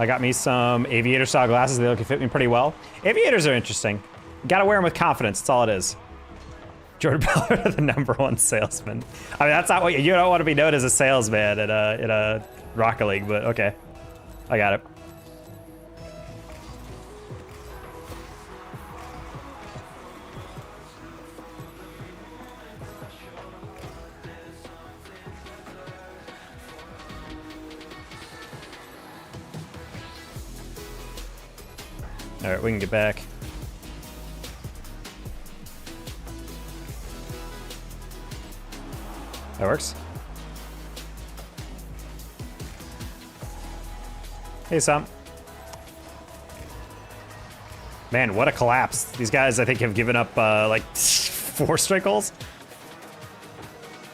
I got me some aviator style glasses. They look to fit me pretty well. Aviators are interesting. Gotta wear them with confidence. That's all it is. Jordan Ballard, the #1 salesman. I mean, that's not what you don't want to be known as a salesman in a Rocket League, but okay. I got it. All right, we can get back. That works. Hey, Sam. Man, what a collapse. These guys, I think, have given up, like, 4 straight goals.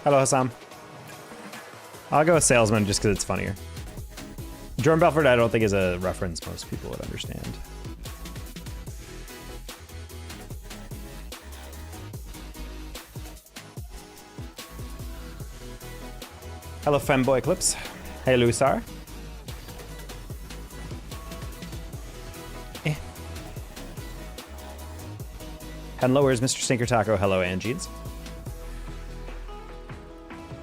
Hello, Hassan. I'll go with salesman just because it's funnier. Jordan Belfort, I don't think is a reference most people would understand. Hello, Femboy Clips. Hey, Lusar. Hello, where's Mr. Stinker Taco? Hello, Angie's.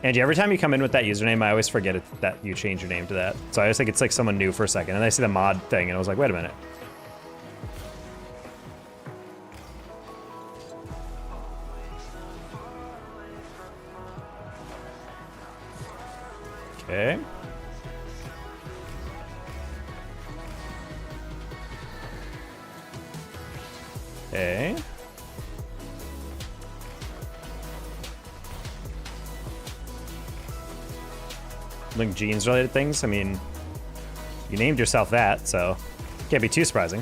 Angie, every time you come in with that username, I always forget that you change your name to that. So I always think it's like someone new for a second. And I see the mod thing, and I was like, wait a minute. Okay. Okay. Link jeans related things? I mean, you named yourself that, so can't be too surprising.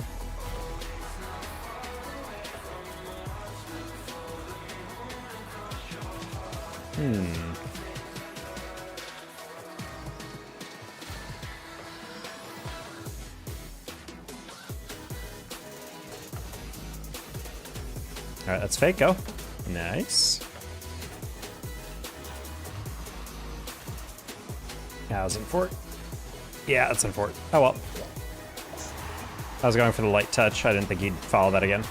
All right, that's fake. Go. Nice. Yeah, I was in fort. Yeah, that's in fort. Oh well. I was going for the light touch. I didn't think he'd follow that again.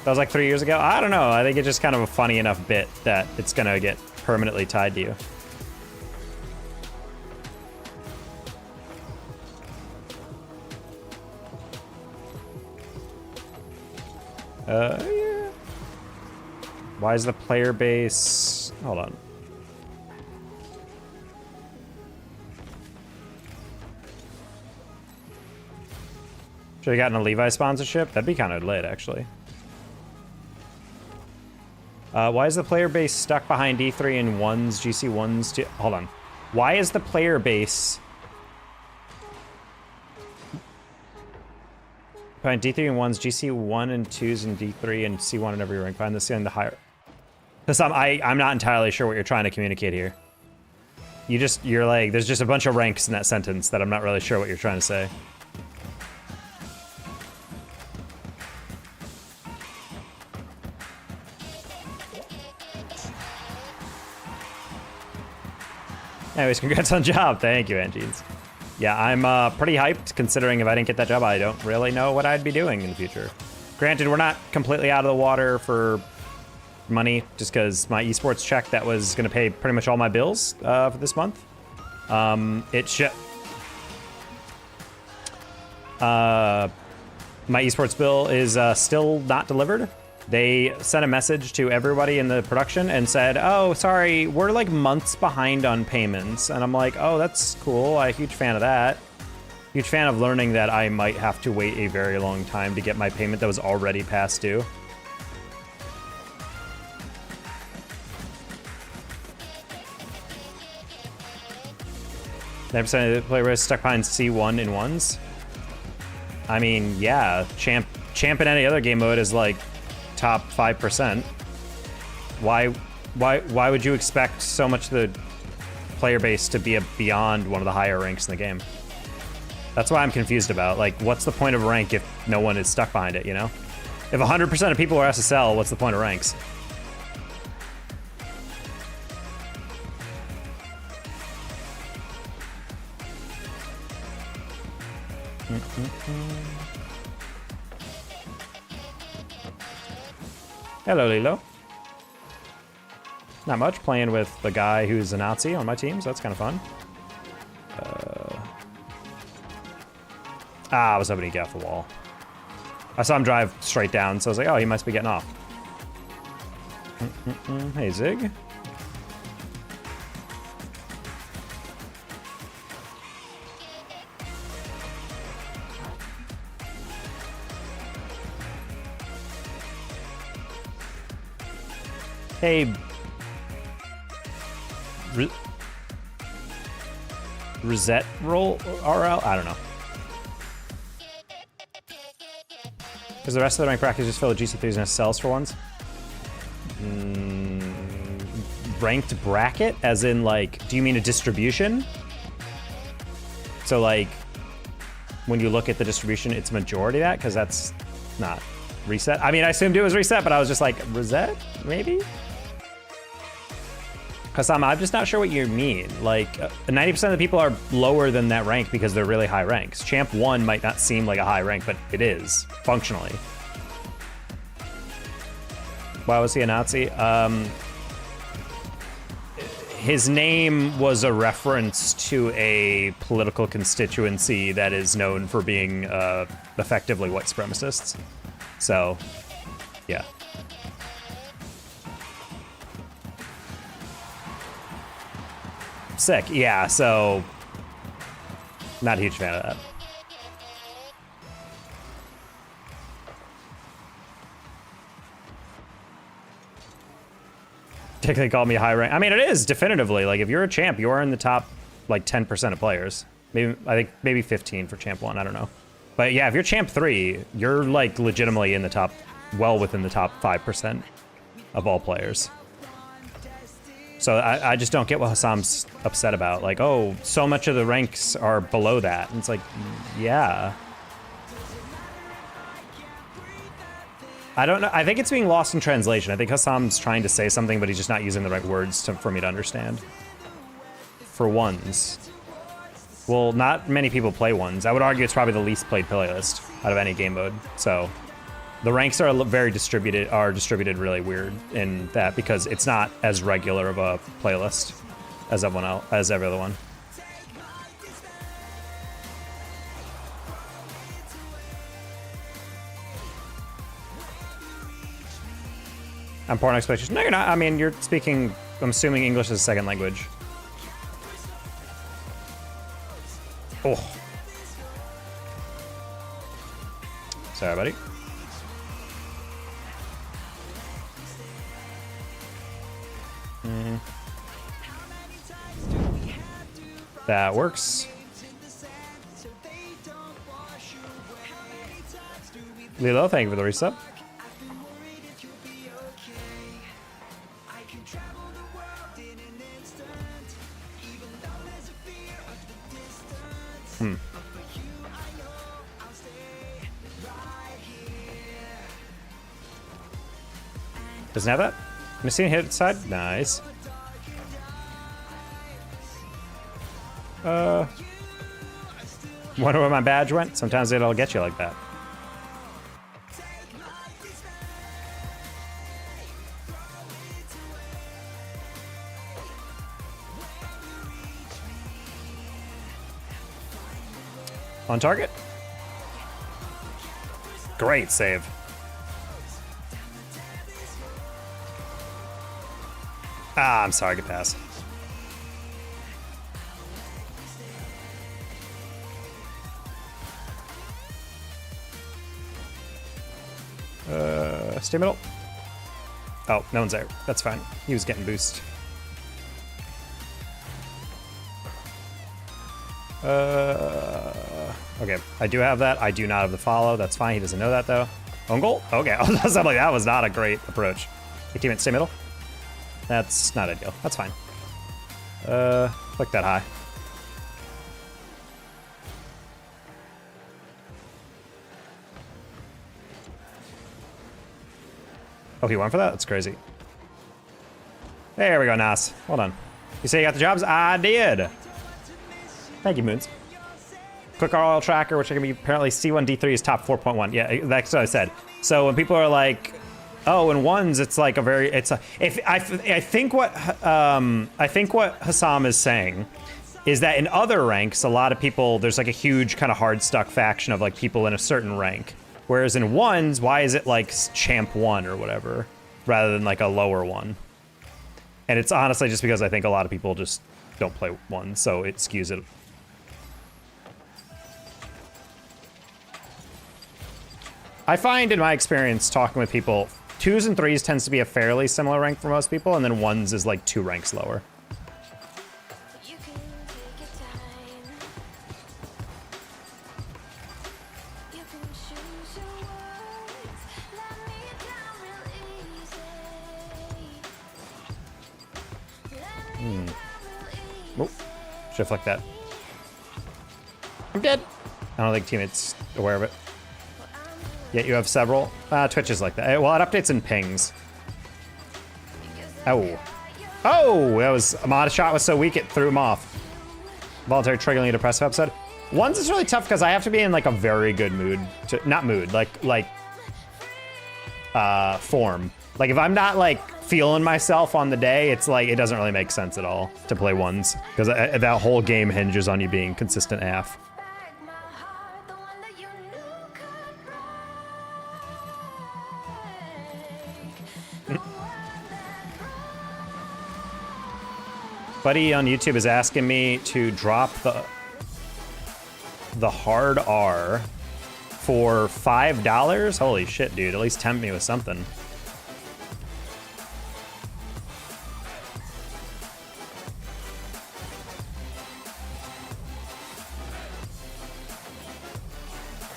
That was like 3 years ago. I don't know. I think it's just kind of a funny enough bit that it's gonna get permanently tied to you. Yeah. Why is the player base? Hold on. Should have gotten a Levi sponsorship? That'd be kind of lit, actually. Why is the player base stuck behind D3 and 1s, GC1s? Hold on. Why is the player base behind D3 and 1s, GC1 and 2s and D3 and C1 in every rank? Find this in the higher. Because I'm not entirely sure what you're trying to communicate here. You're like, there's just a bunch of ranks in that sentence that I'm not really sure what you're trying to say. Anyways, congrats on the job. Thank you, Angie's. Yeah, I'm pretty hyped, considering if I didn't get that job, I don't really know what I'd be doing in the future. Granted, we're not completely out of the water for money, just because my esports check that was going to pay pretty much all my bills for this month. My esports bill is still not delivered. They sent a message to everybody in the production and said, oh, sorry, we're like months behind on payments. And I'm like, oh, that's cool. I'm a huge fan of that. Huge fan of learning that I might have to wait a very long time to get my payment that was already past due. %% of the players stuck behind C1 in 1s. I mean, yeah, champ in any other game mode is like top 5%. Why would you expect so much of the player base to be beyond one of the higher ranks in the game? That's why I'm confused about, like, what's the point of rank if no one is stuck behind it, you know? If 100% of people are SSL, what's the point of ranks? Hello, Lilo. Not much, playing with the guy who's a Nazi on my team, so that's kind of fun. I was hoping he'd get off the wall. I saw him drive straight down, so I was like, oh, he must be getting off. Hey, Zig. Hey, Reset roll RL? I don't know. Is the rest of the rank bracket just filled with GC3s and SSLs for ones? Ranked bracket? As in, like, do you mean a distribution? So, like, when you look at the distribution, it's majority that? Because that's not reset. I mean, I assumed it was reset, but I was just like, reset? Maybe? Kasama, I'm just not sure what you mean. Like, 90% of the people are lower than that rank because they're really high ranks. Champ 1 might not seem like a high rank, but it is, functionally. Why was he a Nazi? His name was a reference to a political constituency that is known for being effectively white supremacists. So, yeah. Sick, yeah, so not a huge fan of that. They call me high rank. I mean, it is definitively. Like, if you're a champ, you're in the top like 10% of players. Maybe I think maybe 15 for champ 1. I don't know. But yeah, if you're champ 3, you're like legitimately in the top, well within the top 5% of all players. So I just don't get what Hassam's upset about. Like, oh, so much of the ranks are below that. And it's like, yeah. I don't know. I think it's being lost in translation. I think Hassam's trying to say something, but he's just not using the right words for me to understand. For ones. Well, not many people play ones. I would argue it's probably the least played playlist out of any game mode. So the ranks are very distributed, really weird in that because it's not as regular of a playlist as everyone else, as every other one. I'm poor on expectations. No, you're not. I mean, you're speaking, I'm assuming English is a second language. Oh. Sorry, buddy. That works. Lilo, thank you for the resub. Doesn't have that? Missing hit side? Nice. Wonder where my badge went? Sometimes it'll get you like that. On target. Great save. Ah, I'm sorry, good pass. Stay middle. Oh, no one's there. That's fine. He was getting boost. Okay, I do have that. I do not have the follow. That's fine. He doesn't know that, though. Own goal? Okay, I was like, that was not a great approach. Hey, teammate, stay middle. That's not ideal. That's fine. Click that high. Oh, he went for that? That's crazy. There we go, Nas. Well done. You say you got the jobs? I did. Thank you, Moons. Quick oil tracker, which I can be apparently C1D3 is top 4.1. Yeah, that's what I said. So when people are like, oh, in ones, it's like a very, it's a, if I think what Hassam is saying is that in other ranks, a lot of people, there's like a huge kind of hard stuck faction of like people in a certain rank. Whereas in ones, why is it like champ 1 or whatever, rather than like a lower one? And it's honestly just because I think a lot of people just don't play ones, so it skews it. I find in my experience talking with people, 2s and 3s tends to be a fairly similar rank for most people, and then 1s is like 2 ranks lower. Oh, should've flicked that. I'm dead. I don't think teammates aware of it. Yet you have several. Twitch is like that. Well, it updates in pings. Oh. Oh, that was, a shot was so weak it threw him off. Voluntary triggerly depressive episode. Ones is really tough because I have to be in like a very good mood to, not mood, like form. Like if I'm not like feeling myself on the day, it's like, it doesn't really make sense at all to play ones because that whole game hinges on you being consistent AF. Buddy on YouTube is asking me to drop the hard R for $5. Holy shit, dude! At least tempt me with something.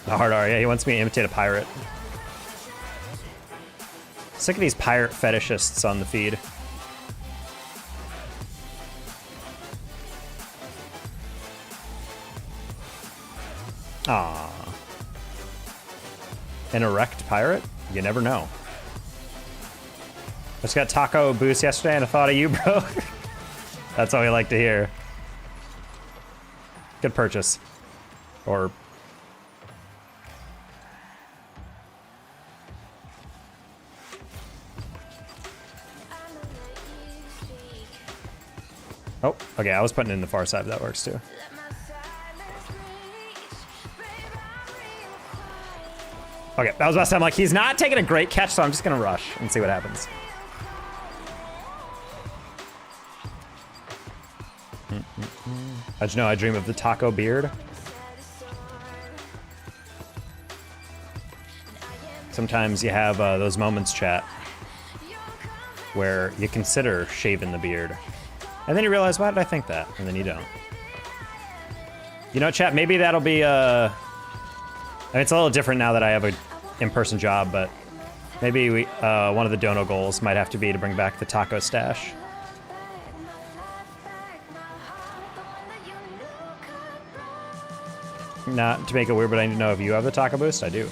The hard R, yeah, he wants me to imitate a pirate. Sick of these pirate fetishists on the feed. Aww. An erect pirate? You never know. I just got taco boost yesterday and I thought of you, bro. That's all we like to hear. Good purchase. Or... oh, okay, I was putting it in the far side, but that works too. Okay, that was last time. Like, he's not taking a great catch, so I'm just gonna rush and see what happens. How'd you know I dream of the taco beard? Sometimes you have those moments, chat, where you consider shaving the beard. And then you realize, why did I think that? And then you don't. You know, chat, maybe that'll be I mean, it's a little different now that I have a in-person job, but maybe we one of the dono goals might have to be to bring back the taco stash. Not to make it weird, but I need to know if you have the taco boost. I do.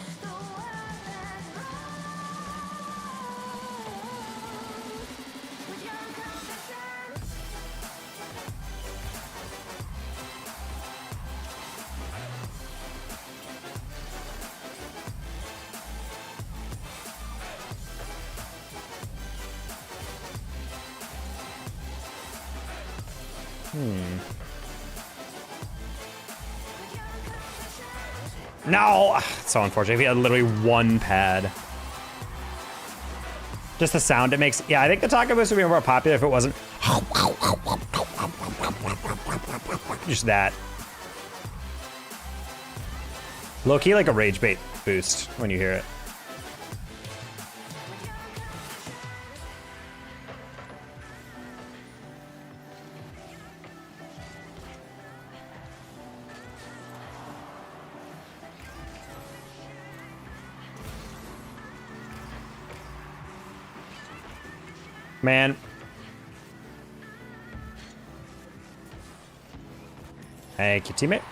No! It's so unfortunate. If he had literally one pad. Just the sound it makes. Yeah, I think the taco boost would be more popular if it wasn't just that. Low-key like a rage bait boost when you hear it. Man. Thank you, teammate.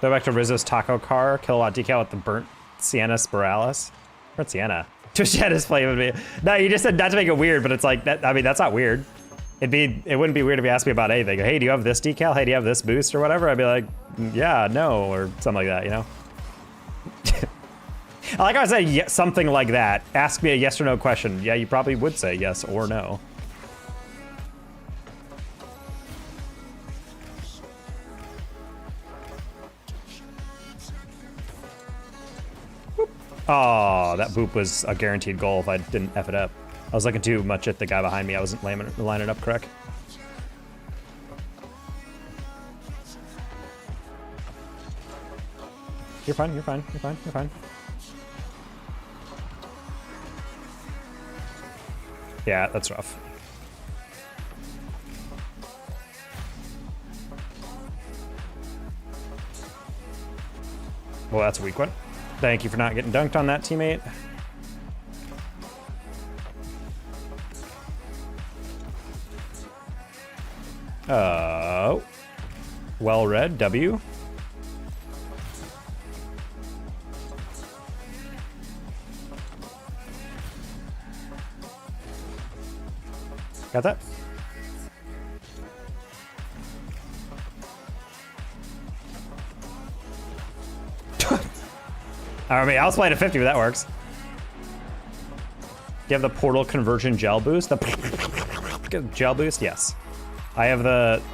Go back to Rizzo's taco car, kilowatt decal with the burnt Sienna Spiralis. Burnt Sienna. Twitch had his play with me. No, you just said not to make it weird, but it's like that. I mean, that's not weird. It wouldn't be weird if you asked me about anything. Hey, do you have this decal? Hey, do you have this boost or whatever? I'd be like, yeah, no, or something like that, you know? I like how I said something like that. Ask me a yes or no question. Yeah, you probably would say yes or no. Boop. Oh, that boop was a guaranteed goal if I didn't F it up. I was looking too much at the guy behind me. I wasn't lining up correct. You're fine, you're fine, you're fine, you're fine. Yeah, that's rough. Well, that's a weak one. Thank you for not getting dunked on that, teammate. Well read, W. Got that? I mean, I'll play to 50, but that works. Do you have the portal conversion gel boost? The gel boost? Yes. I have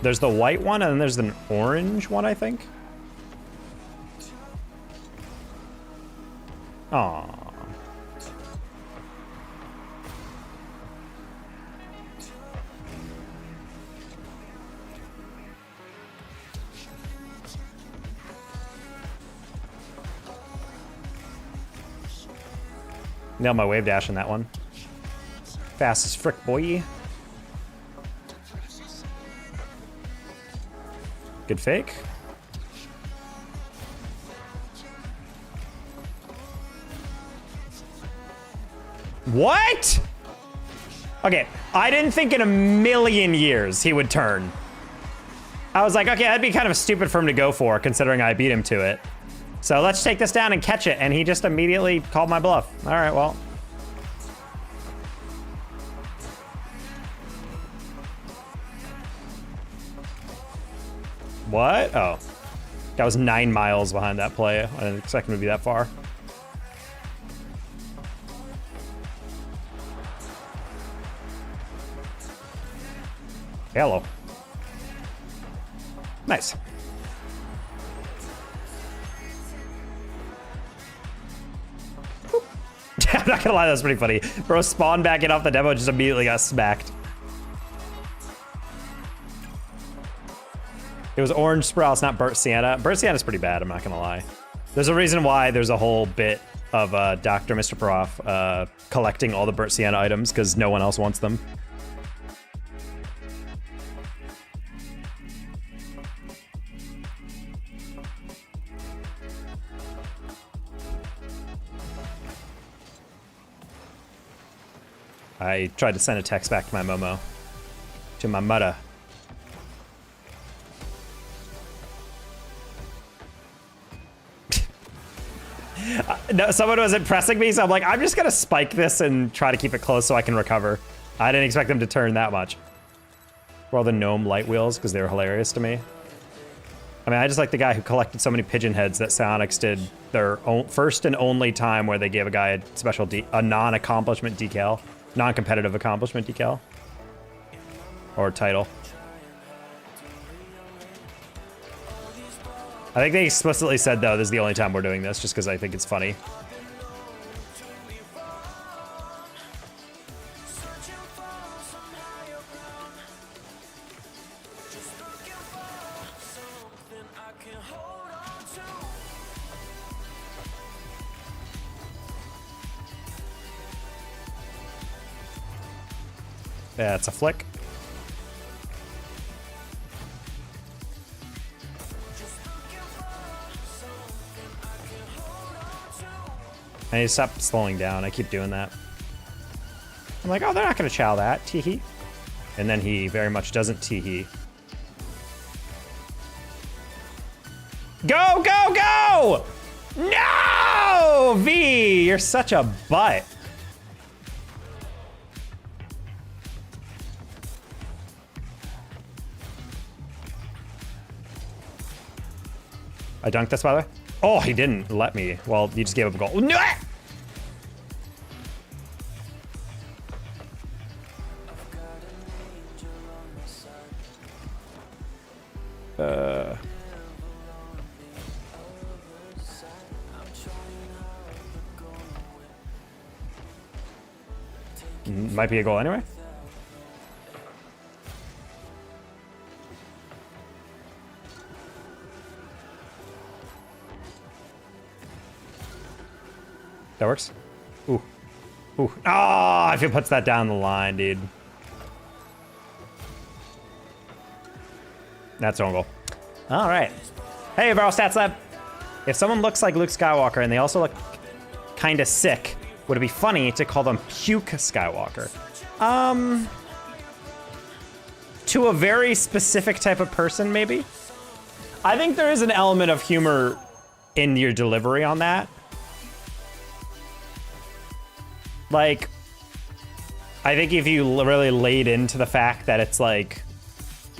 there's the white one, and then there's an orange one, I think. Aww. Nailed my wave dash in that one. Fast as frick, boy. Good fake. What? Okay, I didn't think in a million years he would turn. I was like, okay, that'd be kind of stupid for him to go for, considering I beat him to it. So let's take this down and catch it, and he just immediately called my bluff. All right, well. What? Oh. That was 9 miles behind that play. I didn't expect him to be that far. Hello. Nice. I'm not gonna lie, that was pretty funny. Bro spawned back in off the demo, just immediately got smacked. It was Orange Sprouse, not Burt Sienna. Burt Sienna's pretty bad, I'm not gonna lie. There's a reason why there's a whole bit of Dr. Mr. Prof collecting all the Burt Sienna items, because no one else wants them. I tried to send a text back to my Momo. To my mudda. No, someone was impressing me, so I'm like, I'm just gonna spike this and try to keep it close so I can recover. I didn't expect them to turn that much. For all the gnome light wheels, because they were hilarious to me. I mean, I just like the guy who collected so many pigeon heads that Psionics did their own, first and only time where they gave a guy a special, a non-accomplishment decal. Non-competitive accomplishment decal. Or title. I think they explicitly said, though, this is the only time we're doing this, just because I think it's funny. Yeah, it's a flick. I need to stop slowing down. I keep doing that. I'm like, oh, they're not going to chow that. Tee-hee. And then he very much doesn't tee-hee. Go, go, go! No! V, you're such a butt. I dunked this, by the way. Oh, he didn't let me. Well, you just gave up a goal. No! Might be a goal anyway. That works. Ooh. Ooh. Ah, if he puts that down the line, dude. That's own goal. All right. Hey, Viral Stats Lab. If someone looks like Luke Skywalker and they also look kind of sick, would it be funny to call them Puke Skywalker? To a very specific type of person, maybe? I think there is an element of humor in your delivery on that. Like, I think if you really laid into the fact that it's like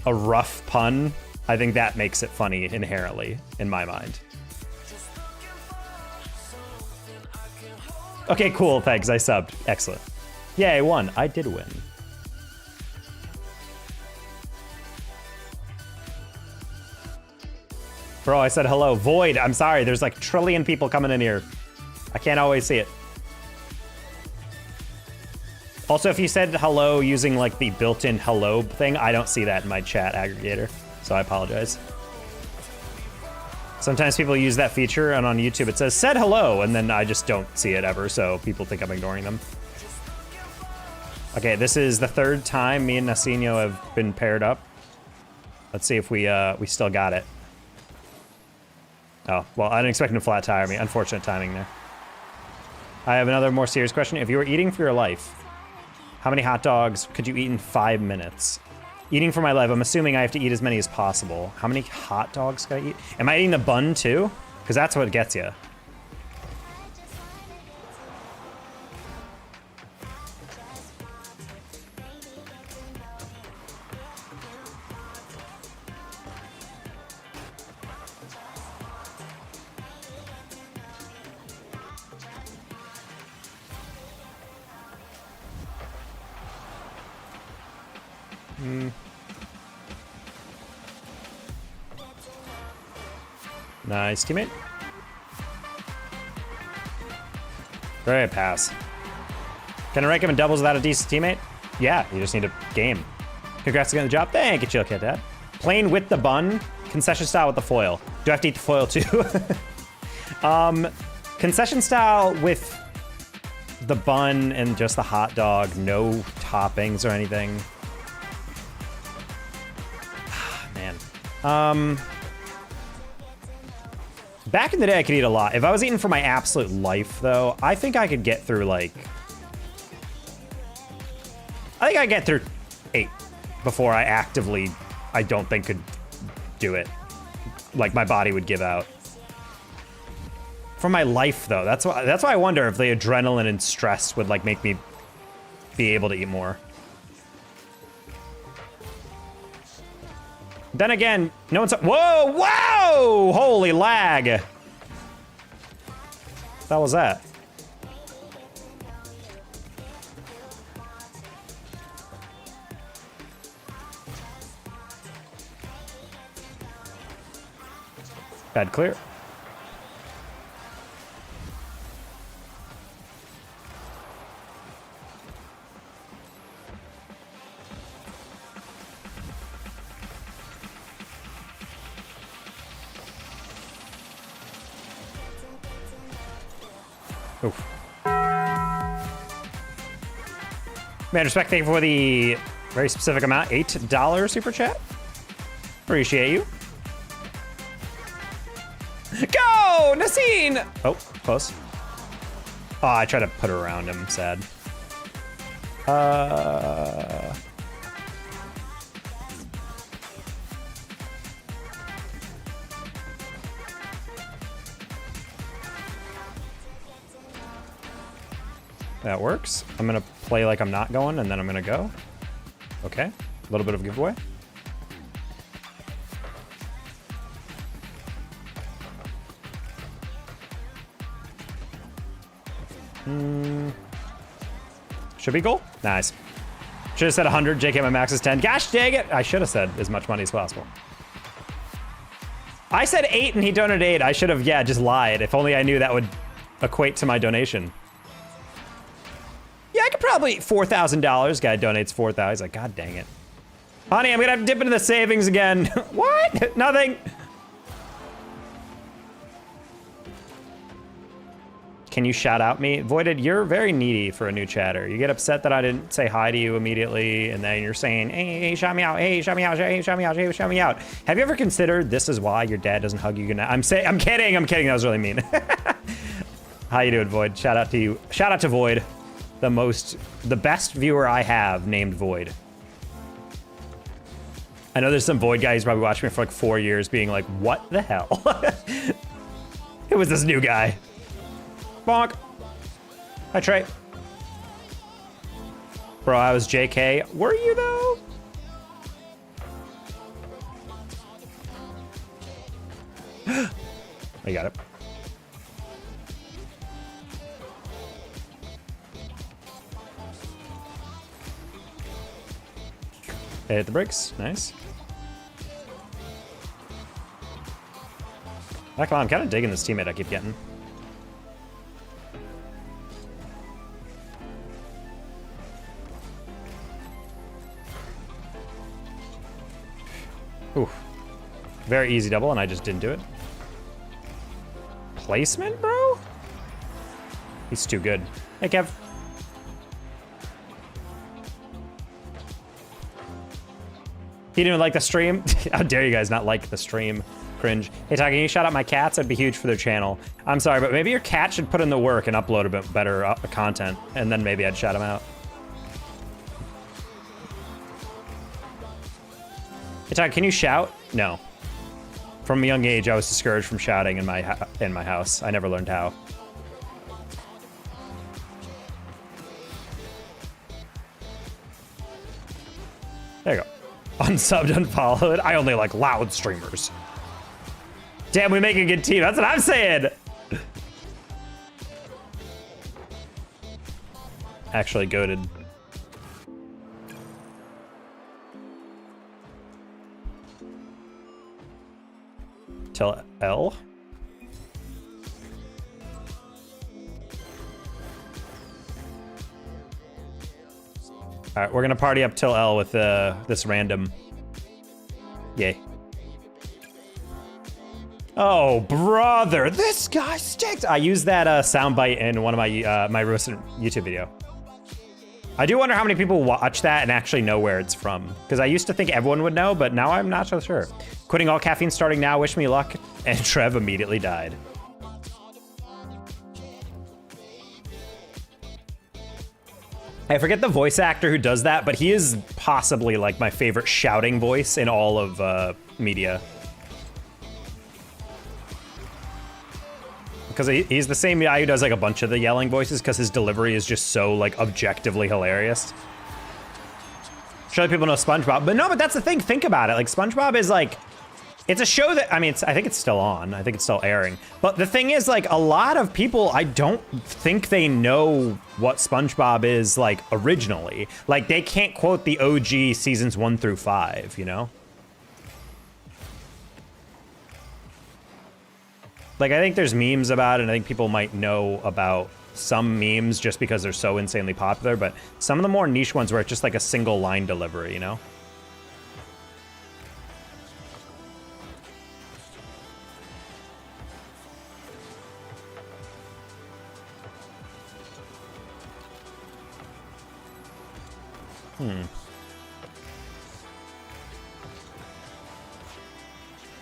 a rough pun, I think that makes it funny inherently, in my mind. Okay, cool, thanks, I subbed. Excellent. Yeah, I won. I did win. Bro, I said hello. Void, I'm sorry, there's like a trillion people coming in here. I can't always see it. Also, if you said hello using like the built-in hello thing, I don't see that in my chat aggregator, so I apologize. Sometimes people use that feature, and on YouTube it says, said hello, and then I just don't see it ever, so people think I'm ignoring them. Okay, this is the third time me and Nasinho have been paired up. Let's see if we still got it. Oh, well, I didn't expect him to flat tire me. Unfortunate timing there. I have another more serious question. If you were eating for your life, how many hot dogs could you eat in 5 minutes? Eating for my life, I'm assuming I have to eat as many as possible. How many hot dogs could I eat? Am I eating the bun too? Because that's what gets you. Nice, teammate. Great pass. Can I rank him in doubles without a decent teammate? Yeah, you just need a game. Congrats on the job. Thank you, Chill Cat Dad. Plain with the bun, concession style with the foil. Do I have to eat the foil too? Concession style with the bun and just the hot dog, no toppings or anything. Man. Back in the day, I could eat a lot. If I was eating for my absolute life, though, I think I could get through, like... I think I get through 8 before I actively, I don't think could do it. Like, my body would give out. For my life, though, that's why I wonder if the adrenaline and stress would, like, make me be able to eat more. Then again, no one's... Whoa! Whoa! Holy lag! What the hell was that? Bad clear. Oof. Man, respect, thank you for the very specific amount. $8 super chat. Appreciate you. Go, Nasine! Oh, close. Oh, I tried to put her around him. Sad. That works. I'm gonna play like I'm not going, and then I'm gonna go. Okay, a little bit of a giveaway. Should be cool. Nice. Should have said 100. JK, my max is 10. Gosh dang it. I should have said as much money as possible. I said 8 and he donated 8. I should have, yeah, just lied. If only I knew that would equate to my donation. Yeah, I could probably $4,000. Guy donates 4,000. He's like, God dang it. Honey, I'm gonna have to dip into the savings again. What? Nothing. Can you shout out me? Voided, you're very needy for a new chatter. You get upset that I didn't say hi to you immediately, and then you're saying, hey, shout me out, hey, shout me out, hey, shout me out, hey, shout me out. Have you ever considered this is why your dad doesn't hug you good night? I'm kidding, that was really mean. How you doing, Void? Shout out to you. Shout out to Void, the best viewer I have named Void. I know there's some Void guy who's probably watched me for like 4 years being like, what the hell? Who was this new guy? Bonk. Hi, Trey. Bro, I was JK. Were you, though? I got it. Hit the brakes. Nice. Come on, I'm kind of digging this teammate I keep getting. Ooh. Very easy double, and I just didn't do it. Placement, bro? He's too good. Hey, Kev. He didn't like the stream? How dare you guys not like the stream? Cringe. Hey, Ty, can you shout out my cats? That'd be huge for their channel. I'm sorry, but maybe your cat should put in the work and upload a bit better content, and then maybe I'd shout him out. Hey, Todd, can you shout? No. From a young age, I was discouraged from shouting in my house. I never learned how. There you go. Unsubbed, unfollowed. I only like loud streamers. Damn, we make a good team. That's what I'm saying. Actually goated. Till L. All right, we're gonna party up till L with this random. Yay. Oh, brother, this guy stinks. I used that soundbite in one of my my recent YouTube video. I do wonder how many people watch that and actually know where it's from. Because I used to think everyone would know, but now I'm not so sure. Quitting all caffeine starting now, wish me luck. And Trev immediately died. I forget the voice actor who does that, but he is possibly like my favorite shouting voice in all of media. Because he's the same guy who does like a bunch of the yelling voices because his delivery is just so like objectively hilarious. Surely people know SpongeBob, but no, but that's the thing. Think about it. Like SpongeBob is like, it's a show that, I mean, I think it's still on. I think it's still airing. But the thing is like a lot of people, I don't think they know what SpongeBob is like originally. Like they can't quote the OG seasons 1 through 5, you know? Like, I think there's memes about it, and I think people might know about some memes just because they're so insanely popular, but some of the more niche ones where it's just like a single line delivery, you know?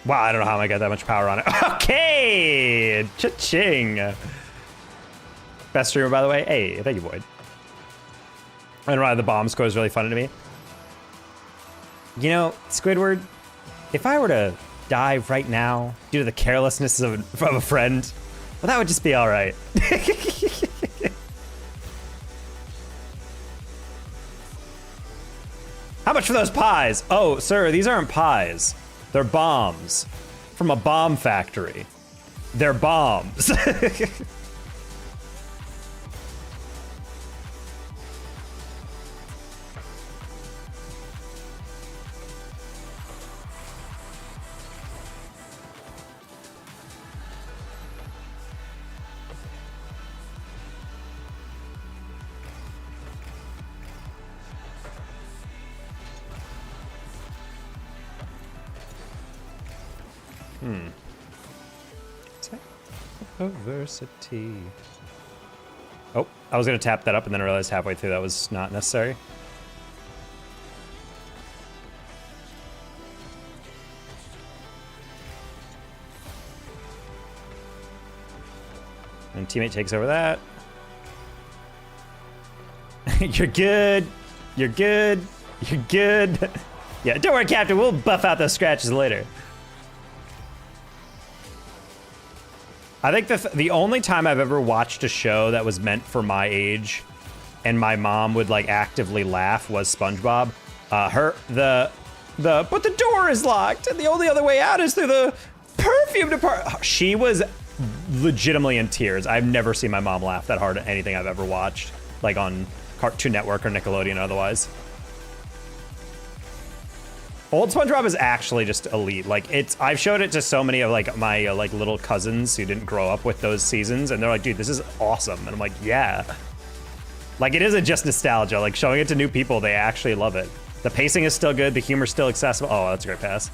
Wow, I don't know how I got that much power on it. Okay! Cha-ching! Best streamer, by the way. Hey, thank you, Void. I don't know why the bomb score is really funny to me. You know, Squidward, if I were to die right now due to the carelessness of a friend, well, that would just be all right. How much for those pies? Oh, sir, these aren't pies. They're bombs from a bomb factory. They're bombs. Diversity. Oh, I was gonna tap that up and then I realized halfway through that was not necessary. And teammate takes over that. You're good. You're good. You're good. Yeah, don't worry, Captain. We'll buff out those scratches later. I think the only time I've ever watched a show that was meant for my age and my mom would like actively laugh was SpongeBob. But the door is locked and the only other way out is through the perfume department. She was legitimately in tears. I've never seen my mom laugh that hard at anything I've ever watched, like on Cartoon Network or Nickelodeon or otherwise. Old SpongeBob is actually just elite. Like I've showed it to so many of like my like little cousins who didn't grow up with those seasons, and they're like, "Dude, this is awesome." And I'm like, "Yeah." Like it isn't just nostalgia. Like showing it to new people, they actually love it. The pacing is still good. The humor's still accessible. Oh, that's a great pass.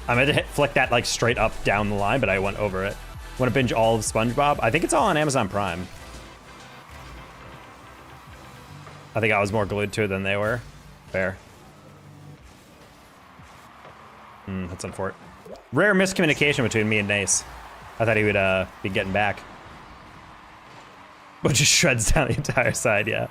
I meant to flick that like straight up down the line, but I went over it. Want to binge all of SpongeBob? I think it's all on Amazon Prime. I think I was more glued to it than they were. Fair. That's unfortunate. Rare miscommunication between me and Nace. I thought he would be getting back. But just shreds down the entire side, yeah.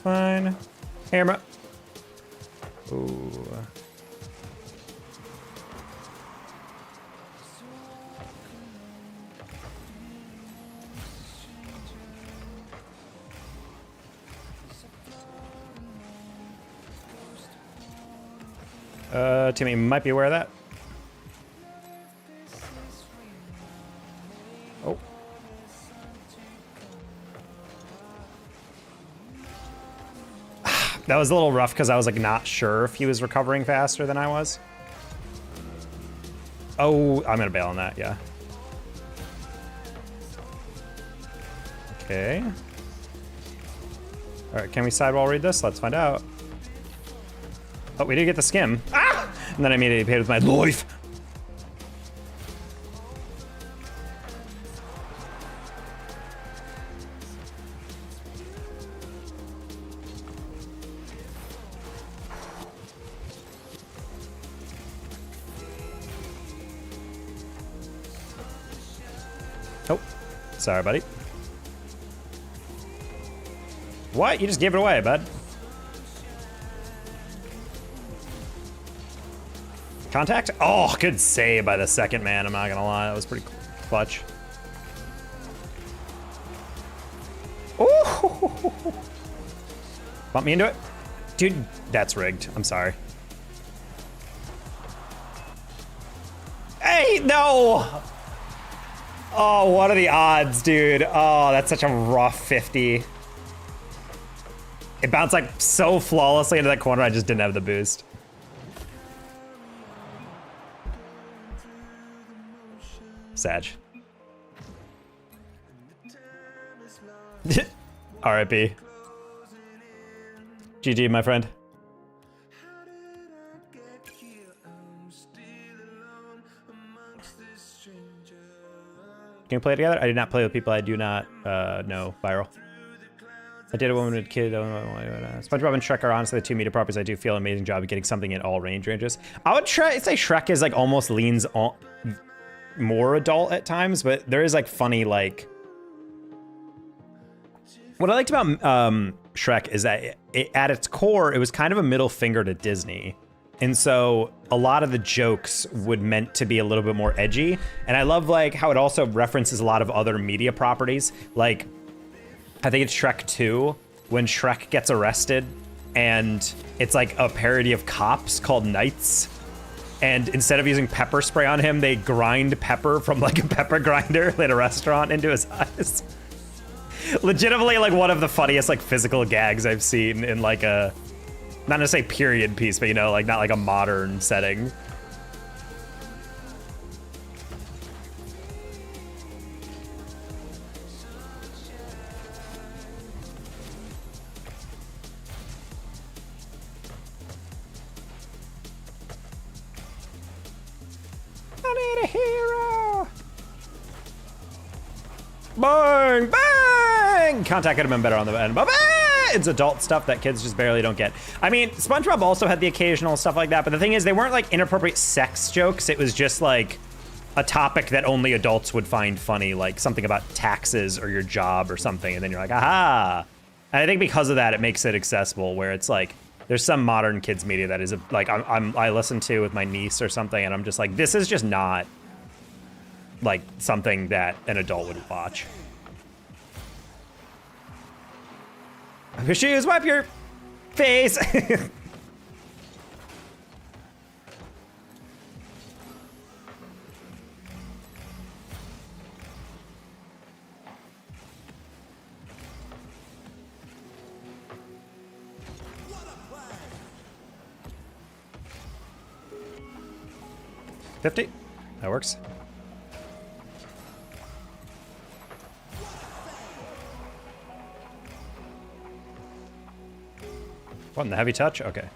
Fine. Camera. Ooh. Timmy might be aware of that. Oh. That was a little rough because I was like not sure if he was recovering faster than I was. Oh, I'm gonna bail on that, yeah. Okay. All right, can we sidewall read this? Let's find out. Oh, we did get the skim. Ah! And then I immediately paid with my life. Oh, sorry, buddy. What? You just gave it away, bud. Contact? Oh, good save by the second man, I'm not gonna lie. That was pretty clutch. Ooh! Bump me into it? Dude, that's rigged. I'm sorry. Hey, no! Oh, what are the odds, dude? Oh, that's such a rough 50. It bounced like so flawlessly into that corner, I just didn't have the boost. Sag. RIP. GG, my friend. Can we play together? I did not play with people I do not know. Viral. I did a woman with a kid. SpongeBob and Shrek are honestly the two media properties I do feel an amazing job of getting something in all ranges. I would say Shrek is like almost leans on more adult at times, but there is like funny like. What I liked about Shrek is that at its core, it was kind of a middle finger to Disney. And so a lot of the jokes would meant to be a little bit more edgy. And I love like how it also references a lot of other media properties. Like, I think it's Shrek 2 when Shrek gets arrested and it's like a parody of Cops called Knights. And instead of using pepper spray on him, they grind pepper from like a pepper grinder at a restaurant into his eyes. Legitimately like one of the funniest like physical gags I've seen in like a, not to say period piece, but you know, like not like a modern setting. I need a hero. Bang, bang! Contact could have been better on the end, but it's adult stuff that kids just barely don't get. I mean, SpongeBob also had the occasional stuff like that, but the thing is, they weren't like inappropriate sex jokes. It was just like a topic that only adults would find funny, like something about taxes or your job or something, and then you're like, aha! And I think because of that, it makes it accessible, where it's like, there's some modern kids media that is like I listen to with my niece or something, and I'm just like, this is just not like something that an adult would watch. Your shoes, wipe your face. $50, that works. What, in the heavy touch? Okay.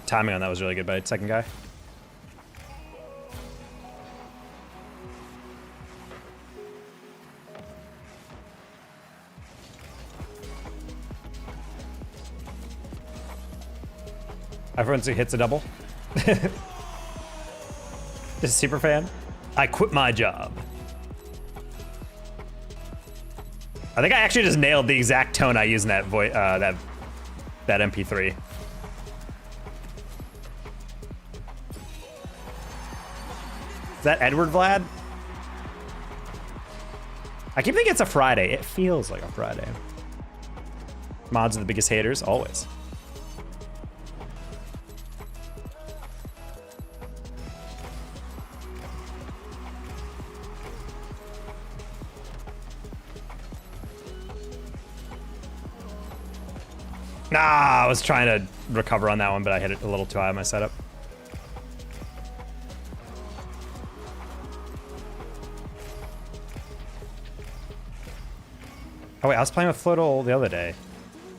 Timing on that was really good by the second guy. Everyone hits a double. Just a super fan. I quit my job. I think I actually just nailed the exact tone I use in that voice, that MP3. Is that Edward Vlad? I keep thinking it's a Friday. It feels like a Friday. Mods are the biggest haters, always. Nah, I was trying to recover on that one, but I hit it a little too high on my setup. Oh wait, I was playing with Floatle the other day.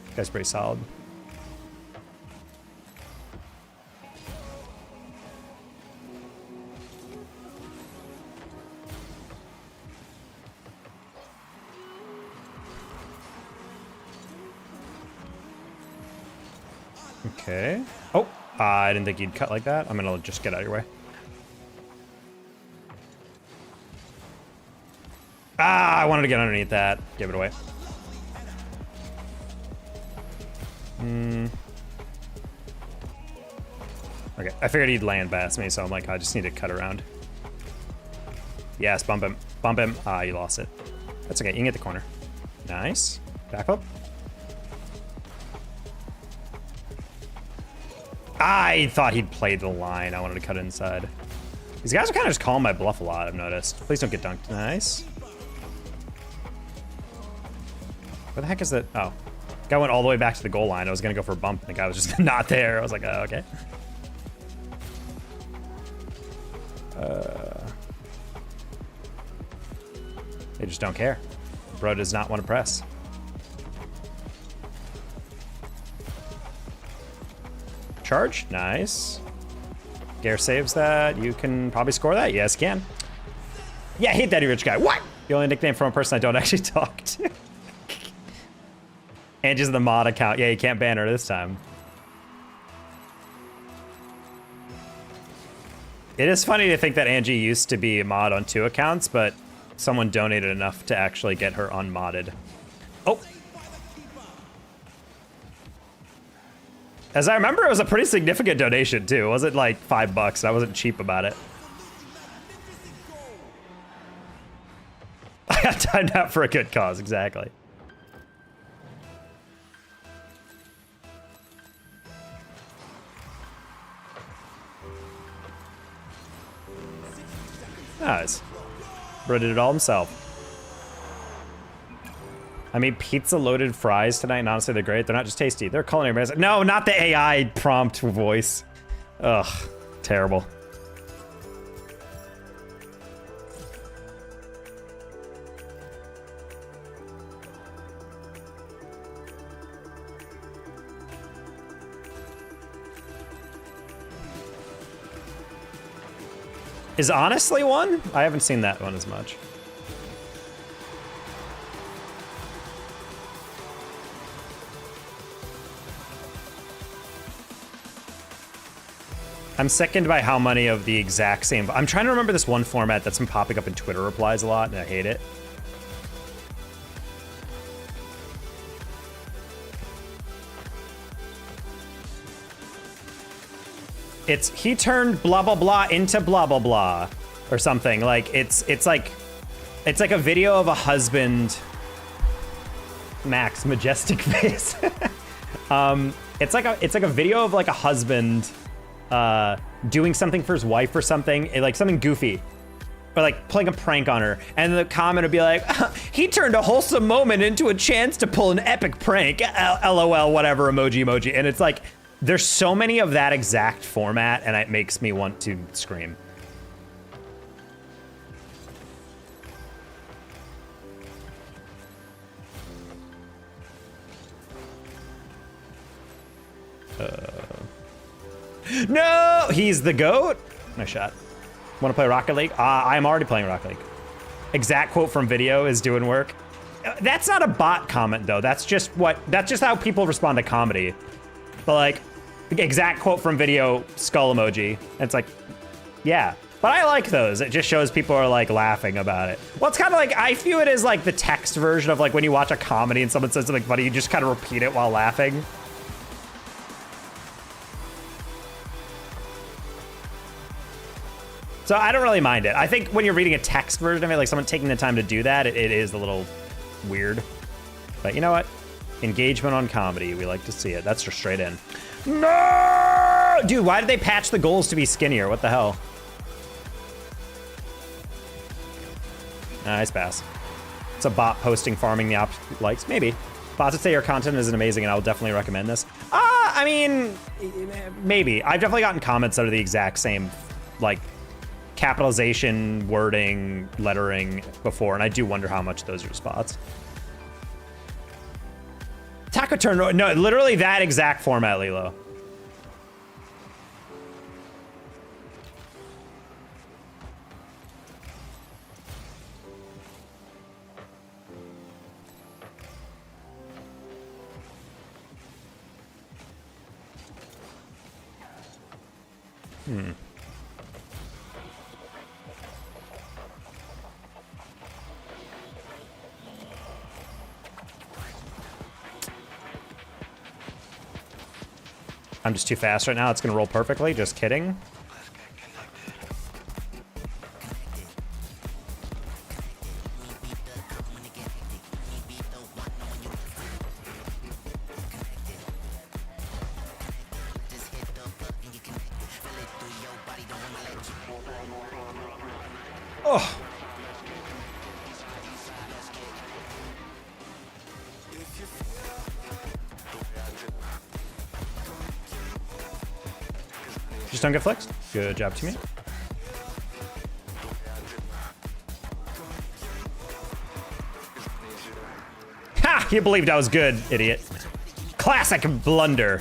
This guy's pretty solid. Okay. Oh, I didn't think you'd cut like that. I'm gonna just get out of your way. Ah, I wanted to get underneath that. Give it away. Okay, I figured he'd land past me, so I'm like, I just need to cut around. Yes, bump him. Bump him. Ah, you lost it. That's okay, you can get the corner. Nice. Back up. I thought he'd played the line. I wanted to cut inside. These guys are kind of just calling my bluff a lot, I've noticed. Please don't get dunked. Nice. Where the heck is that? Oh. Guy went all the way back to the goal line. I was going to go for a bump, and the guy was just not there. I was like, oh, okay. They just don't care. Bro does not want to press. Charge, nice. Gare saves that. You can probably score that. Yes, can. Yeah, hate that rich guy. What? The only nickname from a person I don't actually talk to. Angie's the mod account. Yeah, you can't ban her this time. It is funny to think that Angie used to be a mod on 2 accounts, but someone donated enough to actually get her unmodded. Oh, As I remember, it was a pretty significant donation too. It wasn't like $5. I wasn't cheap about it. I got timed out for a good cause, exactly. Nice. Bro did it all himself. I made pizza-loaded fries tonight, and honestly, they're great. They're not just tasty. They're culinary amazing. No, not the AI prompt voice. Ugh, terrible. Is Honestly one? I haven't seen that one as much. I'm sickened by how many of the exact same... I'm trying to remember this one format that's been popping up in Twitter replies a lot, and I hate it. It's he turned blah blah blah into blah blah blah or something. Like it's like a video of a husband. Max majestic face. It's like a video of like a husband doing something for his wife or something, like something goofy. Or like playing a prank on her, and the comment would be like, he turned a wholesome moment into a chance to pull an epic prank, LOL, whatever, emoji, and it's like, there's so many of that exact format, and it makes me want to scream. No, he's the GOAT. Nice shot. Want to play Rocket League? I'm already playing Rocket League. Exact quote from video is doing work. That's not a bot comment though. That's just how people respond to comedy. But like, exact quote from video, skull emoji. And it's like, yeah. But I like those. It just shows people are like laughing about it. Well, it's kind of like, I view it as like the text version of like when you watch a comedy and someone says something funny, you just kind of repeat it while laughing. So I don't really mind it. I think when you're reading a text version of it, like someone taking the time to do that, it is a little weird. But you know what? Engagement on comedy. We like to see it. That's just straight in. No! Dude, why did they patch the goals to be skinnier? What the hell? Nice pass. It's a bot posting farming the likes. Maybe. Bots would say your content isn't amazing and I will definitely recommend this. I mean, maybe. I've definitely gotten comments that are the exact same, like, capitalization, wording, lettering before, and I do wonder how much those are spots. Taco turn, no, literally that exact format, Lilo. I'm just too fast right now. It's gonna roll perfectly. Just kidding. Oh. Just don't get flexed. Good job to me. Ha! You believed I was good, idiot. Classic blunder.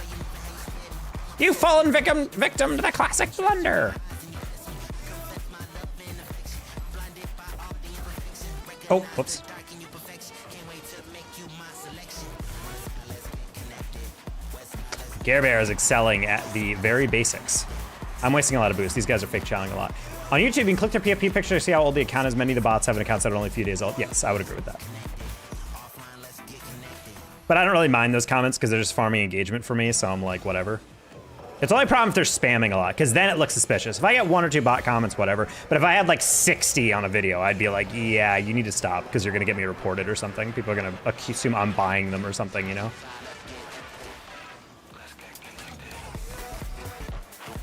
You've fallen victim to the classic blunder. Oh, whoops. Gare Bear is excelling at the very basics. I'm wasting a lot of boosts. These guys are fake challenging a lot. On YouTube, you can click their PFP picture to see how old the account is. Many of the bots have an account that are only a few days old. Yes, I would agree with that. But I don't really mind those comments because they're just farming engagement for me, so I'm like, whatever. It's only a problem if they're spamming a lot, because then it looks suspicious. If I get 1 or 2 bot comments, whatever. But if I had like 60 on a video, I'd be like, yeah, you need to stop, because you're gonna get me reported or something. People are gonna assume I'm buying them or something, you know?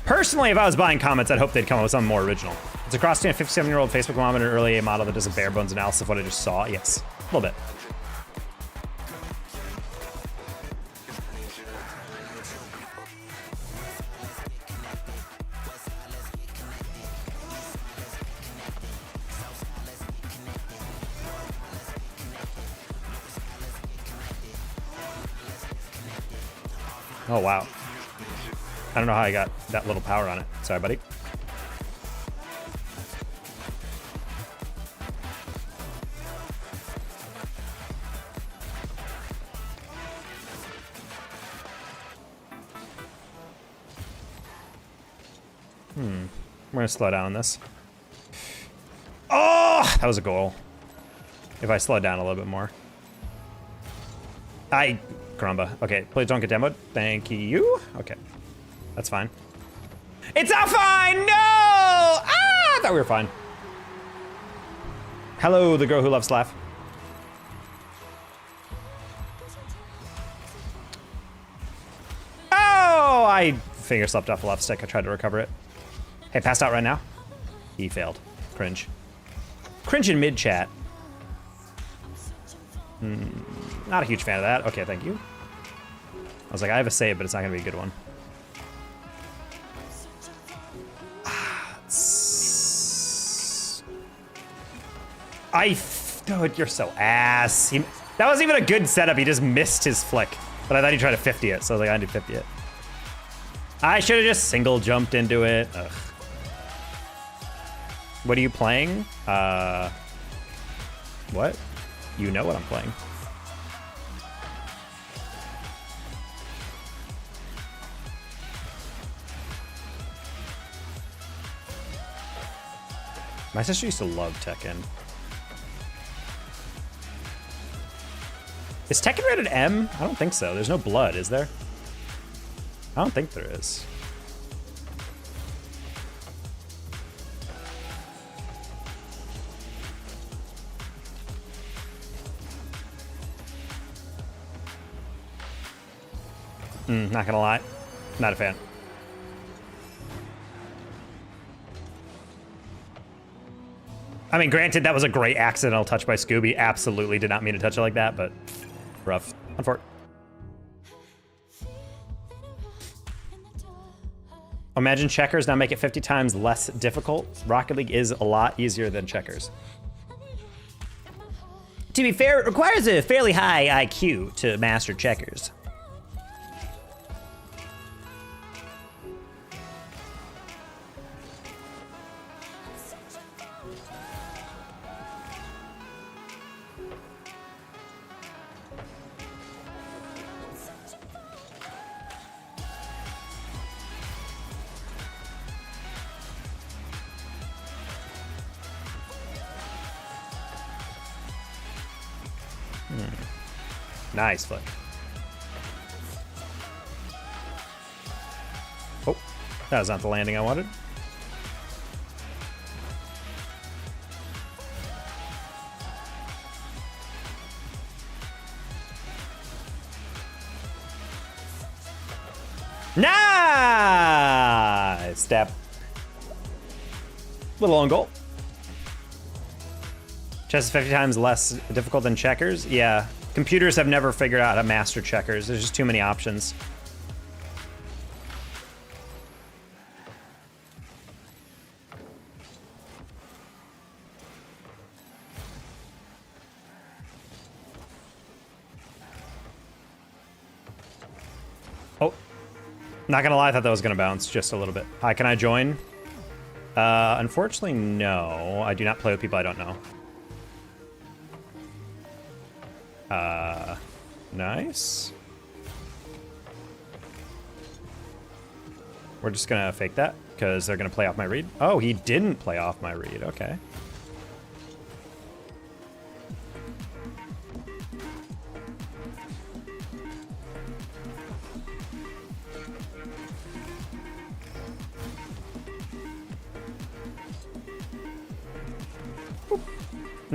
Personally, if I was buying comments, I'd hope they'd come up with something more original. It's a cross between a 57-year-old Facebook mom and an early A model that does a bare bones analysis of what I just saw. Yes, a little bit. Oh, wow. I don't know how I got that little power on it. Sorry, buddy. We're gonna slow down on this. Oh, that was a goal. If I slow down a little bit more. Caramba. Okay, please don't get demoed. Thank you. Okay, that's fine. It's not fine! No! Ah! I thought we were fine. Hello, the girl who loves laugh. Oh! I finger slipped off the left stick. I tried to recover it. Hey, passed out right now? He failed. Cringe. Cringe in mid-chat. Not a huge fan of that. Okay, thank you. I was like, I have a save, but it's not gonna be a good one. Dude, you're so ass. That wasn't even a good setup. He just missed his flick. But I thought he tried to 50 it, so I was like, I need to 50 it. I should have just single jumped into it. Ugh. What are you playing? What? You know what I'm playing. My sister used to love Tekken. Is Tekken rated M? I don't think so. There's no blood, is there? I don't think there is. Not gonna lie. Not a fan. I mean, granted, that was a great accidental touch by Scooby. Absolutely did not mean to touch it like that, but rough. Unfortunate. Imagine checkers now make it 50 times less difficult. Rocket League is a lot easier than checkers. To be fair, it requires a fairly high IQ to master checkers. Nice flick. Oh, that was not the landing I wanted. Nice step. Little on goal. Chess is 50 times less difficult than checkers. Yeah. Computers have never figured out how to master checkers. There's just too many options. Oh, not gonna lie, I thought that was gonna bounce just a little bit. Hi, can I join? Unfortunately, no. I do not play with people I don't know. Nice. We're just gonna fake that because they're gonna play off my read. Oh, he didn't play off my read. Okay.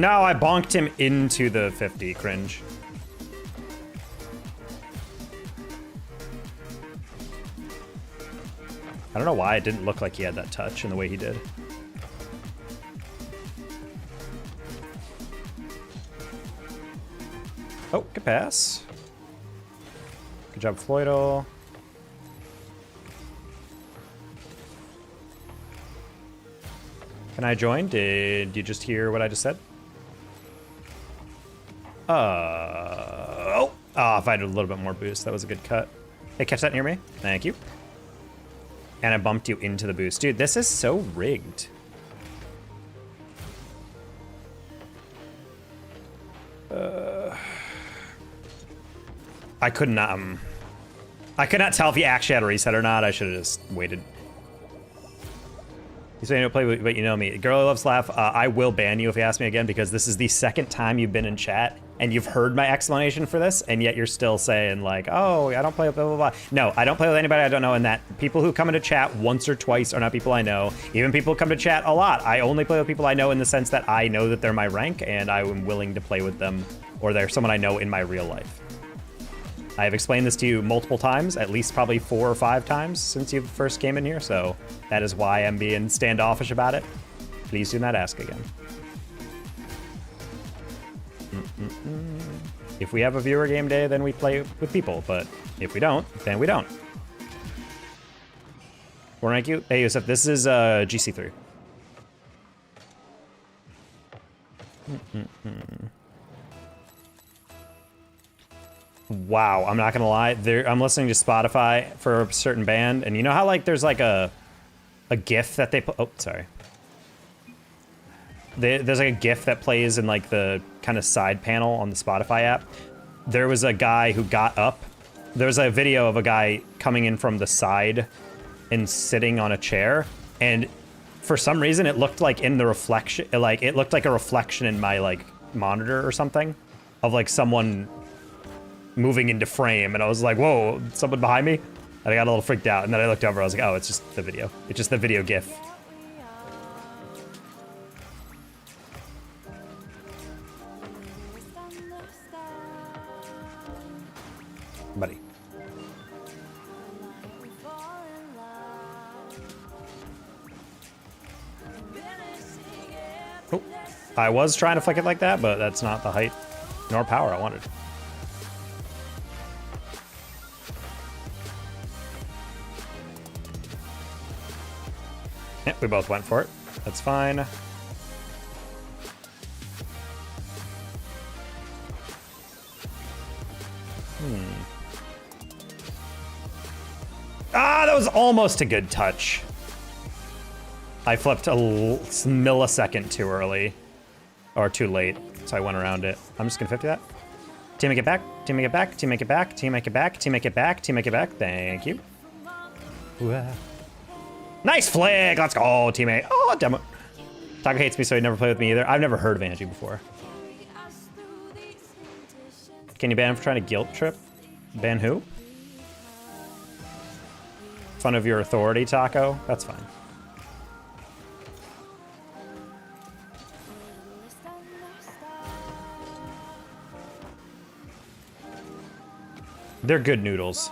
No, I bonked him into the 50. Cringe. I don't know why it didn't look like he had that touch in the way he did. Oh, good pass. Good job, Floydal. Can I join? Did you just hear what I just said? Oh, if I had a little bit more boost, that was a good cut. Hey, catch that near me. Thank you. And I bumped you into the boost. Dude, this is so rigged. I could not tell if he actually had a reset or not. I should have just waited. You say you don't play, but you know me. Girl loves laugh. I will ban you if you ask me again, because this is the second time you've been in chat and you've heard my explanation for this, and yet you're still saying like, oh, I don't play with blah, blah, blah. No, I don't play with anybody I don't know, and that people who come into chat once or twice are not people I know. Even people who come to chat a lot, I only play with people I know in the sense that I know that they're my rank and I am willing to play with them, or they're someone I know in my real life. I have explained this to you multiple times, at least probably 4 or 5 times since you first came in here, so that is why I'm being standoffish about it. Please do not ask again. If we have a viewer game day, then we play with people, but if we don't, then we don't. We'll rank you. Hey, Yusuf, this is GC3. Wow, I'm not gonna lie. I'm listening to Spotify for a certain band, and you know how like there's like a GIF that they put. Oh, sorry. There's like a GIF that plays in like the kind of side panel on the Spotify app. There was a guy who got up. There's a video of a guy coming in from the side and sitting on a chair, and for some reason it looked like in the reflection, like it looked like a reflection in my like monitor or something of like someone moving into frame, and I was like, whoa, someone behind me? And I got a little freaked out, and then I looked over, I was like, oh, it's just the video. It's just the video GIF. Buddy. Oh, I was trying to flick it like that, but that's not the height nor power I wanted. Yeah, we both went for it. That's fine. Ah, that was almost a good touch. I flipped a millisecond too early. Or too late, so I went around it. I'm just gonna 50 that. Teammate get back, teammate get back, teammate get back, teammate get back, teammate get back, teammate get back. Thank you. Nice flag! Let's go, teammate. Oh, damn it. Taco hates me, so he never played with me either. I've never heard of Angie before. Can you ban him for trying to guilt trip? Ban who? Fun of your authority, Taco? That's fine. They're good noodles.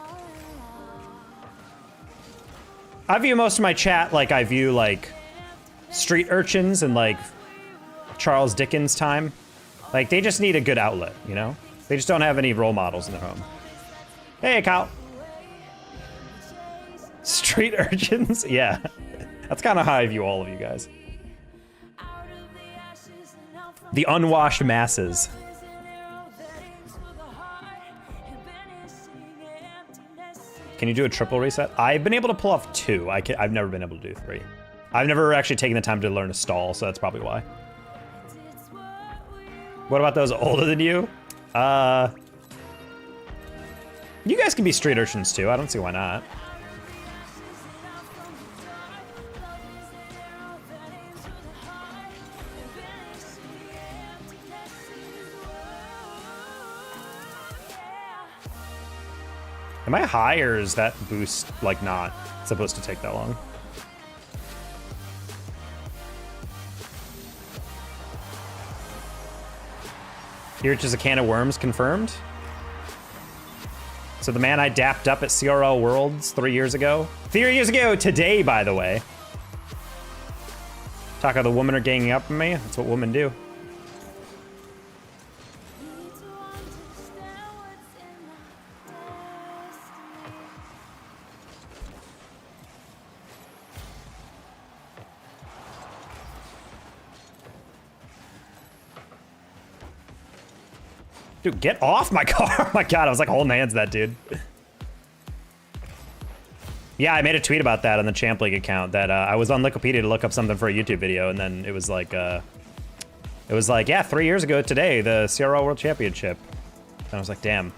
I view most of my chat like I view like street urchins and like Charles Dickens time. Like they just need a good outlet, you know? They just don't have any role models in their home. Hey, Kyle. Street urchins? Yeah. That's kind of how I view all of you guys. The unwashed masses. Can you do a triple reset? I've been able to pull off 2. I've never been able to do 3. I've never actually taken the time to learn to stall, so that's probably why. What about those older than you? You guys can be street urchins too. I don't see why not. Am I high, or is that boost like not supposed to take that long? Here it's just a can of worms confirmed. So the man I dapped up at CRL Worlds 3 years ago. 3 years ago today, by the way. Talk of the women are ganging up on me. That's what women do. Dude, get off my car. Oh my God, I was like holding hands with that dude. Yeah, I made a tweet about that on the Champ League account that I was on Wikipedia to look up something for a YouTube video, and then it was like, yeah, 3 years ago today, the CRL World Championship. And I was like, damn.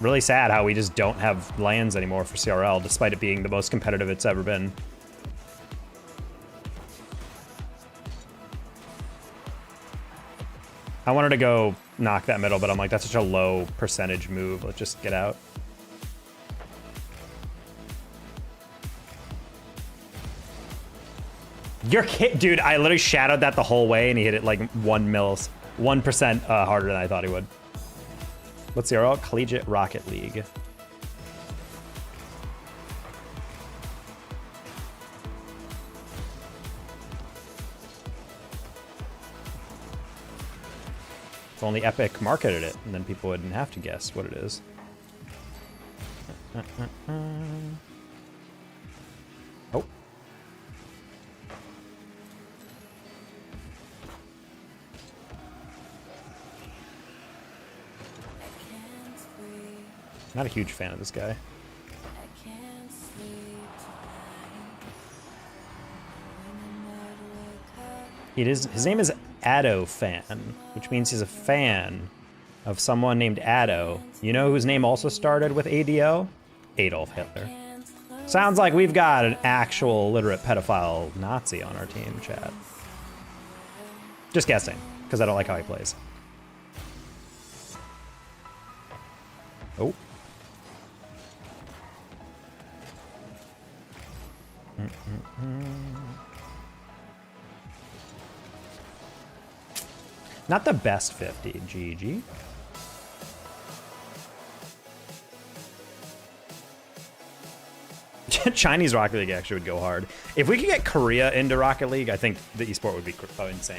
Really sad how we just don't have lands anymore for CRL, despite it being the most competitive it's ever been. I wanted to go knock that middle, but I'm like, that's such a low percentage move. Let's just get out. You're kidding, dude. I literally shadowed that the whole way, and he hit it like 1% harder than I thought he would. What's the CRL? Collegiate Rocket League. If only Epic marketed it, and then people wouldn't have to guess what it is. Oh. Not a huge fan of this guy. His name is Addo Fan, which means he's a fan of someone named Addo. You know whose name also started with ADO? Adolf Hitler. Sounds like we've got an actual literate pedophile Nazi on our team, chat. Just guessing, because I don't like how he plays. Oh. Not the best 50, GG. Chinese Rocket League actually would go hard. If we could get Korea into Rocket League, I think the esport would be insane.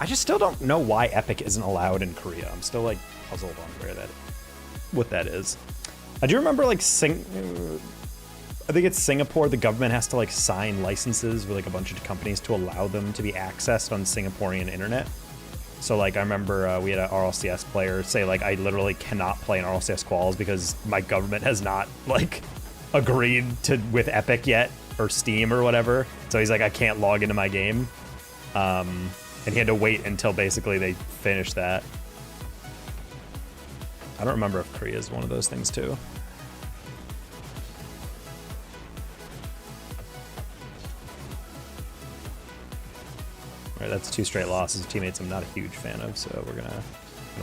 I just still don't know why Epic isn't allowed in Korea. I'm still like puzzled on what that is. I do remember like I think it's Singapore, the government has to like sign licenses with like a bunch of companies to allow them to be accessed on Singaporean internet. So like I remember we had an RLCS player say like I literally cannot play in RLCS quals because my government has not like agreed to with Epic yet or Steam or whatever. So he's like I can't log into my game. And he had to wait until basically they finished that. I don't remember if Korea is one of those things too. All right, that's 2 straight losses of teammates I'm not a huge fan of, so we're gonna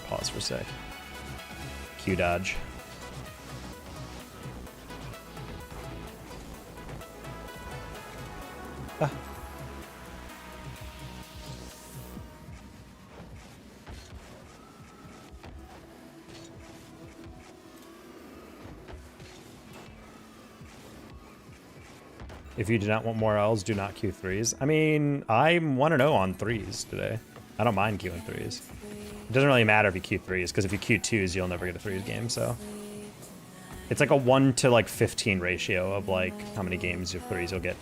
pause for a sec. Q dodge. Ah. If you do not want more L's, do not queue 3s. I mean, I'm 1-0 on 3s today. I don't mind queuing 3s. It doesn't really matter if you queue 3s, because if you queue 2s, you'll never get a 3s game, so. It's like a 1 to like 15 ratio of like how many games of 3s you'll get.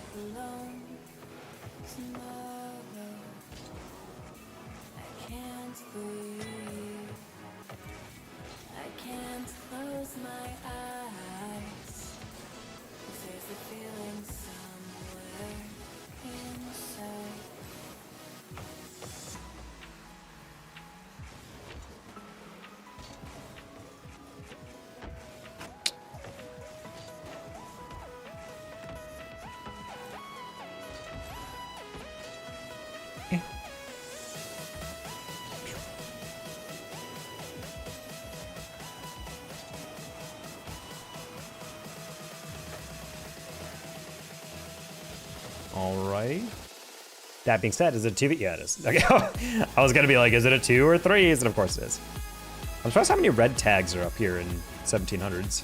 All right. That being said, is it a 2v? Yeah, it is. Okay. I was gonna be like, is it a 2 or 3s? And of course it is. I'm surprised how many red tags are up here in 1700s.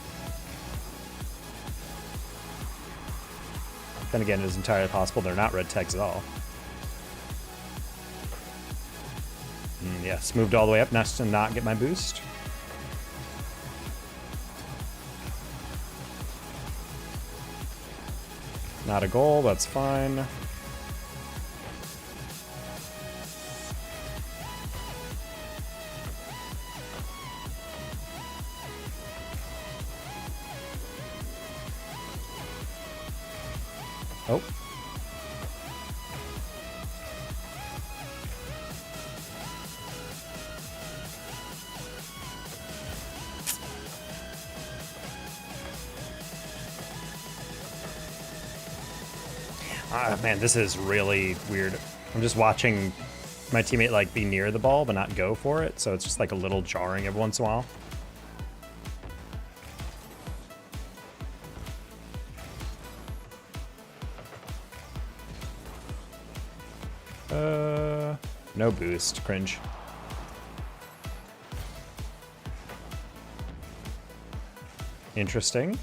Then again, it is entirely possible they're not red tags at all. Yes, moved all the way up, nice to not get my boost. Not a goal, that's fine. Oh. Ah, man, this is really weird. I'm just watching my teammate like be near the ball but not go for it, so it's just like a little jarring every once in a while. No boost, cringe. Interesting.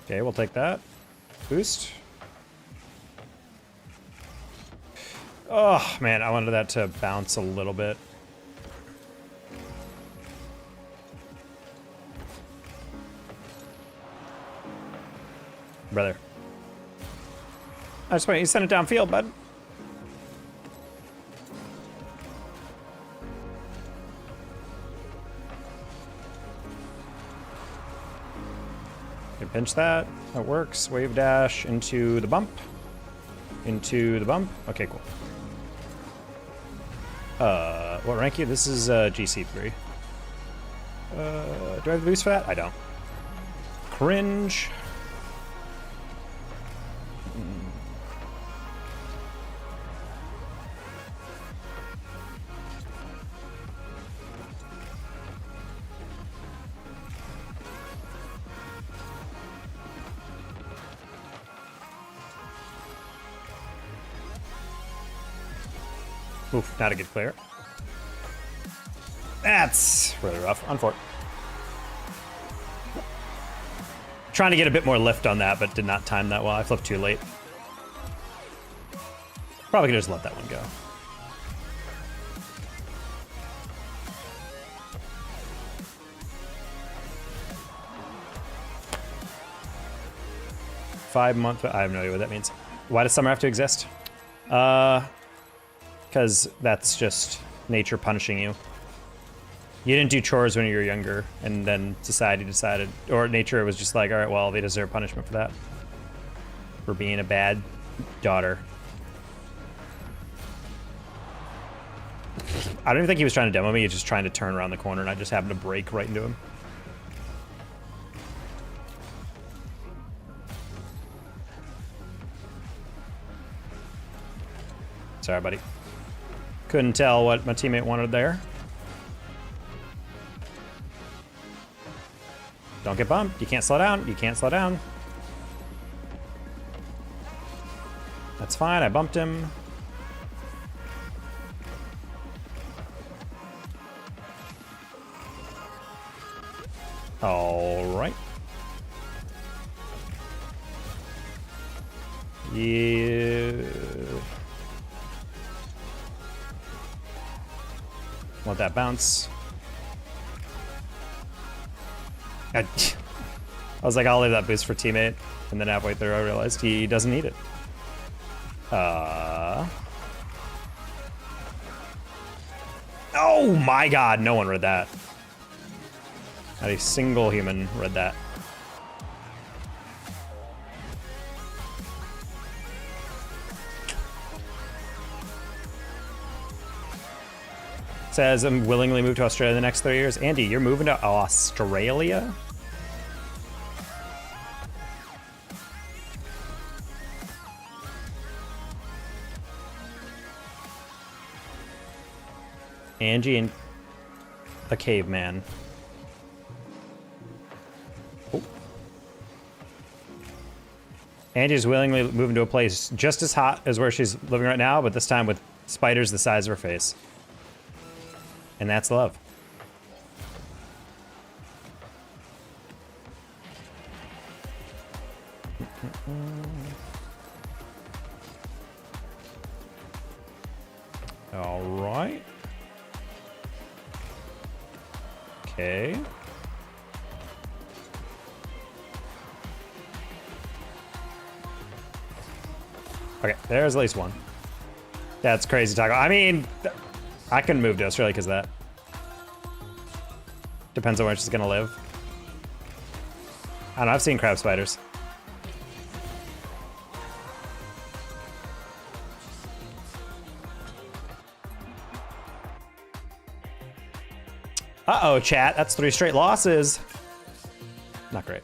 Okay, we'll take that. Boost. Oh, man, I wanted that to bounce a little bit. Brother. I just want you to send it downfield, bud. Okay, pinch that. That works. Wave dash into the bump. Into the bump. Okay, cool. What rank you? This is GC3. Do I have a boost for that? I don't. Cringe. Oof, not a good clear. That's really rough. Unfortunate. Trying to get a bit more lift on that, but did not time that well. I flipped too late. Probably could just let that one go. $5-month, I have no idea what that means. Why does summer have to exist? Because that's just nature punishing you. You didn't do chores when you were younger, and then society decided, or nature was just like, all right, well, they deserve punishment for that. For being a bad daughter. I don't even think he was trying to demo me, he was just trying to turn around the corner, and I just happened to break right into him. Sorry, buddy. Couldn't tell what my teammate wanted there. Don't get bumped. You can't slow down. You can't slow down. That's fine. I bumped him. All right. Yeah. Want that bounce. I was like, I'll leave that boost for teammate. And then halfway through, I realized he doesn't need it. Oh my god, no one read that. Not a single human read that. Says, I'm willingly move to Australia in the next 3 years. Andy, you're moving to Australia? Angie and a caveman. Oh. Angie's willingly moving to a place just as hot as where she's living right now, but this time with spiders the size of her face. And that's love. All right. Okay. Okay, there's at least one. That's crazy, Taco. I mean, I couldn't move to Australia because of that. Depends on where she's gonna live. I don't know, I've seen crab spiders. Uh-oh, chat. That's 3 straight losses. Not great.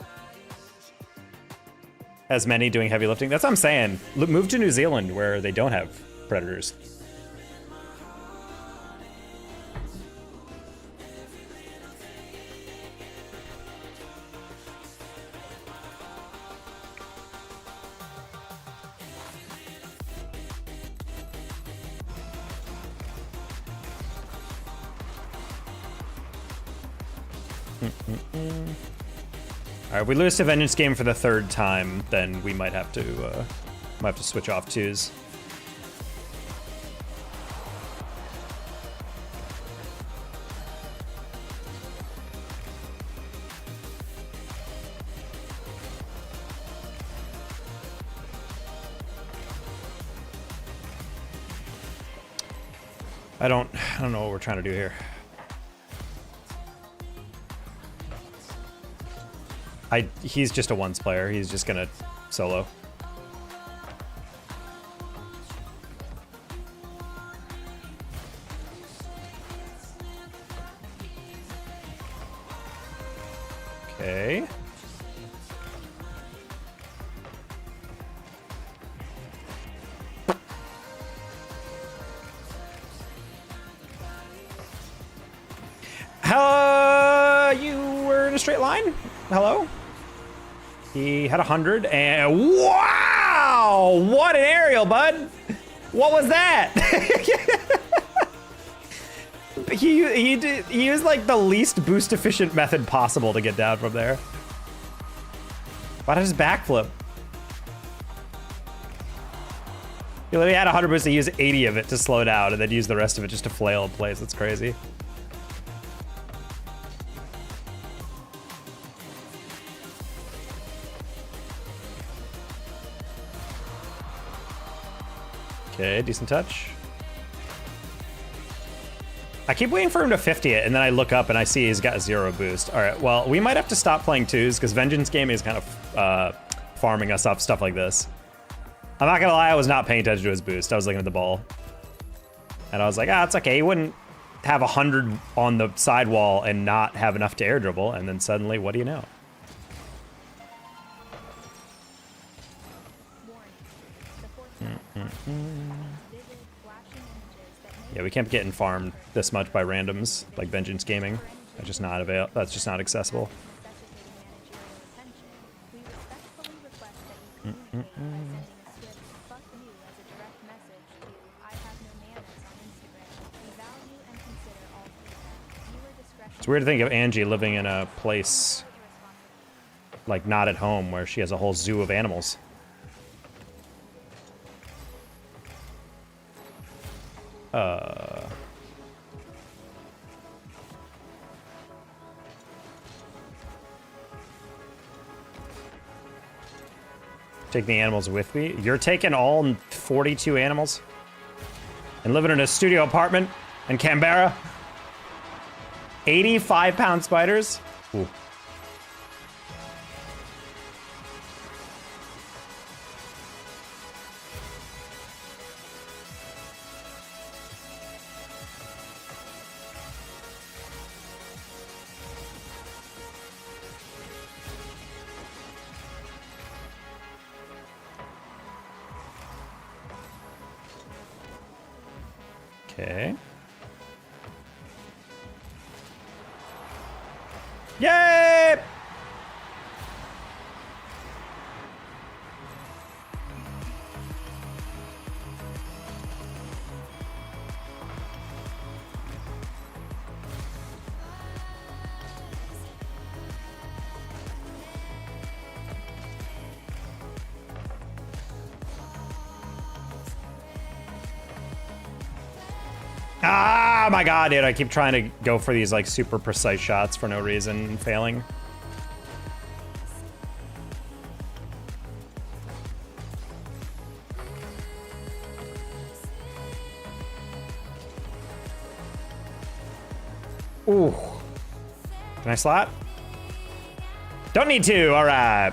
As many doing heavy lifting. That's what I'm saying. Move to New Zealand where they don't have predators. All right, if we lose to Vengeance game for the 3rd time, then we might have to switch off 2s. I don't know what we're trying to do here. He's just a ones player. He's just gonna solo. Okay. You were in a straight line? Hello? He had 100 and wow! What an aerial, bud! What was that? he used like the least boost efficient method possible to get down from there. Why did his backflip? He literally had 100 boost, he used 80 of it to slow down and then used the rest of it just to flail in place. That's crazy. Okay, decent touch. I keep waiting for him to 50 it, and then I look up and I see he's got 0 boost. All right, well, we might have to stop playing 2s because Vengeance game is kind of farming us up stuff like this. I'm not gonna lie, I was not paying attention to his boost. I was looking at the ball. And I was like, it's okay. He wouldn't have 100 on the sidewall and not have enough to air dribble, and then suddenly, what do you know? Yeah, we can't be getting farmed this much by randoms like Vengeance Gaming. That's just not accessible. It's weird to think of Angie living in a place like not at home where she has a whole zoo of animals. Take the animals with me. You're taking all 42 animals? And living in a studio apartment in Canberra? 85-pound spiders? Ooh. Okay. Yay! Ah, my God, dude. I keep trying to go for these, like, super precise shots for no reason and failing. Ooh. Can I slot? Don't need to. All right.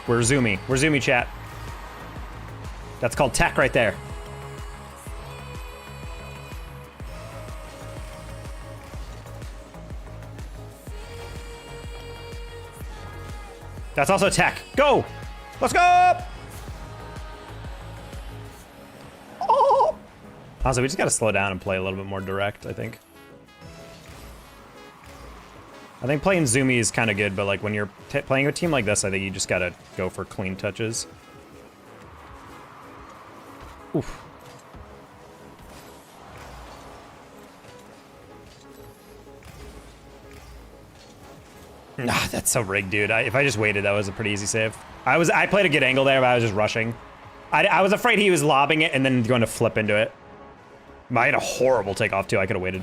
We're zoomy. We're zoomy, chat. That's called tech right there. That's also tech. Go! Let's go! Oh! Honestly, we just gotta slow down and play a little bit more direct, I think. I think playing zoomy is kind of good, but like when you're playing a team like this, I think you just gotta go for clean touches. Oof. Nah, that's so rigged, dude. If I just waited, that was a pretty easy save. I played a good angle there, but I was just rushing. I was afraid he was lobbing it and then going to flip into it. I had a horrible takeoff too. I could have waited.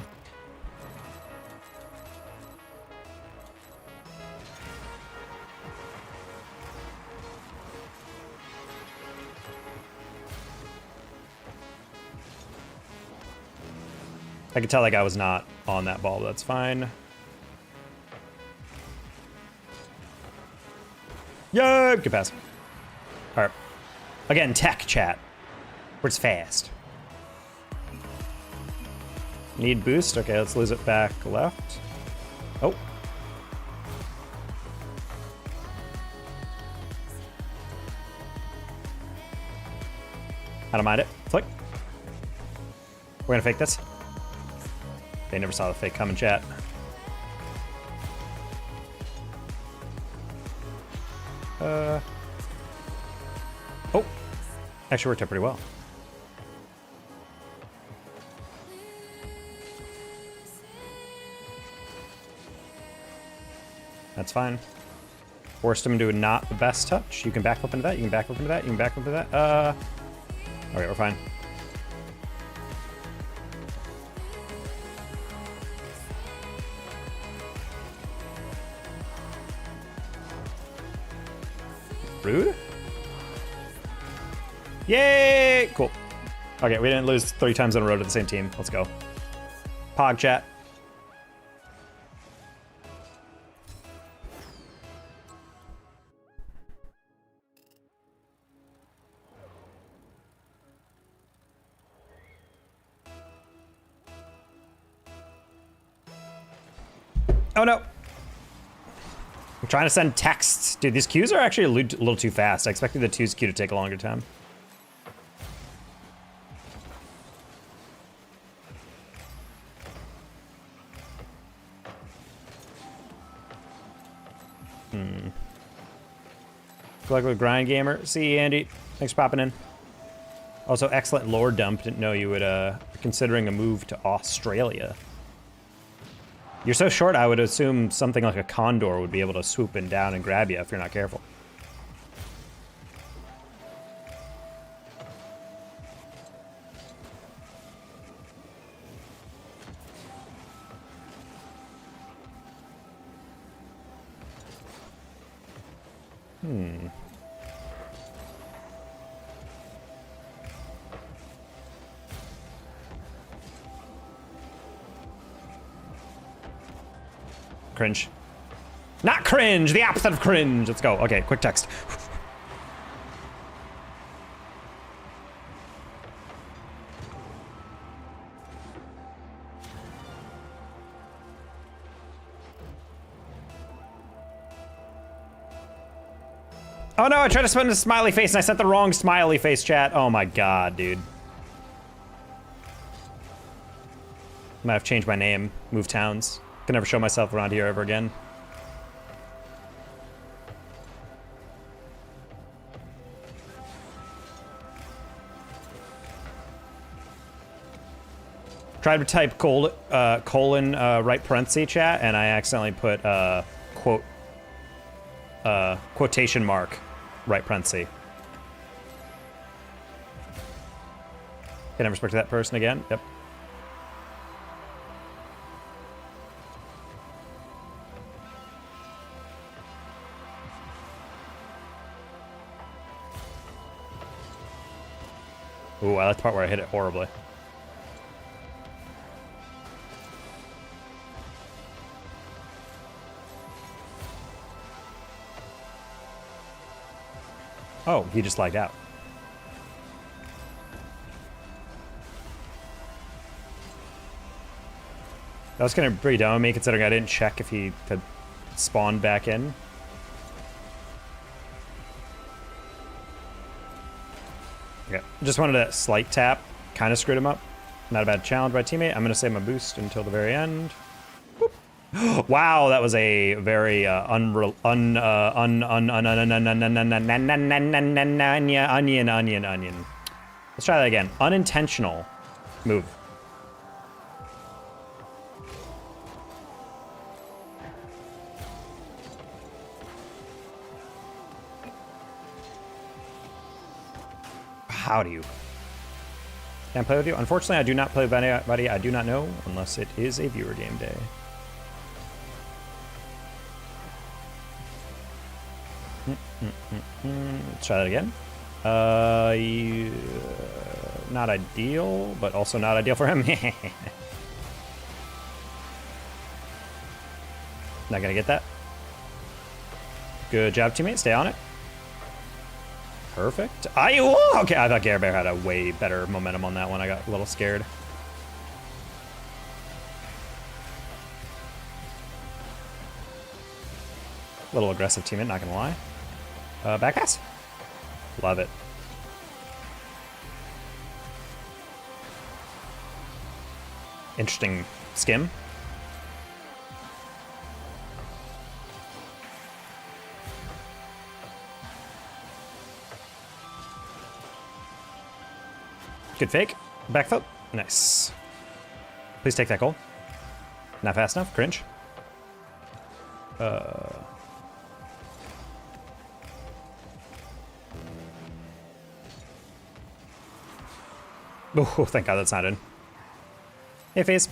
I could tell that guy was not on that ball, but that's fine. Yeah, good pass. All right. Again, tech chat. Where it's fast. Need boost. Okay, let's lose it back left. Oh. I don't mind it. Flick. We're gonna fake this. They never saw the fake coming, chat. Oh. Actually worked out pretty well. That's fine. Forced him into not the best touch. You can backflip into that. You can backflip into that. You can backflip into that. Okay, we're fine. Rude? Yay! Cool. Okay, we didn't lose 3 times in a row to the same team. Let's go. Pog chat. Oh no. I'm trying to send texts. Dude, these queues are actually a little too fast. I expected the 2's queue to take a longer time. Good luck with Grind Gamer. See you, Andy. Thanks for popping in. Also, excellent lore dump. Didn't know you would considering a move to Australia. You're so short, I would assume something like a condor would be able to swoop in down and grab you if you're not careful. Cringe. Not cringe, the opposite of cringe. Let's go. Okay, quick text. Oh no, I tried to send a smiley face and I sent the wrong smiley face, chat. Oh my god, dude. Might have changed my name, moved towns. Can never show myself around here ever again. Tried to type colon right parenthesis chat, and I accidentally put quotation mark right parenthesis. Can I respect that person again? Yep. Ooh, I like the part where I hit it horribly. Oh, he just lagged out. That was kind of pretty dumb of me, considering I didn't check if he had spawned back in. Okay, just wanted a slight tap. Kind of screwed him up. Not a bad challenge by teammate. I'm going to save my boost until the very end. Wow, that was a very onion. Let's try that again. Unintentional move. How do you? Can I play with you? Unfortunately, I do not play with anybody I do not know unless it is a viewer game day. Let's try that again. Not ideal, but also not ideal for him. Not gonna get that. Good job, teammate. Stay on it. Perfect. Okay, I thought Gare Bear had a way better momentum on that one. I got a little scared. A little aggressive teammate, not gonna lie. Back pass. Love it. Interesting skim. Good fake. Back foot. Nice. Please take that goal. Not fast enough. Cringe. Oh, thank God that's not in. Hey, FaZe.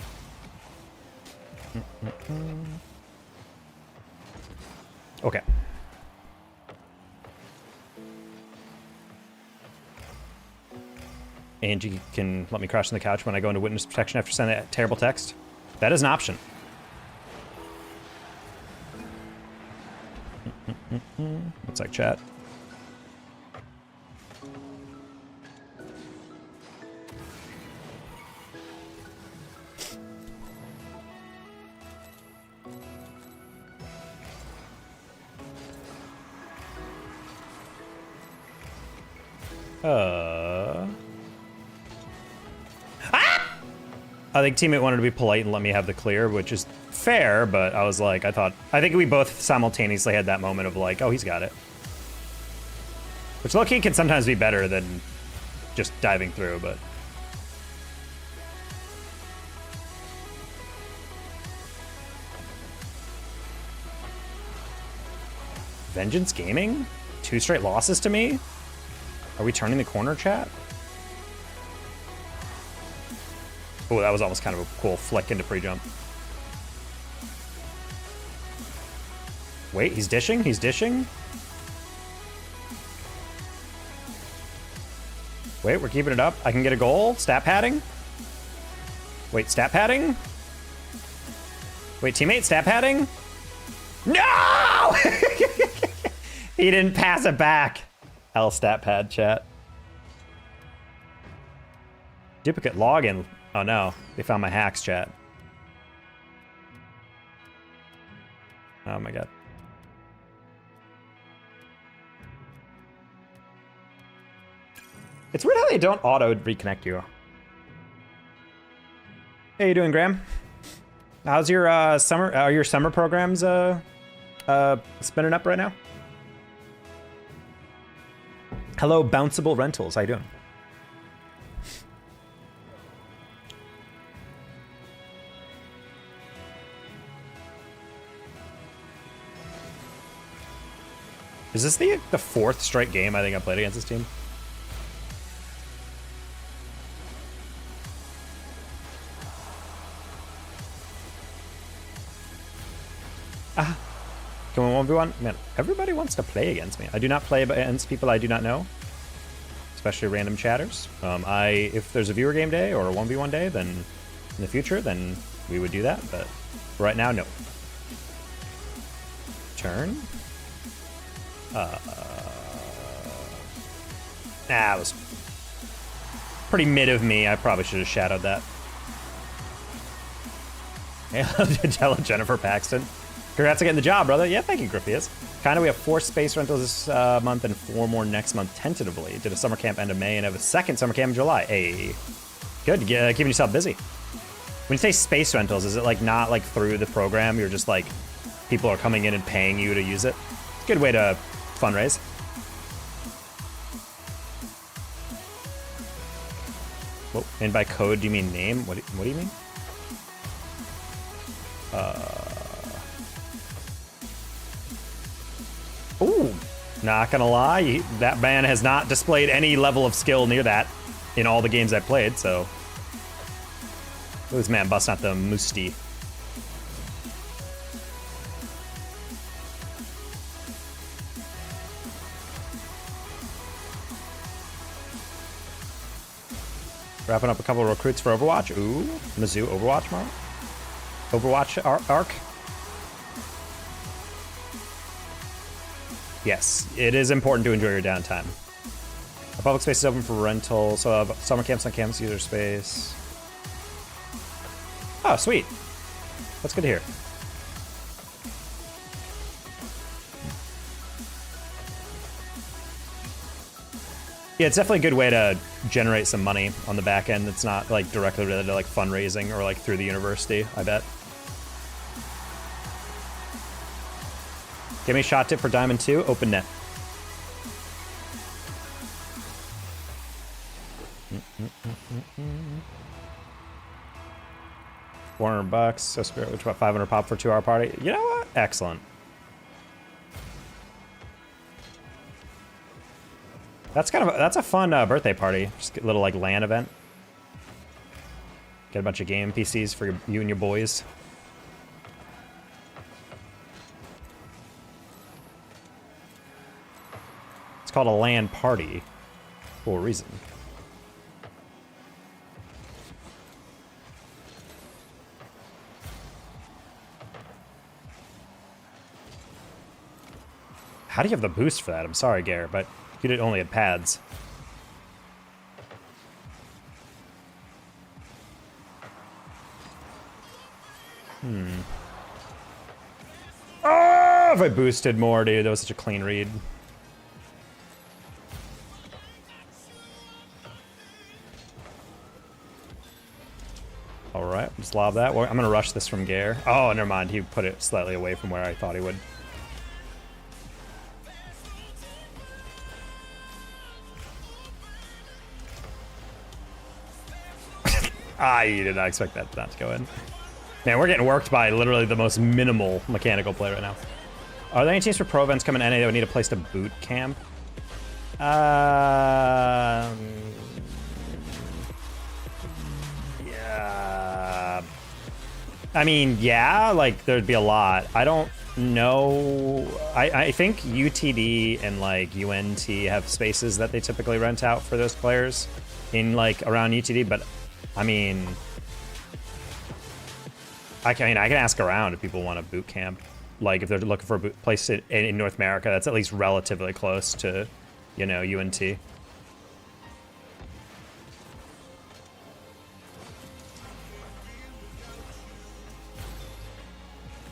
Okay. Angie can let me crash on the couch when I go into witness protection after sending that terrible text. That is an option. Looks like chat. I think teammate wanted to be polite and let me have the clear, which is fair, but I was like, I think we both simultaneously had that moment of like, oh, he's got it. Which low-key can sometimes be better than just diving through, but. Vengeance Gaming? 2 straight losses to me? Are we turning the corner, chat? Oh, that was almost kind of a cool flick into pre-jump. Wait, he's dishing? He's dishing? Wait, we're keeping it up. I can get a goal? Stat padding? Wait, stat padding? Wait, teammate, stat padding? No! He didn't pass it back. L stat pad, chat. Duplicate login. Oh no, they found my hacks, chat. Oh my God. It's weird how they don't auto reconnect you. How you doing, Graham? How's your summer programs spinning up right now? Hello, Bounceable Rentals. How you doing? Is this the 4th straight game I think I played against this team? Ah. Can we 1v1? Man, everybody wants to play against me. I do not play against people I do not know. Especially random chatters. If there's a viewer game day or a 1v1 day, then in the future, then we would do that. But right now, no. Turn. It was pretty mid of me. I probably should have shadowed that. Tell Jennifer Paxton. Congrats on getting the job, brother. Yeah, thank you, Griffius. Kinda, we have 4 space rentals this month and 4 more next month, tentatively. Did a summer camp end of May and have a second summer camp in July. Hey, good, keeping yourself busy. When you say space rentals, is it like not like through the program? You're just like, people are coming in and paying you to use it? It's a good way to fundraise. Whoa, and by code, do you mean name? What do you mean? Ooh, not gonna lie, that man has not displayed any level of skill near that in all the games I've played, so. This man busting out the Musti. Wrapping up a couple of recruits for Overwatch. Ooh, Mizzou Overwatch tomorrow. Overwatch arc. Yes, it is important to enjoy your downtime. A public space is open for rental, so summer camps on campus user space. Oh, sweet. That's good to hear. Yeah, it's definitely a good way to generate some money on the back end. It's not like directly related to like fundraising or like through the university, I bet. Give me a shot tip for Diamond 2, open net. $400, so Spirit, which about 500 pop for 2-hour party. You know what? Excellent. That's that's a fun birthday party. Just a little like LAN event. Get a bunch of game PCs for you and your boys. It's called a LAN party for a reason. How do you have the boost for that? I'm sorry, Gare, but you did only had pads. Oh, if I boosted more, dude, that was such a clean read. All right, just lob that. Well, I'm gonna rush this from Gare. Oh, never mind. He put it slightly away from where I thought he would. I did not expect that not to go in. Man, we're getting worked by literally the most minimal mechanical play right now. Are there any teams for pro events coming NA that would need a place to boot camp? Yeah. I mean, yeah, like there'd be a lot. I don't know. I think UTD and like UNT have spaces that they typically rent out for those players in like around UTD, but I mean, I can ask around if people want a boot camp. Like if they're looking for a place in North America that's at least relatively close to, you know, UNT.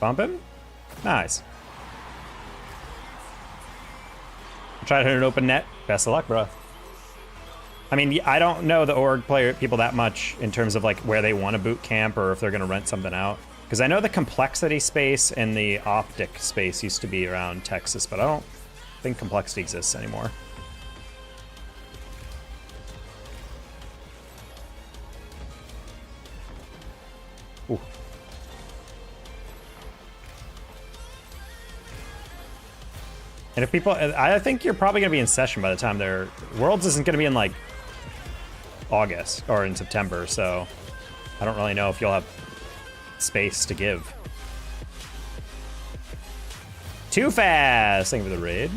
Bump him? Nice. Try to hit an open net. Best of luck, bro. I mean, I don't know the org player people that much in terms of like where they want to boot camp or if they're going to rent something out. Because I know the complexity space and the optic space used to be around Texas, but I don't think complexity exists anymore. Ooh. And if people, I think you're probably gonna be in session by the time their Worlds isn't gonna be in like August or in September, so I don't really know if you'll have space to give. Too fast. Thank you for the raid.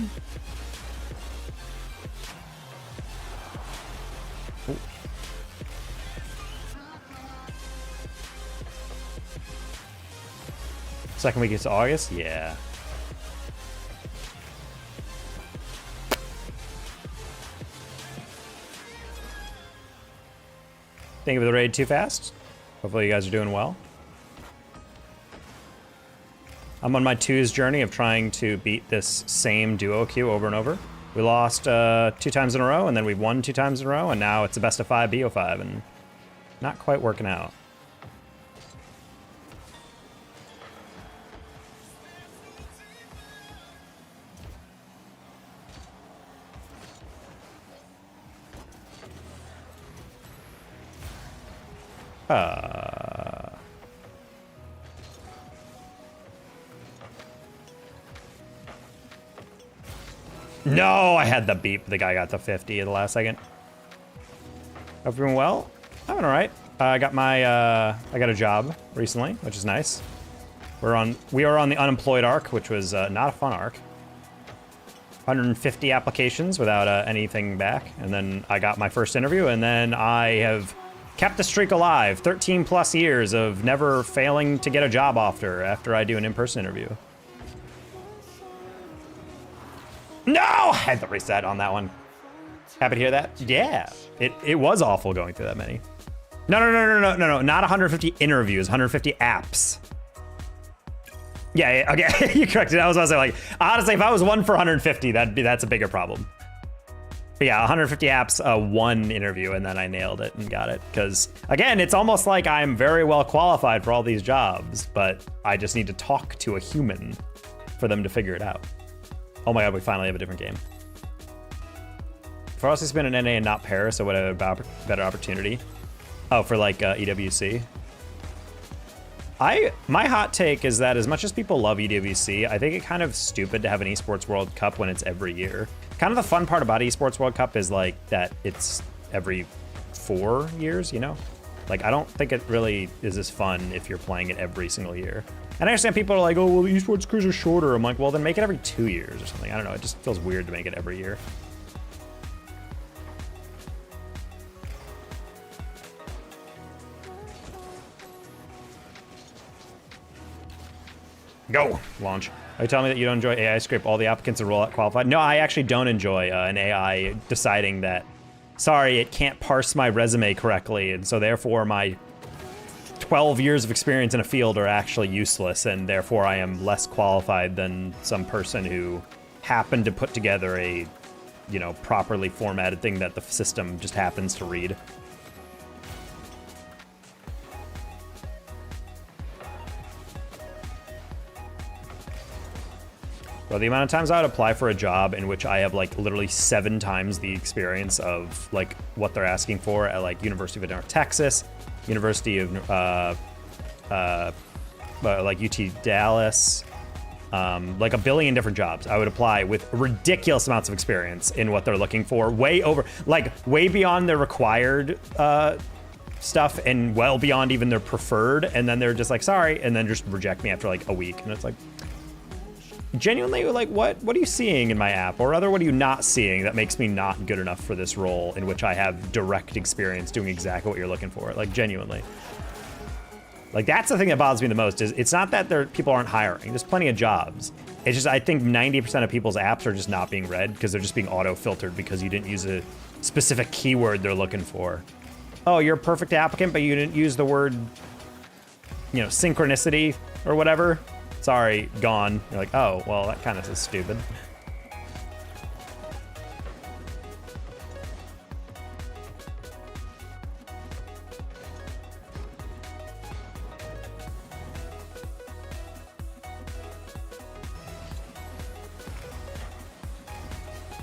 Ooh. Second week is August? Yeah. Thank you for the raid, Too Fast. Hopefully you guys are doing well. I'm on my twos journey of trying to beat this same duo queue over and over. We lost 2 times in a row, and then we won 2 times in a row, and now it's a best of 5 BO5, and not quite working out. No, I had the beep. The guy got to 50 at the last second. Hope you're doing well. I'm doing all right. I got a job recently, which is nice. We are on the unemployed arc, which was not a fun arc. 150 applications without anything back, and then I got my first interview, and then I have kept the streak alive. 13 plus years of never failing to get a job offer after I do an in-person interview. No! I had to reset on that one. Happy to hear that? Yeah. It was awful going through that many. No. Not 150 interviews, 150 apps. Yeah, okay. You corrected. I was about to say, like, honestly, if I was 1 for 150, that's a bigger problem. But yeah, 150 apps, 1 interview, and then I nailed it and got it. Because, again, it's almost like I'm very well qualified for all these jobs, but I just need to talk to a human for them to figure it out. Oh my god, we finally have a different game. For us, it's been an NA and not Paris, so would have a better opportunity. Oh, for like EWC. My hot take is that as much as people love EWC, I think it's kind of stupid to have an Esports World Cup when it's every year. Kind of the fun part about Esports World Cup is like that it's every 4 years, you know? Like, I don't think it really is as fun if you're playing it every single year. And I understand people are like, oh, well, the esports crews are shorter. I'm like, well, then make it every 2 years or something. I don't know. It just feels weird to make it every year. Go! Launch. Are you telling me that you don't enjoy AI scrape all the applicants and roll out qualified? No, I actually don't enjoy an AI deciding that, sorry, it can't parse my resume correctly, and so therefore my 12 years of experience in a field are actually useless, and therefore I am less qualified than some person who happened to put together a, you know, properly formatted thing that the system just happens to read. Well, the amount of times I would apply for a job in which I have like literally 7 times the experience of like what they're asking for at like University of North Texas, University of like UT Dallas, like a billion different jobs. I would apply with ridiculous amounts of experience in what they're looking for, way beyond their required stuff and well beyond even their preferred, and then they're just like, sorry, and then just reject me after like a week, and it's like, genuinely, like, what are you seeing in my app, or rather, what are you not seeing that makes me not good enough for this role in which I have direct experience doing exactly what you're looking for? Like, genuinely. Like, that's the thing that bothers me the most, is it's not that people aren't hiring. There's plenty of jobs. It's just, I think 90% of people's apps are just not being read because they're just being auto-filtered because you didn't use a specific keyword they're looking for. Oh, you're a perfect applicant, but you didn't use the word, you know, synchronicity or whatever. Sorry, gone. You're like, oh, well, that kind of is stupid.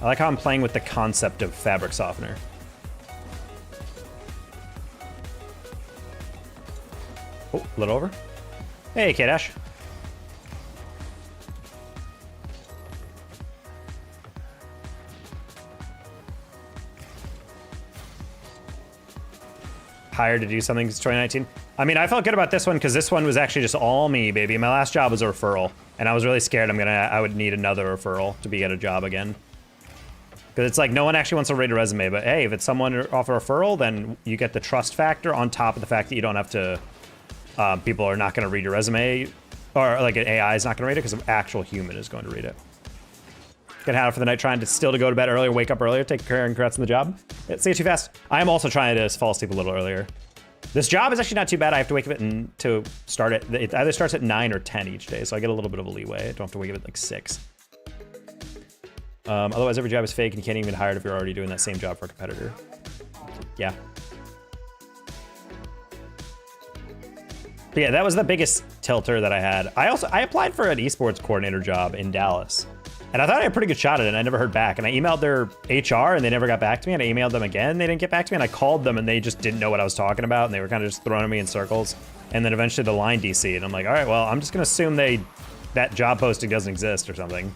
I like how I'm playing with the concept of fabric softener. Oh, a little over. Hey, K-Dash. hired to do something since 2019. I mean, I felt good about this one because this one was actually just all me, baby. My last job was a referral, and I was really scared I would need another referral to get a job again. Because it's like no one actually wants to read a resume, but hey, if it's someone off a referral, then you get the trust factor on top of the fact that you don't have to. People are not going to read your resume, or like an AI is not going to read it because an actual human is going to read it. Get out for the night, trying to still to go to bed earlier, wake up earlier, take care and congrats on the job. Say it too fast. I am also trying to fall asleep a little earlier. This job is actually not too bad. I have to wake up to start it. It either starts at 9 or 10 each day, so I get a little bit of a leeway. I don't have to wake up at like 6. Otherwise, every job is fake and you can't even get hired if you're already doing that same job for a competitor. Yeah. But yeah, that was the biggest tilter that I had. I applied for an esports coordinator job in Dallas. And I thought I had a pretty good shot at it, and I never heard back. And I emailed their HR, and they never got back to me. And I emailed them again, and they didn't get back to me. And I called them, and they just didn't know what I was talking about. And they were kind of just throwing me in circles. And then eventually the line DC'd. And I'm like, all right, well, I'm just going to assume that job posting doesn't exist or something.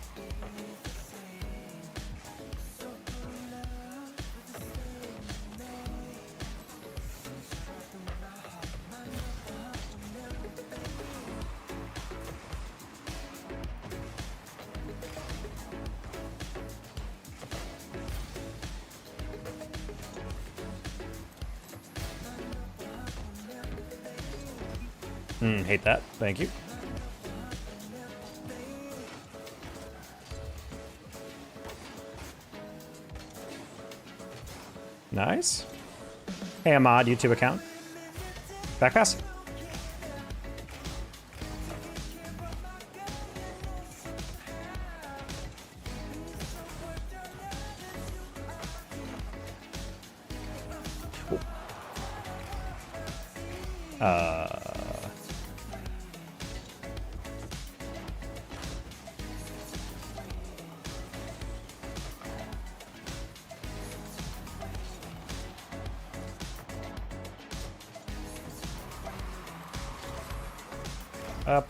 Hate that. Thank you. Nice. Hey, Ahmad, YouTube account. Back pass.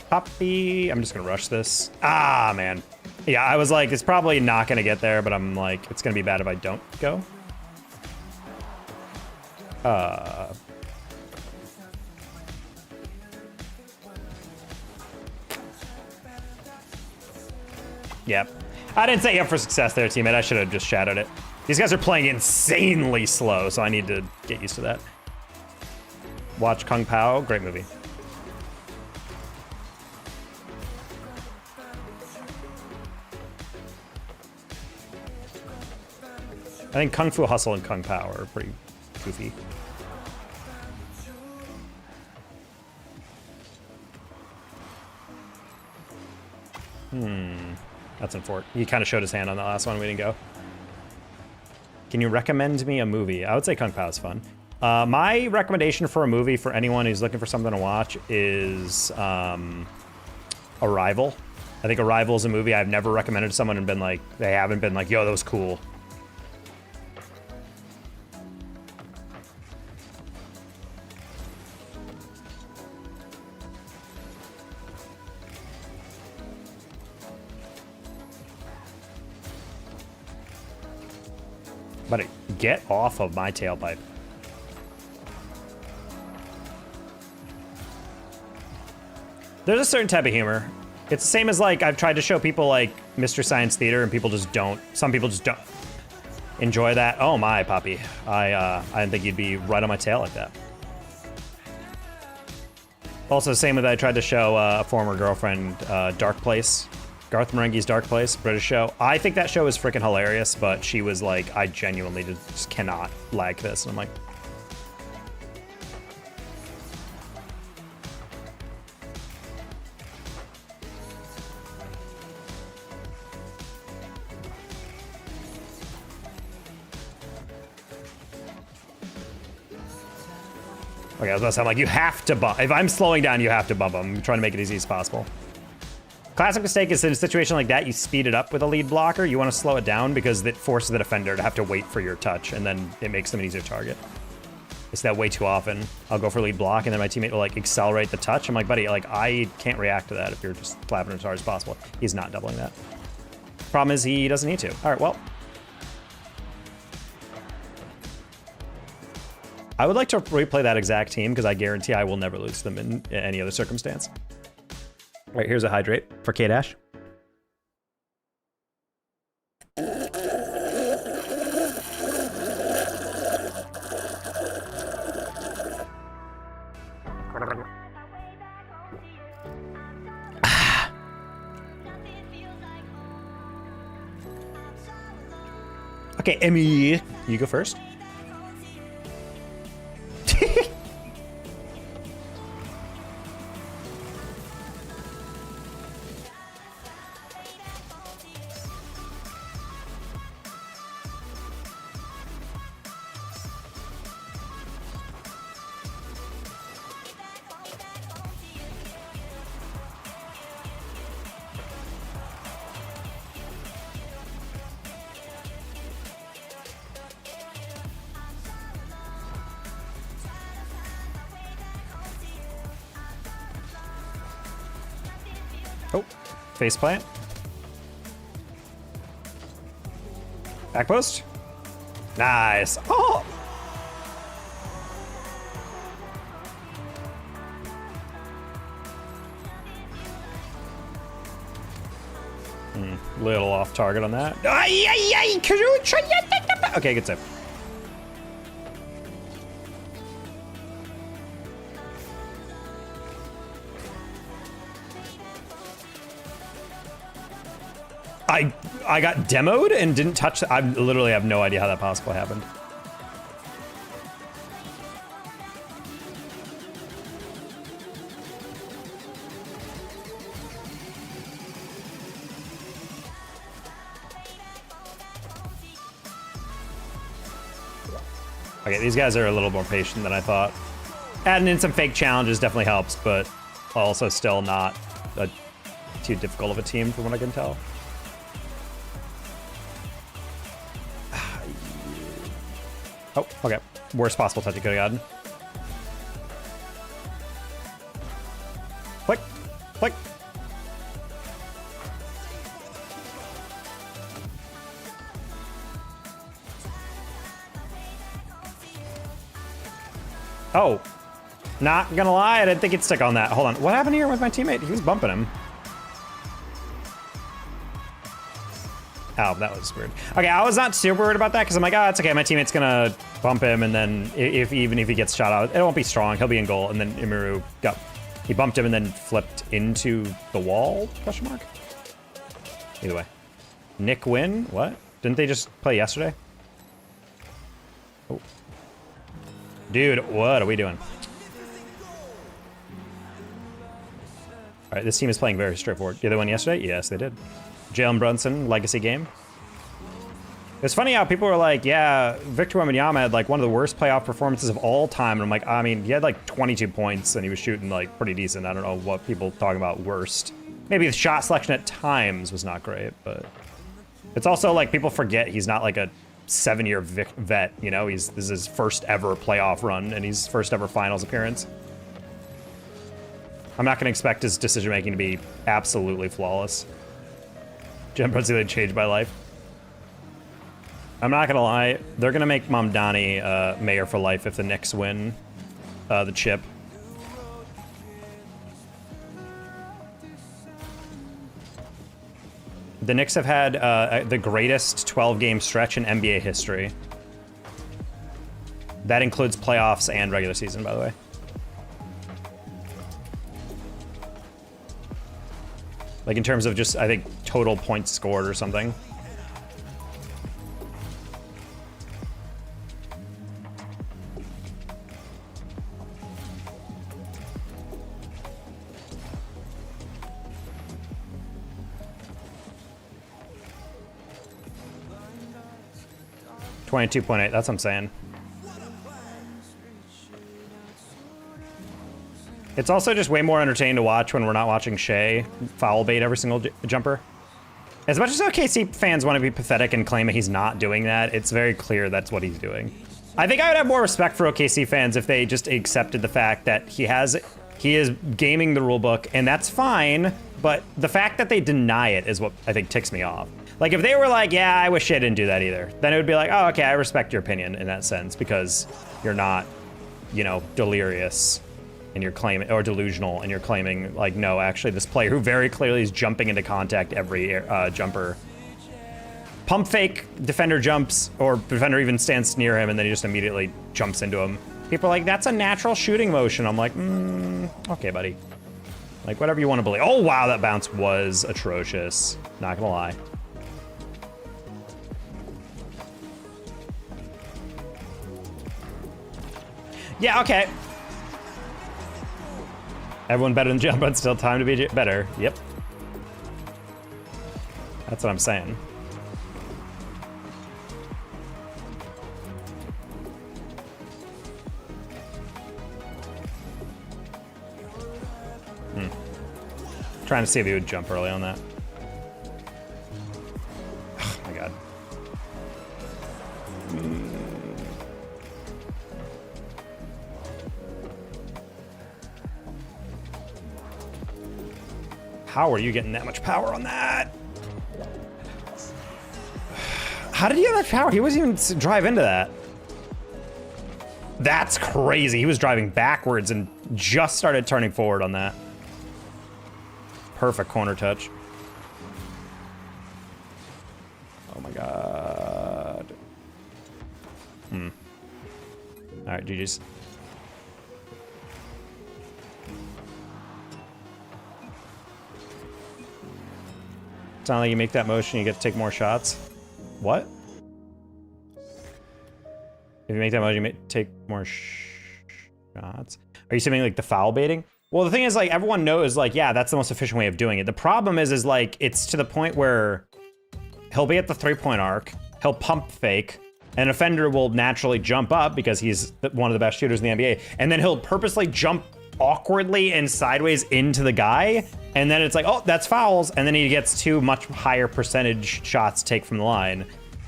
Poppy. I'm just gonna rush this. Ah, man. Yeah, I was like, it's probably not gonna get there, but I'm like, it's gonna be bad if I don't go. Yep. I didn't set you up for success there, teammate. I should have just shadowed it. These guys are playing insanely slow, so I need to get used to that. Watch Kung Pao. Great movie. I think Kung Fu Hustle and Kung Pao are pretty goofy. That's unfortunate. He kind of showed his hand on that last one. We didn't go. Can you recommend me a movie? I would say Kung Pao is fun. My recommendation for a movie for anyone who's looking for something to watch is Arrival. I think Arrival is a movie I've never recommended to someone and been like, they haven't been like, yo, that was cool. Buddy, get off of my tailpipe. There's a certain type of humor. It's the same as like, I've tried to show people like Mr. Science Theater and people just don't, some people just don't enjoy that. Oh my, Poppy. I didn't think you'd be right on my tail like that. Also, the same with I tried to show a former girlfriend Dark Place. Garth Marenghi's Dark Place, British show. I think that show is freaking hilarious, but she was like, I genuinely just cannot like this. And I'm like, okay, I was about to say, I'm like, you have to bump. If I'm slowing down, you have to bump them. I'm trying to make it as easy as possible. Classic mistake is in a situation like that, you speed it up with a lead blocker. You want to slow it down because it forces the defender to have to wait for your touch, and then it makes them an easier target. It's that way too often. I'll go for lead block, and then my teammate will like accelerate the touch. I'm like, buddy, like I can't react to that if you're just clapping as hard as possible. He's not doubling that. Problem is he doesn't need to. All right, well. I would like to replay that exact team because I guarantee I will never lose them in any other circumstance. All right, here's a hydrate for K-Dash. Okay, Emmy, you go first. Oh, faceplant. Back post. Nice. Oh! Little off target on that. Okay, good save. I got demoed and didn't touch. I literally have no idea how that possibly happened. Okay, these guys are a little more patient than I thought. Adding in some fake challenges definitely helps, but also still not too difficult of a team from what I can tell. Oh, okay. Worst possible touch you could have gotten. Click. Click. Oh. Not gonna lie, I didn't think it'd stick on that. Hold on. What happened here with my teammate? He was bumping him. Oh, that was weird. Okay, I was not super worried about that because I'm like, oh, it's okay. My teammate's gonna bump him, and then even if he gets shot out, it won't be strong. He'll be in goal. And then Imiru he bumped him and then flipped into the wall? Question mark. Either way, Nick win. What? Didn't they just play yesterday? Oh, dude, what are we doing? All right, this team is playing very straightforward. Did they win yesterday? Yes, they did. Jalen Brunson, legacy game. It's funny how people were like, yeah, Victor Wembanyama had like one of the worst playoff performances of all time. And I'm like, I mean, he had like 22 points and he was shooting like pretty decent. I don't know what people talking about worst. Maybe the shot selection at times was not great, but it's also like people forget he's not like a 7-year vet, you know? This is his first ever playoff run and he's first ever finals appearance. I'm not gonna expect his decision making to be absolutely flawless. Jim Brunson changed my life. I'm not gonna lie, they're gonna make Mamdani mayor for life if the Knicks win the chip. The Knicks have had the greatest 12-game stretch in NBA history. That includes playoffs and regular season, by the way. Like in terms of just, I think, total points scored or something. $22.8, that's what I'm saying. It's also just way more entertaining to watch when we're not watching Shea foul bait every single jumper. As much as OKC fans want to be pathetic and claim that he's not doing that, it's very clear that's what he's doing. I think I would have more respect for OKC fans if they just accepted the fact that he is gaming the rulebook, and that's fine, but the fact that they deny it is what I think ticks me off. Like, if they were like, yeah, I wish Shea didn't do that either, then it would be like, oh, okay, I respect your opinion in that sense, because you're not you know, delirious and you're claiming, or delusional, and you're claiming like, no, actually this player who very clearly is jumping into contact every jumper. Pump fake, defender jumps, or defender even stands near him and then he just immediately jumps into him. People are like, that's a natural shooting motion. I'm like, okay, buddy. Like, whatever you want to believe. Oh, wow, that bounce was atrocious. Not gonna lie. Yeah, okay. Everyone better than jump, but still time to be better. Yep. That's what I'm saying. Trying to see if he would jump early on that. Oh my god. How are you getting that much power on that? How did he have that power? He wasn't even drive into that. That's crazy. He was driving backwards and just started turning forward on that. Perfect corner touch. Oh my god. All right, GG's. It's not like you make that motion, you get to take more shots. What? If you make that motion, you take more shots. Are you saying like the foul baiting? Well, the thing is, like, everyone knows, like, yeah, that's the most efficient way of doing it. The problem is like, it's to the point where he'll be at the 3-point arc, he'll pump fake, an offender will naturally jump up because he's one of the best shooters in the NBA, and then he'll purposely jump awkwardly and sideways into the guy, and then it's like, oh, that's fouls, and then he gets 2 much higher percentage shots to take from the line.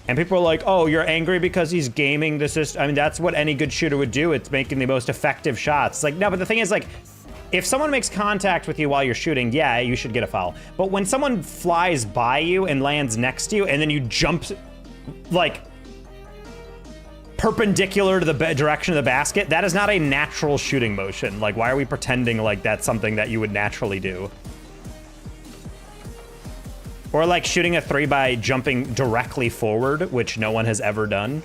And people are like, oh, you're angry because he's gaming the system. I mean, that's what any good shooter would do. It's making the most effective shots. It's like, no, but the thing is, like, if someone makes contact with you while you're shooting, yeah, you should get a foul. But when someone flies by you and lands next to you, and then you jump, like, perpendicular to the direction of the basket, that is not a natural shooting motion. Like, why are we pretending like that's something that you would naturally do? Or like shooting a 3 by jumping directly forward, which no one has ever done.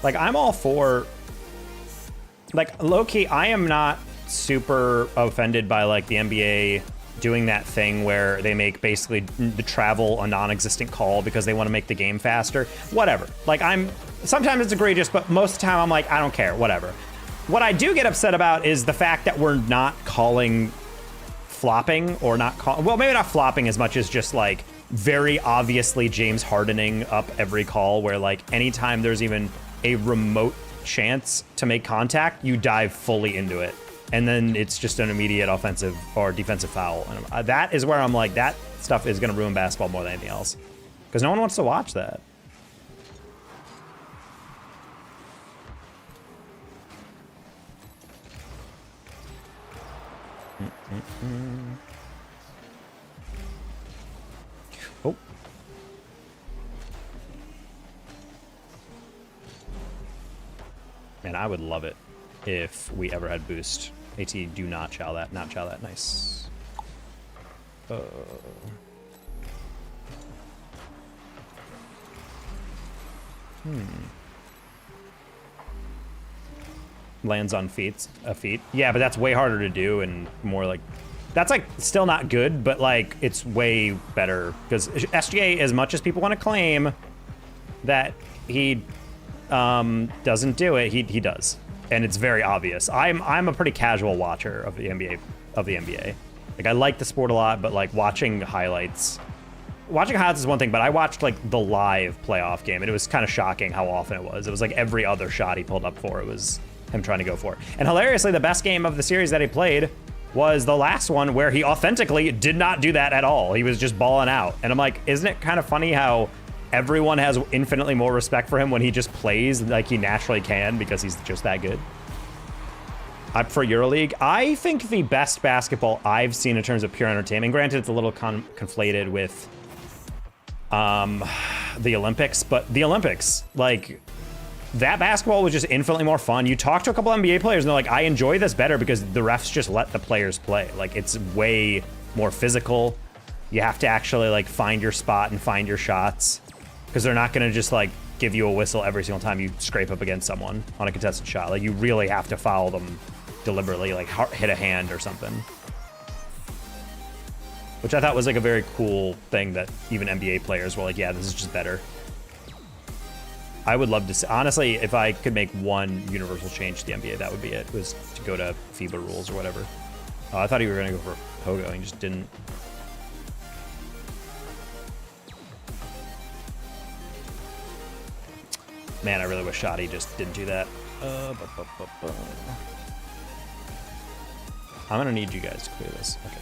Like, I'm all for, like, low-key, I am not super offended by, like, the NBA doing that thing where they make basically the travel a non-existent call because they want to make the game faster. Whatever. Like, sometimes it's egregious, but most of the time I'm like, I don't care, whatever. What I do get upset about is the fact that we're not calling flopping, or not well, maybe not flopping as much as just, like, very obviously James Hardening up every call, where, like, anytime there's even a remote chance to make contact, you dive fully into it. And then it's just an immediate offensive or defensive foul. And that is where I'm like, that stuff is going to ruin basketball more than anything else. Because no one wants to watch that. Oh. Man, I would love it if we ever had boost. AT, do not chow that. Not chow that. Nice. Lands on a feet. Yeah, but that's way harder to do and more like... That's, like, still not good, but, like, it's way better. Because SGA, as much as people want to claim that he doesn't do it, he does. And it's very obvious. I'm a pretty casual watcher of the NBA. Like, I like the sport a lot, but, like, watching highlights is one thing, but I watched, like, the live playoff game, and it was kind of shocking how often it was. It was like every other shot he pulled up for, it was him trying to go for it. And hilariously, the best game of the series that he played was the last one, where he authentically did not do that at all. He was just balling out. And I'm like, isn't it kind of funny how everyone has infinitely more respect for him when he just plays like he naturally can, because he's just that good? I prefer EuroLeague. I think the best basketball I've seen in terms of pure entertainment, granted it's a little conflated with the Olympics, but the Olympics, like, that basketball was just infinitely more fun. You talk to a couple NBA players and they're like, I enjoy this better because the refs just let the players play. Like, it's way more physical. You have to actually like find your spot and find your shots because they're not gonna just like give you a whistle every single time you scrape up against someone on a contested shot. Like, you really have to foul them deliberately, like hit a hand or something. Which I thought was like a very cool thing that even NBA players were like, yeah, this is just better. I would love to see, honestly, if I could make one universal change to the NBA, that would be it, was to go to FIBA rules or whatever. Oh, I thought you were gonna go for Pogo and you just didn't. Man, I really wish Shoddy just didn't do that. I'm gonna need you guys to clear this. Okay.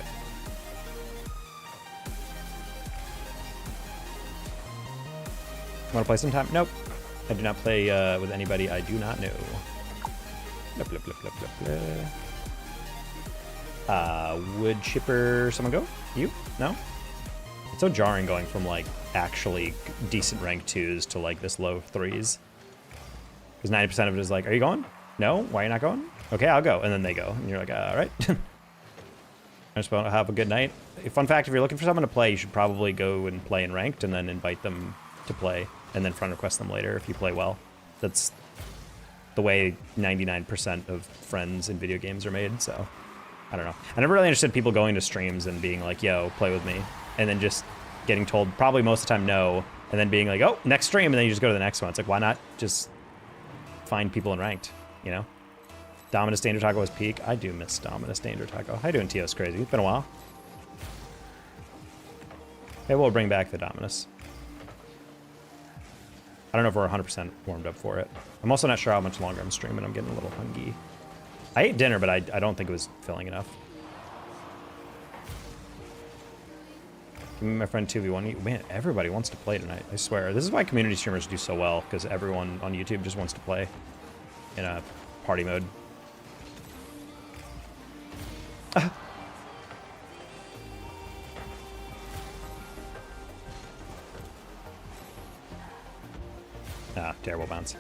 Want to play sometime? Nope. I do not play with anybody I do not know. Blah, blah, blah, blah, blah, blah. Would Chipper someone go? You? No? It's so jarring going from like actually decent rank 2s to like this low 3s. Because 90% of it is like, are you going? No? Why are you not going? Okay, I'll go. And then they go. And you're like, all right. I just want to have a good night. Fun fact, if you're looking for someone to play, you should probably go and play in ranked and then invite them to play and then friend request them later if you play well. That's the way 99% of friends in video games are made, so I don't know. I never really understood people going to streams and being like, yo, play with me, and then just getting told probably most of the time no, and then being like, oh, next stream, and then you just go to the next one. It's like, why not just find people in ranked, you know? Dominus Danger Taco was peak. I do miss Dominus Danger Taco. How you doing, Tio's Crazy? It's been a while. Maybe we'll bring back the Dominus. I don't know if we're 100% warmed up for it. I'm also not sure how much longer I'm streaming. I'm getting a little hungry. I ate dinner, but I don't think it was filling enough. Give me my friend 2v1. Man, everybody wants to play tonight. I swear. This is why community streamers do so well, because everyone on YouTube just wants to play in a party mode. Ah, terrible bounce.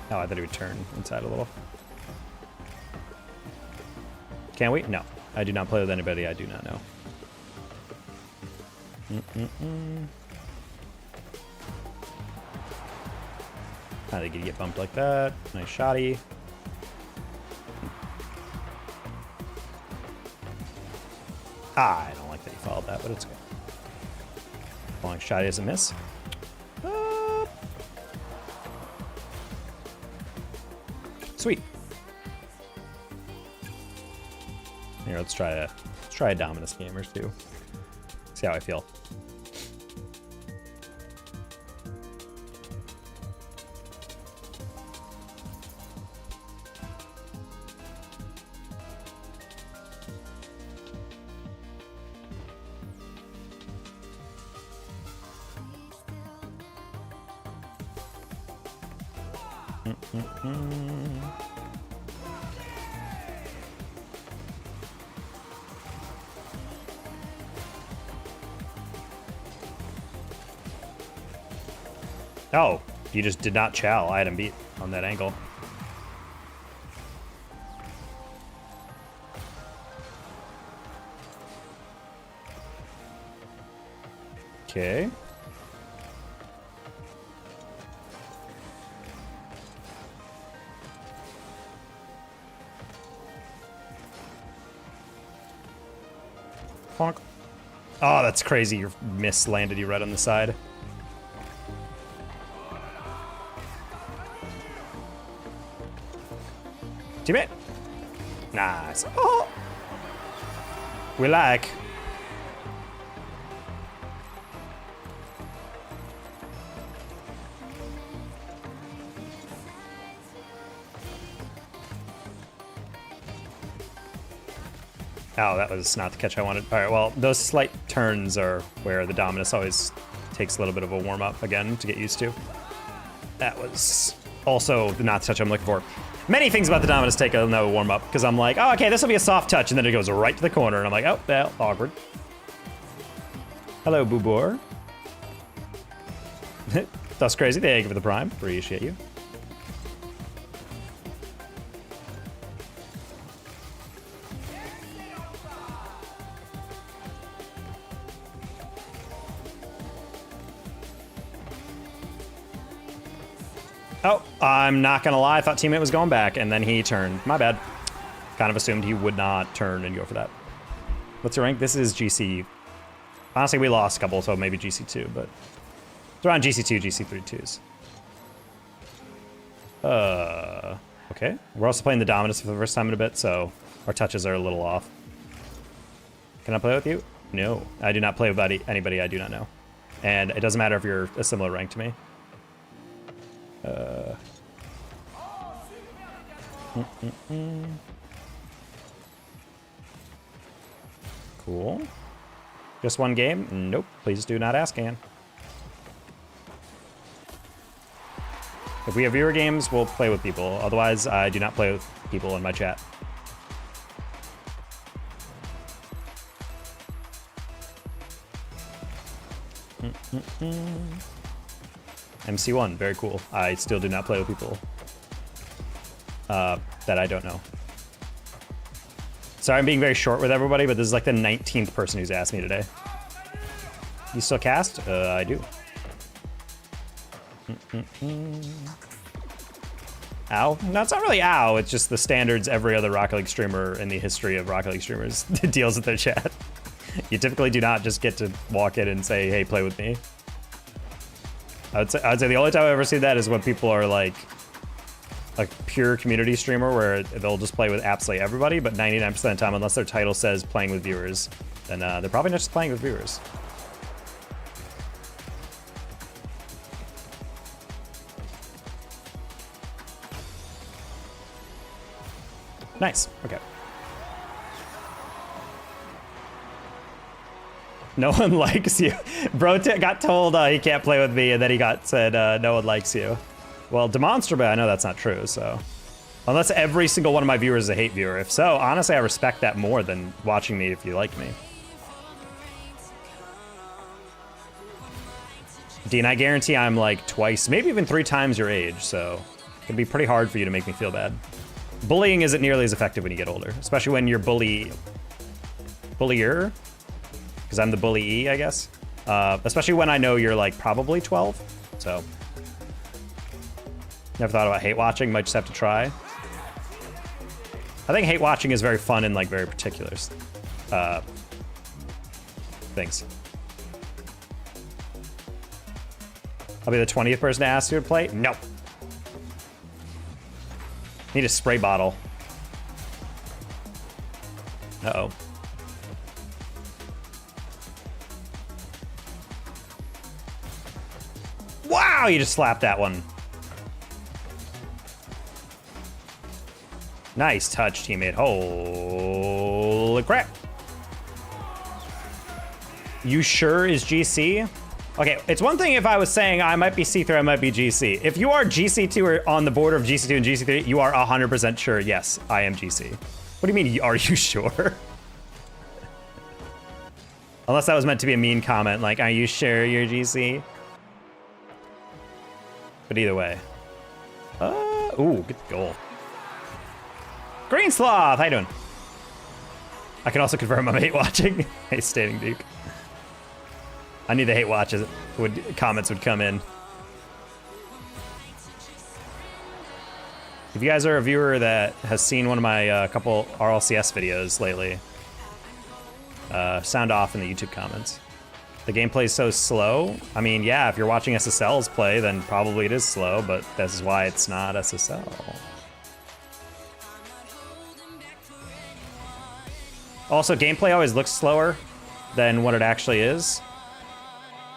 Oh, I thought he would turn inside a little. Can we? No. I do not play with anybody I do not know. How did he get bumped like that? Nice shotty. Ah, I don't like that he followed that, but it's good. Long shotty doesn't miss. Sweet. Here, let's try a Dominus game or two. See how I feel. Oh, you just did not chow. I had him beat on that angle. Okay. Honk. Oh, that's crazy. Your miss landed you right on the side. Teammate. Nice. Oh. We like. Oh, that was not the catch I wanted. All right, well, those slight turns are where the Dominus always takes a little bit of a warm-up again to get used to. That was also not the touch I'm looking for. Many things about the Dominus take a no warm up because I'm like, oh, okay, this will be a soft touch, and then it goes right to the corner, and I'm like, oh, well, awkward. Hello, Boobor. That's crazy. Thank you for the prime. Appreciate you. Oh, I'm not gonna lie. I thought teammate was going back, and then he turned. My bad. Kind of assumed he would not turn and go for that. What's your rank? This is GC. Honestly, we lost a couple, so maybe GC2, but it's around GC2, GC3 twos. Okay. We're also playing the Dominus for the first time in a bit, so our touches are a little off. Can I play with you? No, I do not play with anybody I do not know. And it doesn't matter if you're a similar rank to me. Cool. Just one game? Nope. Please do not ask, Ann. If we have viewer games, we'll play with people. Otherwise, I do not play with people in my chat. MC1, very cool. I still do not play with people that I don't know. Sorry, I'm being very short with everybody, but this is like the 19th person who's asked me today. You still cast? I do. Ow? No, it's not really ow. It's just the standards every other Rocket League streamer in the history of Rocket League streamers deals with their chat. You typically do not just get to walk in and say, hey, play with me. I would say the only time I've ever seen that is when people are like a pure community streamer where they'll just play with absolutely everybody, but 99% of the time, unless their title says playing with viewers, then they're probably not just playing with viewers. Nice, okay. No one likes you. Bro got told he can't play with me, and then he got said no one likes you. Well, demonstrably, I know that's not true, so. Unless every single one of my viewers is a hate viewer. If so, honestly, I respect that more than watching me if you like me. Dean, I guarantee I'm like twice, maybe even 3 times your age, so it'd be pretty hard for you to make me feel bad. Bullying isn't nearly as effective when you get older, especially when you're bullier, because I'm the bully, I guess. Especially when I know you're like probably 12, so. Never thought about hate watching, might just have to try. I think hate watching is very fun in like very particular things. I'll be the 20th person to ask you to play? No. Need a spray bottle. Uh-oh. Wow, you just slapped that one. Nice touch, teammate. Holy crap. You sure is GC? Okay, it's one thing if I was saying I might be C3, I might be GC. If you are GC2 or on the border of GC2 and GC3, you are 100% sure, yes, I am GC. What do you mean, are you sure? Unless that was meant to be a mean comment, like, are you sure you're GC? But either way. Ooh, good goal. Green Sloth, how you doing? I can also confirm I'm hate watching. Hey, Standing Duke. I knew the hate watches comments would come in. If you guys are a viewer that has seen one of my couple RLCS videos lately, sound off in the YouTube comments. The gameplay is so slow. I mean, yeah, if you're watching SSLs play, then probably it is slow, but this is why it's not SSL. Also, gameplay always looks slower than what it actually is.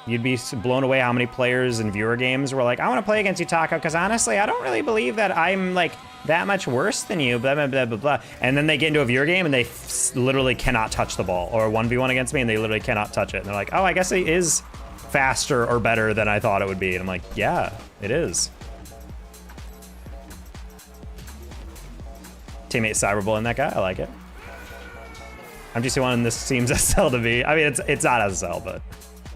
You'd be blown away how many players in viewer games were like, I want to play against you, Taco, because honestly, I don't really believe that I'm like that much worse than you, blah, blah, blah, blah, blah. And then they get into a viewer game and they literally cannot touch the ball, or 1v1 against me and they literally cannot touch it. And they're like, oh, I guess it is faster or better than I thought it would be. And I'm like, yeah, it is. Teammate Cyberbullying that guy. I like it. MGC1, this seems SSL to me. I mean, it's not SSL, but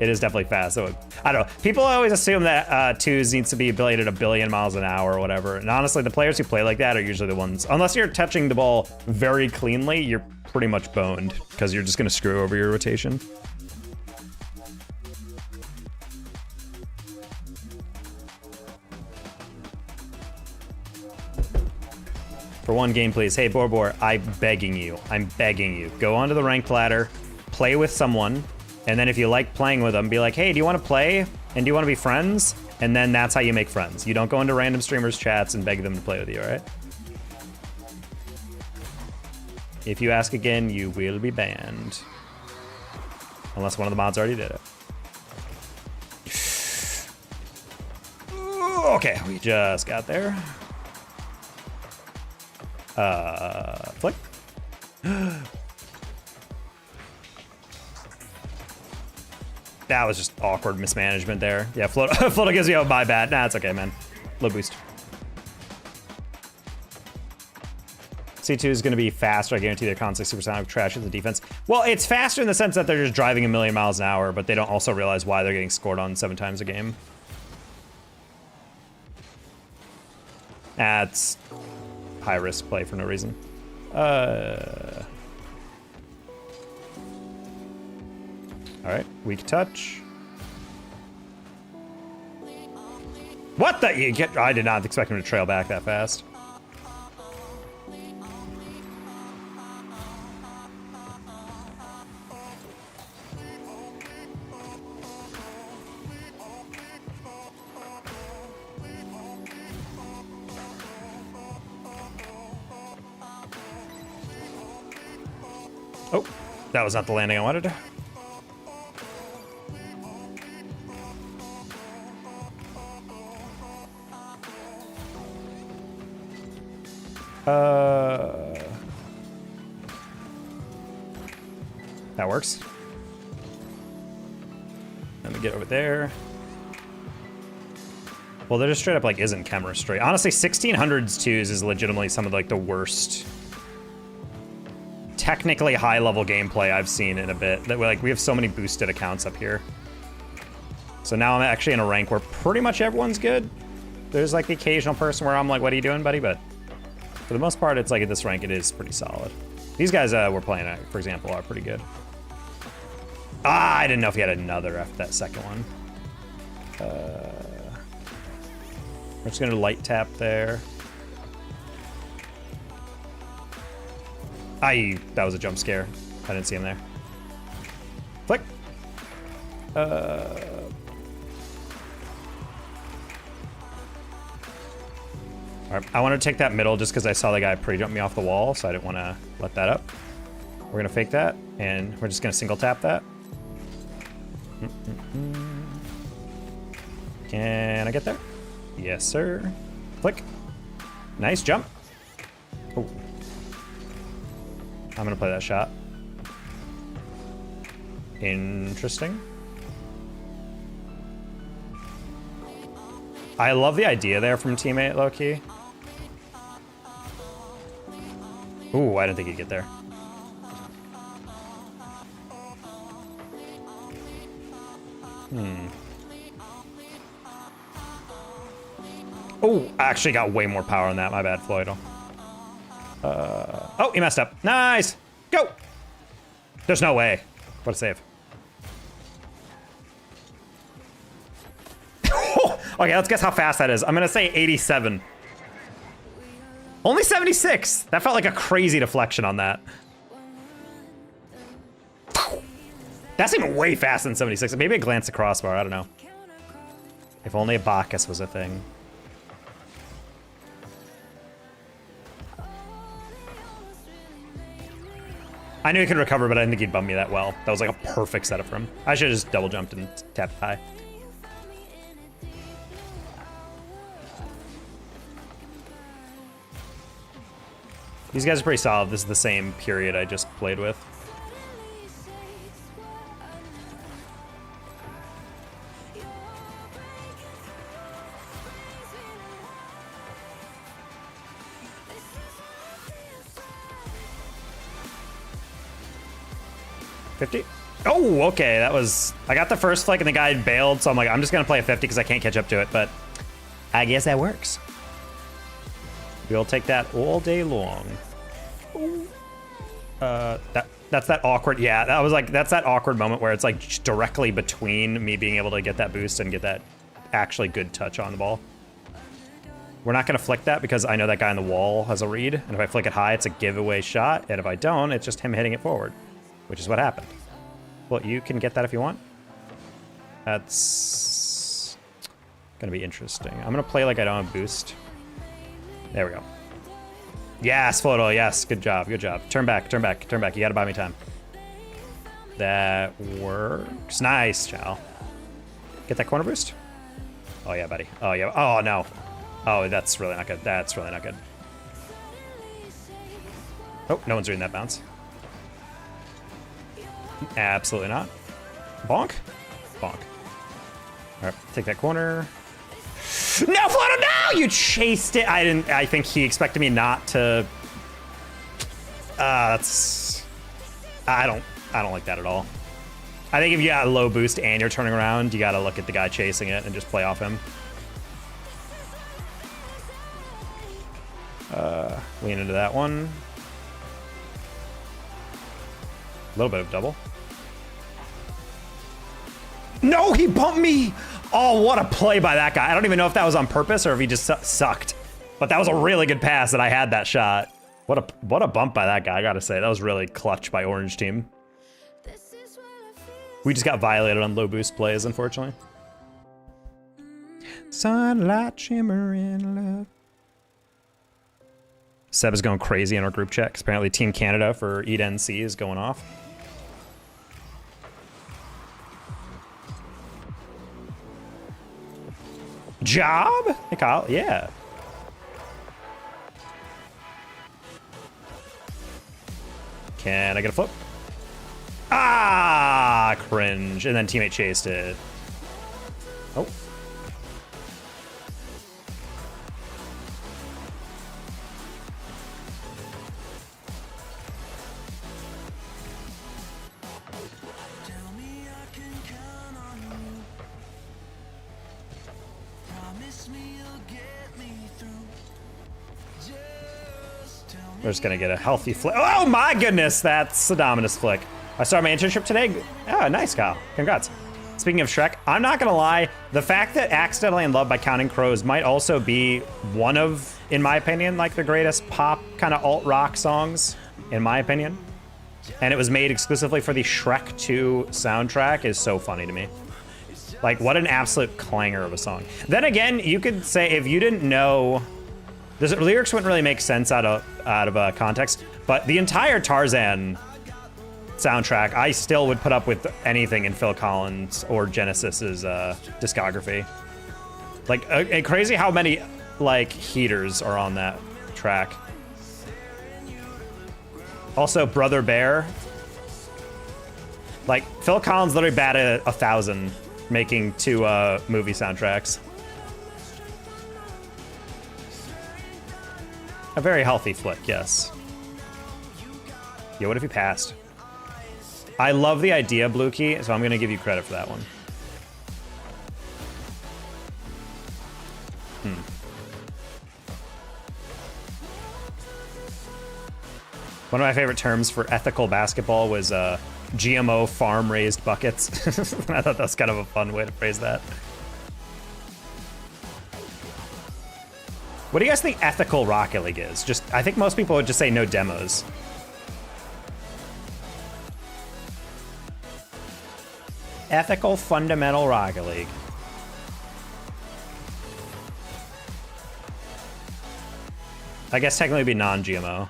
it is definitely fast. So I don't know. People always assume that 2s needs to be ability at 1 billion miles an hour or whatever. And honestly, the players who play like that are usually the ones, unless you're touching the ball very cleanly, you're pretty much boned because you're just going to screw over your rotation. For one game, please. Hey, Borbor, I'm begging you. I'm begging you. Go onto the ranked ladder, play with someone, and then if you like playing with them, be like, hey, do you want to play? And do you want to be friends? And then that's how you make friends. You don't go into random streamers' chats and beg them to play with you, all right? If you ask again, you will be banned. Unless one of the mods already did it. Okay, we just got there. Flick. That was just awkward mismanagement there. Yeah, Floto gives you a my bad. Nah, it's okay, man. Low boost. C2 is going to be faster. I guarantee their constant supersonic trash in the defense. Well, it's faster in the sense that they're just driving 1 million miles an hour, but they don't also realize why they're getting scored on 7 times a game. That's high risk play for no reason. All right, weak touch. What the? You get? I did not expect him to trail back that fast. Oh, that was not the landing I wanted. That works. Let me get over there. Well, they're just straight up like isn't camera straight. Honestly, 1600s twos is legitimately some of like the worst technically high level gameplay I've seen in a bit. That like we have so many boosted accounts up here. So now I'm actually in a rank where pretty much everyone's good. There's like the occasional person where I'm like, what are you doing, buddy? But for the most part, it's like at this rank, it is pretty solid. These guys we're playing at, for example, are pretty good. Ah, I didn't know if he had another after that second one. We're just gonna light tap there. That was a jump scare. I didn't see him there. Flick. All right, I want to take that middle just because I saw the guy pre-jump me off the wall, so I didn't want to let that up. We're gonna fake that, and we're just gonna single tap that. Can I get there? Yes, sir. Flick. Nice jump. Oh. I'm gonna play that shot. Interesting. I love the idea there from teammate low-key. Ooh, I didn't think he'd get there. Oh, I actually got way more power on that. My bad, Floyd. Oh, he messed up. Nice. Go. There's no way. What a save. Okay, let's guess how fast that is. I'm going to say 87. Only 76. That felt like a crazy deflection on that. That's even way faster than 76. Maybe I glanced the crossbar. I don't know. If only a Bacchus was a thing. I knew he could recover, but I didn't think he'd bump me that well. That was like a perfect setup for him. I should have just double jumped and tapped high. These guys are pretty solid. This is the same period I just played with. 50. Oh, okay, that was... I got the first flick and the guy bailed, so I'm like, I'm just gonna play a 50 because I can't catch up to it, but I guess that works. We'll take that all day long. That's that awkward, yeah, that was like, that's that awkward moment where it's like just directly between me being able to get that boost and get that actually good touch on the ball. We're not gonna flick that because I know that guy on the wall has a read, and if I flick it high, it's a giveaway shot, and if I don't, it's just him hitting it forward, which is what happened. Well, you can get that if you want. That's gonna be interesting. I'm gonna play like I don't have boost. There we go. Yes, photo, yes, good job, good job. Turn back, turn back, turn back. You gotta buy me time. That works. Nice, Chow. Get that corner boost? Oh yeah, buddy. Oh yeah, oh no. Oh, that's really not good. That's really not good. Oh, no one's reading that bounce. Absolutely not. Bonk? Bonk. All right, take that corner. No, Floto, no! You chased it. I think he expected me not to. That's. I don't like that at all. I think if you got a low boost and you're turning around, you gotta look at the guy chasing it and just play off him. Lean into that one. A little bit of double. No, he bumped me! Oh, what a play by that guy. I don't even know if that was on purpose or if he just sucked. But that was a really good pass that I had that shot. What a bump by that guy, I gotta say. That was really clutch by Orange team. We just got violated on low boost plays, unfortunately. Sunlight shimmering love. Seb is going crazy in our group chat. Apparently Team Canada for Eat NC is going off. Job? Hey, Kyle. Yeah. Can I get a flip? Ah, cringe. And then teammate chased it. Oh. We're just gonna get a healthy flick. Oh my goodness, that's a Dominus flick. I started my internship today. Oh, nice, Kyle. Congrats. Speaking of Shrek, I'm not gonna lie, the fact that Accidentally in Love by Counting Crows might also be one of, in my opinion, like the greatest pop kind of alt-rock songs, in my opinion. And it was made exclusively for the Shrek 2 soundtrack is so funny to me. Like, what an absolute clanger of a song. Then again, you could say if you didn't know, the lyrics wouldn't really make sense out of context, but the entire Tarzan soundtrack, I still would put up with anything in Phil Collins or Genesis's discography. Like, crazy how many, like, heaters are on that track. Also, Brother Bear. Like, Phil Collins literally batted 1,000 making 2 movie soundtracks. A very healthy flick, yes. Yo, what if he passed? I love the idea, Blue Key, so I'm gonna give you credit for that one. One of my favorite terms for ethical basketball was GMO farm-raised buckets. I thought that was kind of a fun way to phrase that. What do you guys think ethical Rocket League is? Just, I think most people would just say no demos. Ethical fundamental Rocket League. I guess technically it'd be non-GMO.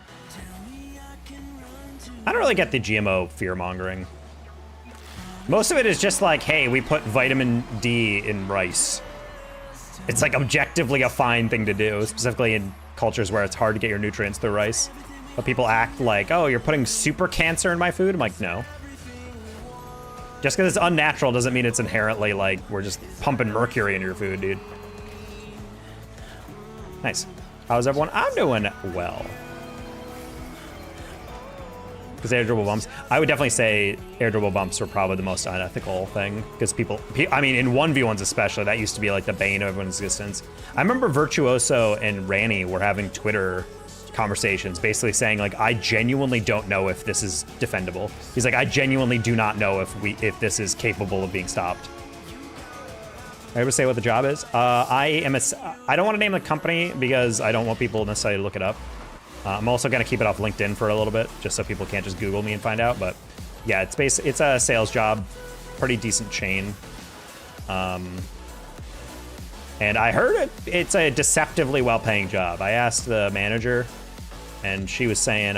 I don't really get the GMO fear-mongering. Most of it is just like, hey, we put vitamin D in rice. It's like objectively a fine thing to do, specifically in cultures where it's hard to get your nutrients through rice. But people act like, oh, you're putting super cancer in my food? I'm like, no. Just because it's unnatural doesn't mean it's inherently like, we're just pumping mercury into your food, dude. Nice. How's everyone? I'm doing well. Because airdribble bumps, I would definitely say airdribble bumps were probably the most unethical thing. Because I mean, in 1v1s especially, that used to be like the bane of everyone's existence. I remember Virtuoso and Ranny were having Twitter conversations basically saying like, I genuinely don't know if this is defendable. He's like, I genuinely do not know if this is capable of being stopped. I ever say what the job is? I don't want to name the company because I don't want people necessarily to look it up. I'm also gonna keep it off LinkedIn for a little bit, just so people can't just Google me and find out. But yeah, it's a sales job, pretty decent chain. And I heard it's a deceptively well-paying job. I asked the manager, and she was saying,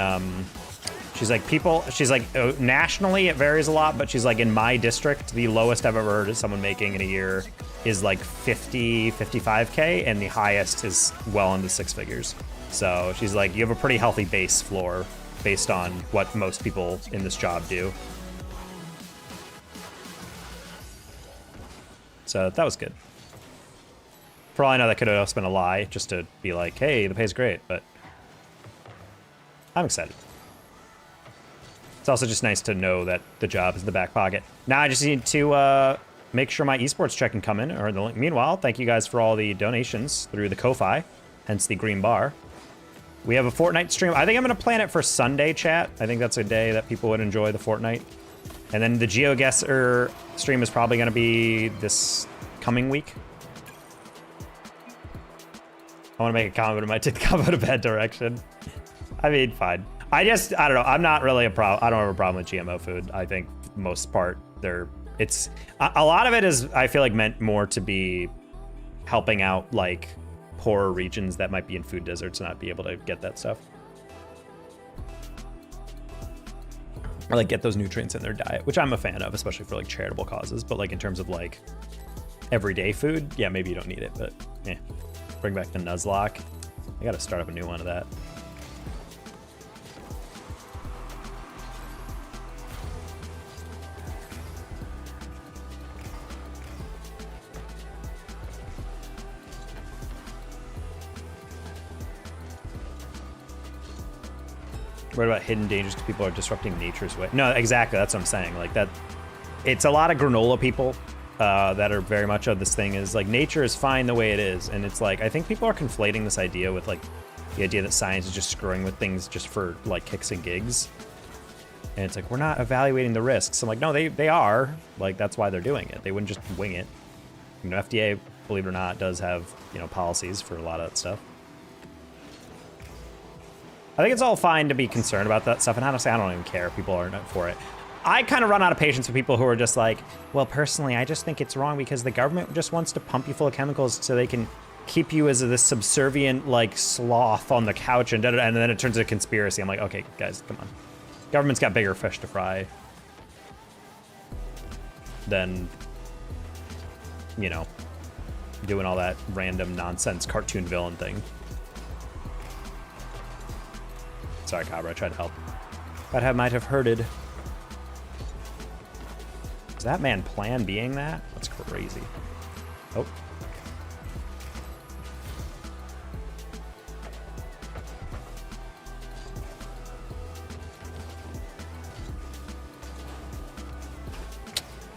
she's like, nationally it varies a lot, but she's like, in my district, the lowest I've ever heard of someone making in a year is like 50, 55K, and the highest is well into 6 figures. So she's like, you have a pretty healthy base floor based on what most people in this job do. So that was good. For all I know, that could have also been a lie, just to be like, hey, the pay's great, but I'm excited. It's also just nice to know that the job is in the back pocket. Now I just need to make sure my esports check can come in. Meanwhile, thank you guys for all the donations through the Ko-Fi, hence the green bar. We have a Fortnite stream. I think I'm going to plan it for Sunday, chat. I think that's a day that people would enjoy the Fortnite. And then the GeoGuessr stream is probably going to be this coming week. I want to make a comment, but it might take the combo to bad direction. I mean, fine. I don't know. I'm not really I don't have a problem with GMO food. I think for the most part, it's a lot of it is, I feel like, meant more to be helping out like poorer regions that might be in food deserts and not be able to get that stuff. Or like get those nutrients in their diet, which I'm a fan of, especially for like charitable causes. But like in terms of like everyday food, yeah, maybe you don't need it, but yeah. Bring back the Nuzlocke. I gotta start up a new one of that. What about hidden dangers because people are disrupting nature's way? No, exactly. That's what I'm saying. Like that, it's a lot of granola people that are very much of this thing is like nature is fine the way it is. And it's like, I think people are conflating this idea with like the idea that science is just screwing with things just for like kicks and gigs. And it's like, we're not evaluating the risks. I'm like, no, they are. Like, that's why they're doing it. They wouldn't just wing it. You know, FDA, believe it or not, does have, you know, policies for a lot of that stuff. I think it's all fine to be concerned about that stuff, and honestly, I don't even care if people aren't for it. I kind of run out of patience with people who are just like, well, personally, I just think it's wrong because the government just wants to pump you full of chemicals so they can keep you as this subservient, like, sloth on the couch, and then it turns into a conspiracy. I'm like, okay, guys, come on. Government's got bigger fish to fry than, you know, doing all that random nonsense cartoon villain thing. Sorry, Cabra, I tried to help. But I might have hurted. Is that man plan being that? That's crazy. Oh.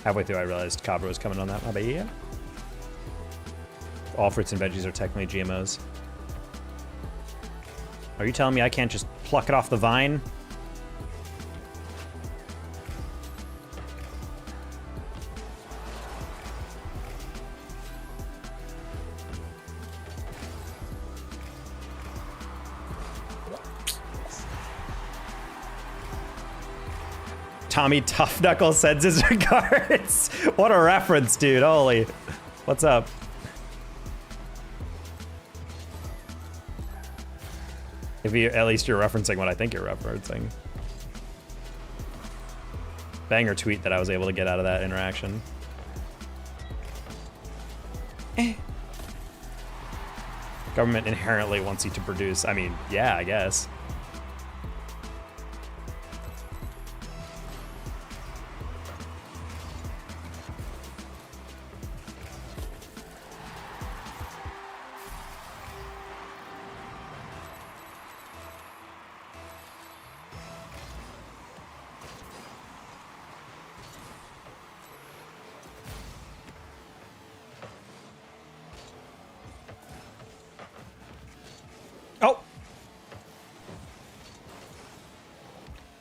Halfway through, I realized Cabra was coming on that. But yeah. All fruits and veggies are technically GMOs. Are you telling me I can't just pluck it off the vine? Tommy Tough Knuckle sends his regards. What a reference, dude. Holy. What's up? If you, at least you're referencing what I think you're referencing. Banger tweet that I was able to get out of that interaction. Government inherently wants you to produce. I mean, yeah, I guess.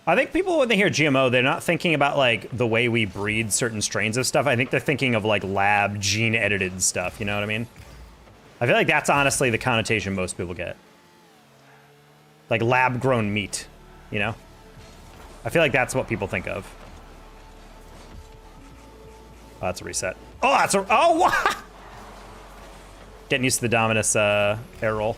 I think people, when they hear GMO, they're not thinking about like the way we breed certain strains of stuff. I think they're thinking of like lab gene edited stuff. You know what I mean? I feel like that's honestly the connotation most people get. Like lab grown meat, you know? I feel like that's what people think of. Oh, that's a reset. Oh, that's a, oh, what? Getting used to the Dominus air roll.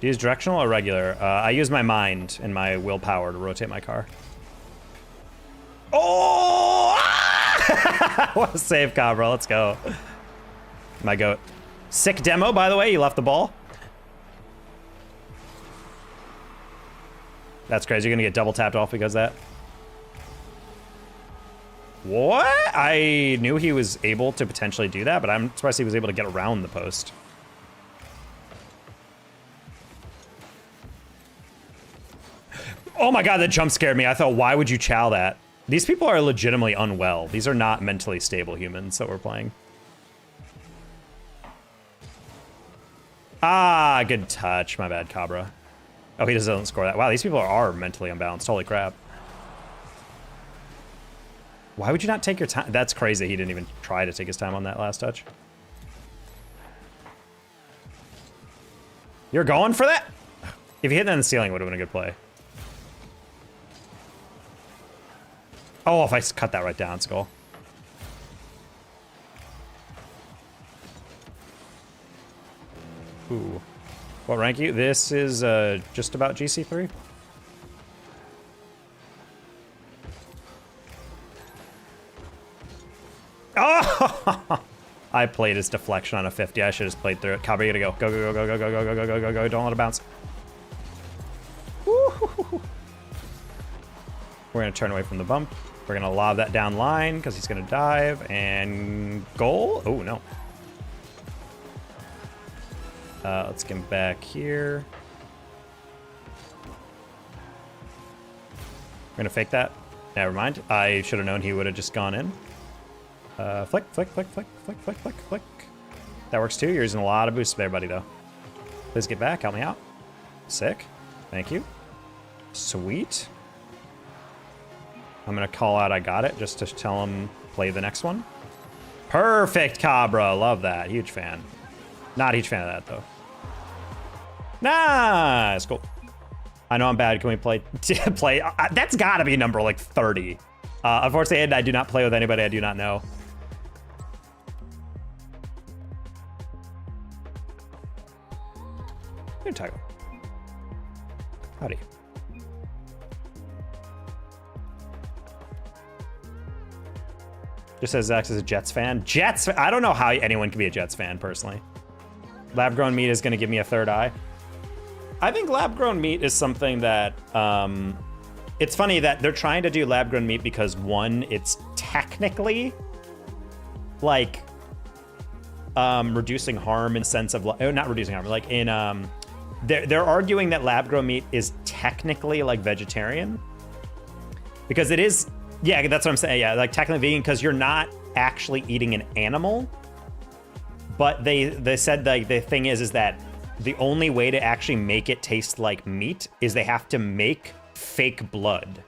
Do you use directional or regular? I use my mind and my willpower to rotate my car. Oh! What a save, Cabra. Let's go. My goat. Sick demo, by the way. You left the ball. That's crazy. You're going to get double tapped off because of that. What? I knew he was able to potentially do that, but I'm surprised he was able to get around the post. Oh my god, that jump scared me. I thought, why would you chow that? These people are legitimately unwell. These are not mentally stable humans that we're playing. Ah, good touch. My bad, Cabra. Oh, he doesn't score that. Wow, these people are mentally unbalanced. Holy crap. Why would you not take your time? That's crazy. He didn't even try to take his time on that last touch. You're going for that? If you hit that in the ceiling, it would have been a good play. Oh, if I cut that right down, it's goal. Ooh. What rank you? This is just about GC3. Oh! I played his deflection on a 50. I should have just played through it. Cabra, you gotta go. Go, go, go, go, go, go, go, go, go, go, go. Don't let it bounce. Woo! We're gonna turn away from the bump. We're gonna lob that down line because he's gonna dive and goal. Oh no. Let's get him back here. We're gonna fake that. Never mind. I should have known he would have just gone in. Flick, flick, flick, flick, flick, flick, flick, flick. That works too. You're using a lot of boosts there, buddy, though. Please get back. Help me out. Sick. Thank you. Sweet. I'm gonna call out I got it just to tell him play the next one. Perfect, Cabra. Love that. Huge fan. Not a huge fan of that, though. Nice. Cool. I know I'm bad. Can we play? That's gotta be number like 30. Unfortunately, I do not play with anybody I do not know. Good title. Howdy. Just says Zax is a Jets fan. Jets? I don't know how anyone can be a Jets fan, personally. Lab-grown meat is going to give me a third eye. I think lab-grown meat is something that... it's funny that they're trying to do lab-grown meat because, one, it's technically, like, reducing harm in the sense of... not reducing harm, like, in... They're arguing that lab-grown meat is technically, like, vegetarian. Because it is... Yeah, that's what I'm saying. Yeah, like technically vegan because you're not actually eating an animal. But they said like the thing is that the only way to actually make it taste like meat is they have to make fake blood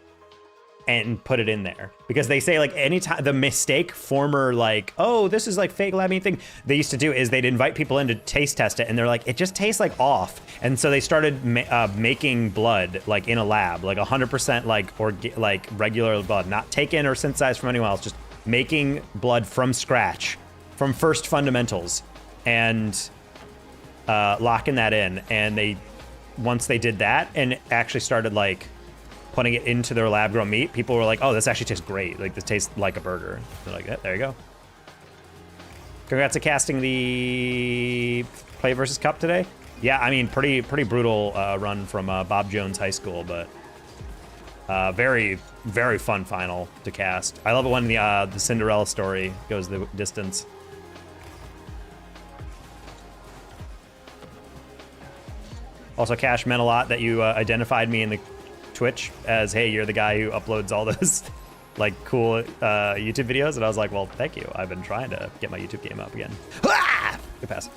and put it in there. Because they say like anytime the mistake former like, oh, this is like fake lab meat thing they used to do is they'd invite people in to taste test it and they're like, it just tastes like off. And so they started making blood like in a lab, like 100% like regular blood, not taken or synthesized from anyone else, just making blood from scratch, from first fundamentals, and locking that in. And once they did that and actually started like putting it into their lab-grown meat, people were like, oh, this actually tastes great. Like, this tastes like a burger. They're like, yeah, there you go. Congrats to casting the Play versus Cup today. Yeah, I mean, pretty brutal run from Bob Jones High School, but very, very fun final to cast. I love it when the Cinderella story goes the distance. Also, Cash, meant a lot that you identified me in the Twitch as, hey, you're the guy who uploads all those like cool YouTube videos, and I was like, well, thank you. I've been trying to get my YouTube game up again. Ah! Good pass.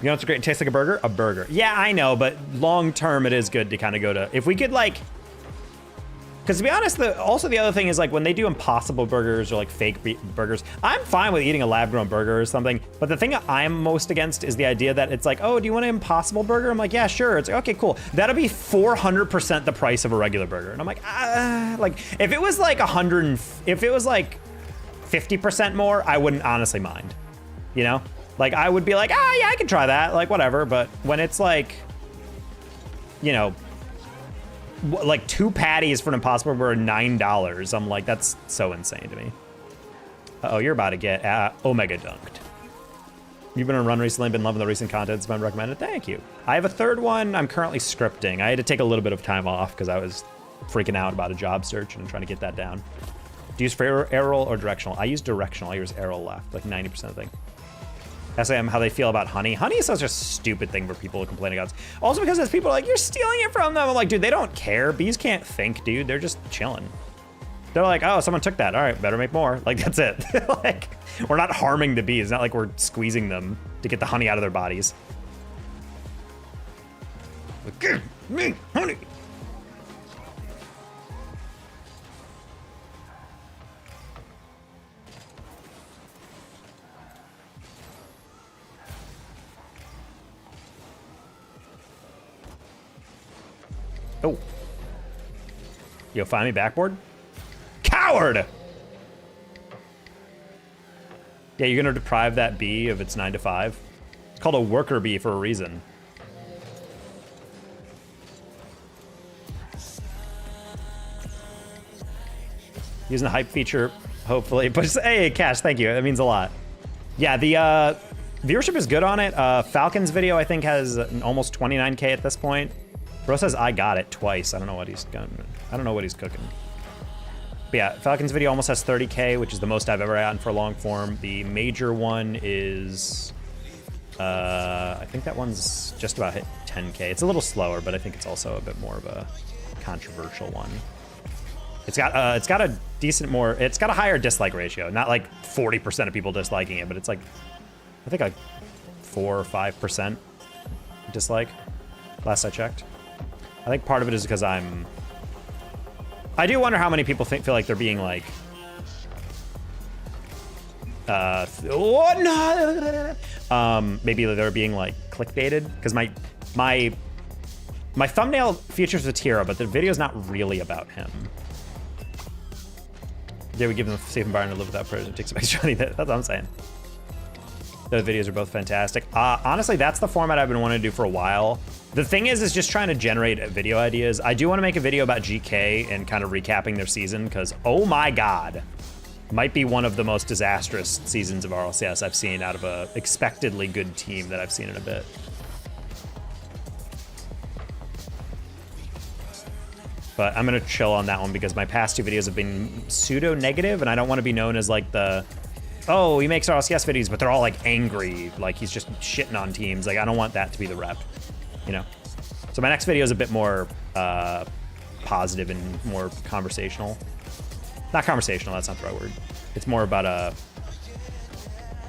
You know what's great and tastes like a burger? A burger. Yeah, I know, but long term it is good to kind of go to, if we could like, because to be honest, also the other thing is like when they do impossible burgers or like fake burgers, I'm fine with eating a lab-grown burger or something. But the thing I'm most against is the idea that it's like, oh, do you want an impossible burger? I'm like, yeah, sure. It's like, okay, cool. That'll be 400% the price of a regular burger. And I'm like, like if it was like if it was like 50% more, I wouldn't honestly mind, you know? Like I would be like, yeah, I can try that, like whatever. But when it's like, you know, like 2 patties for an impossible burger, $9. I'm like, that's so insane to me. Uh-oh, you're about to get Omega dunked. You've been on a run recently, been loving the recent content, it's been recommended. Thank you. I have a third one I'm currently scripting. I had to take a little bit of time off because I was freaking out about a job search and I'm trying to get that down. Do you use for arrow or directional? I use directional, I use arrow left, like 90% of the thing. SAM, how they feel about honey. Honey is such a stupid thing for people to complain about. Also because there's people like, you're stealing it from them. I'm like, dude, they don't care. Bees can't think, dude. They're just chilling. They're like, oh, someone took that. All right, better make more. Like, that's it. Like, we're not harming the bees. It's not like we're squeezing them to get the honey out of their bodies. Like, give me honey. Oh. Yo, find me backboard? Coward! Yeah, you're gonna deprive that bee of its 9 to 5. It's called a worker bee for a reason. Using the hype feature, hopefully. But just, hey, Cash, thank you. That means a lot. Yeah, the viewership is good on it. Falcon's video, I think, has almost 29K at this point. Bro says I got it twice. I don't know what he's got. I don't know what he's cooking. But yeah, Falcon's video almost has 30K, which is the most I've ever gotten for long form. The major one is, I think that one's just about hit 10K. It's a little slower, but I think it's also a bit more of a controversial one. It's got a decent it's got a higher dislike ratio. Not like 40% of people disliking it, but it's like, I think like 4 or 5% dislike, last I checked. I think part of it is because I do wonder how many people feel like they're being like, maybe they're being like clickbaited, because my thumbnail features Vatira, but the video's not really about him. Yeah, we give them a safe environment to live without pressure. It takes some extra money. That's what I'm saying. The videos are both fantastic. Honestly, that's the format I've been wanting to do for a while. The thing is just trying to generate video ideas. I do want to make a video about GK and kind of recapping their season, because oh my God, might be one of the most disastrous seasons of RLCS I've seen out of a expectedly good team that I've seen in a bit. But I'm gonna chill on that one because my past 2 videos have been pseudo-negative, and I don't want to be known as like the, oh, he makes RLCS videos, but they're all like angry, like he's just shitting on teams. Like I don't want that to be the rep, you know? So my next video is a bit more positive and more conversational. Not conversational, that's not the right word. It's more about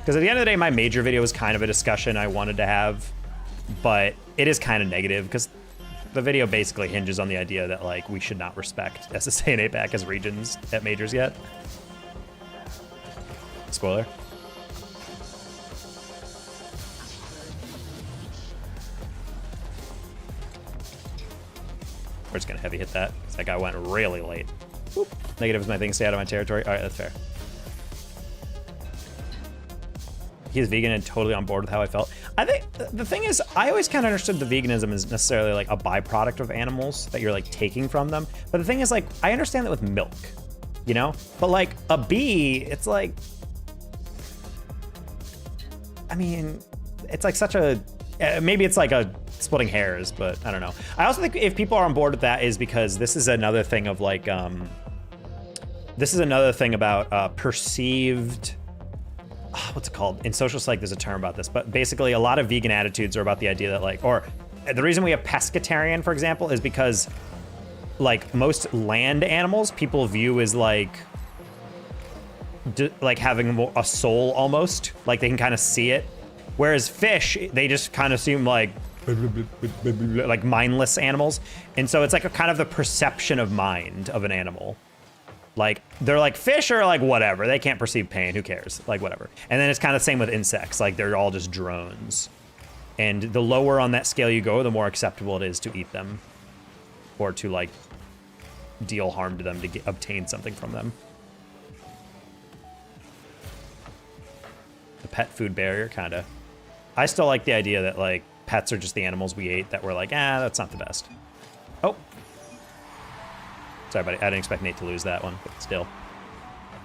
because at the end of the day, my major video was kind of a discussion I wanted to have, but it is kind of negative because the video basically hinges on the idea that like we should not respect SSA and APAC as regions at majors yet. Spoiler. We're just gonna heavy hit that, because that guy went really late. Whoop. Negative is my thing, stay out of my territory. All right, that's fair. He's vegan and totally on board with how I felt. I think the thing is, I always kind of understood the veganism is necessarily like a byproduct of animals that you're like taking from them. But the thing is, like, I understand that with milk, you know? But like a bee, it's like, I mean, it's like such a, maybe it's like a splitting hairs, but I don't know. I also think if people are on board with that is because this is another thing of like, this is another thing about perceived, what's it called? In social psych, there's a term about this, but basically a lot of vegan attitudes are about the idea that like, or the reason we have pescatarian, for example, is because like most land animals people view as like like having a soul almost, like they can kind of see it. Whereas fish, they just kind of seem like mindless animals. And so it's like a kind of the perception of mind of an animal. Like they're like fish are like whatever, they can't perceive pain, who cares, like whatever. And then it's kind of the same with insects, like they're all just drones. And the lower on that scale you go, the more acceptable it is to eat them or to like deal harm to them to obtain something from them. The pet food barrier, kind of. I still like the idea that like pets are just the animals we ate that we're like, that's not the best. Oh. Sorry, buddy. I didn't expect Nate to lose that one, but still.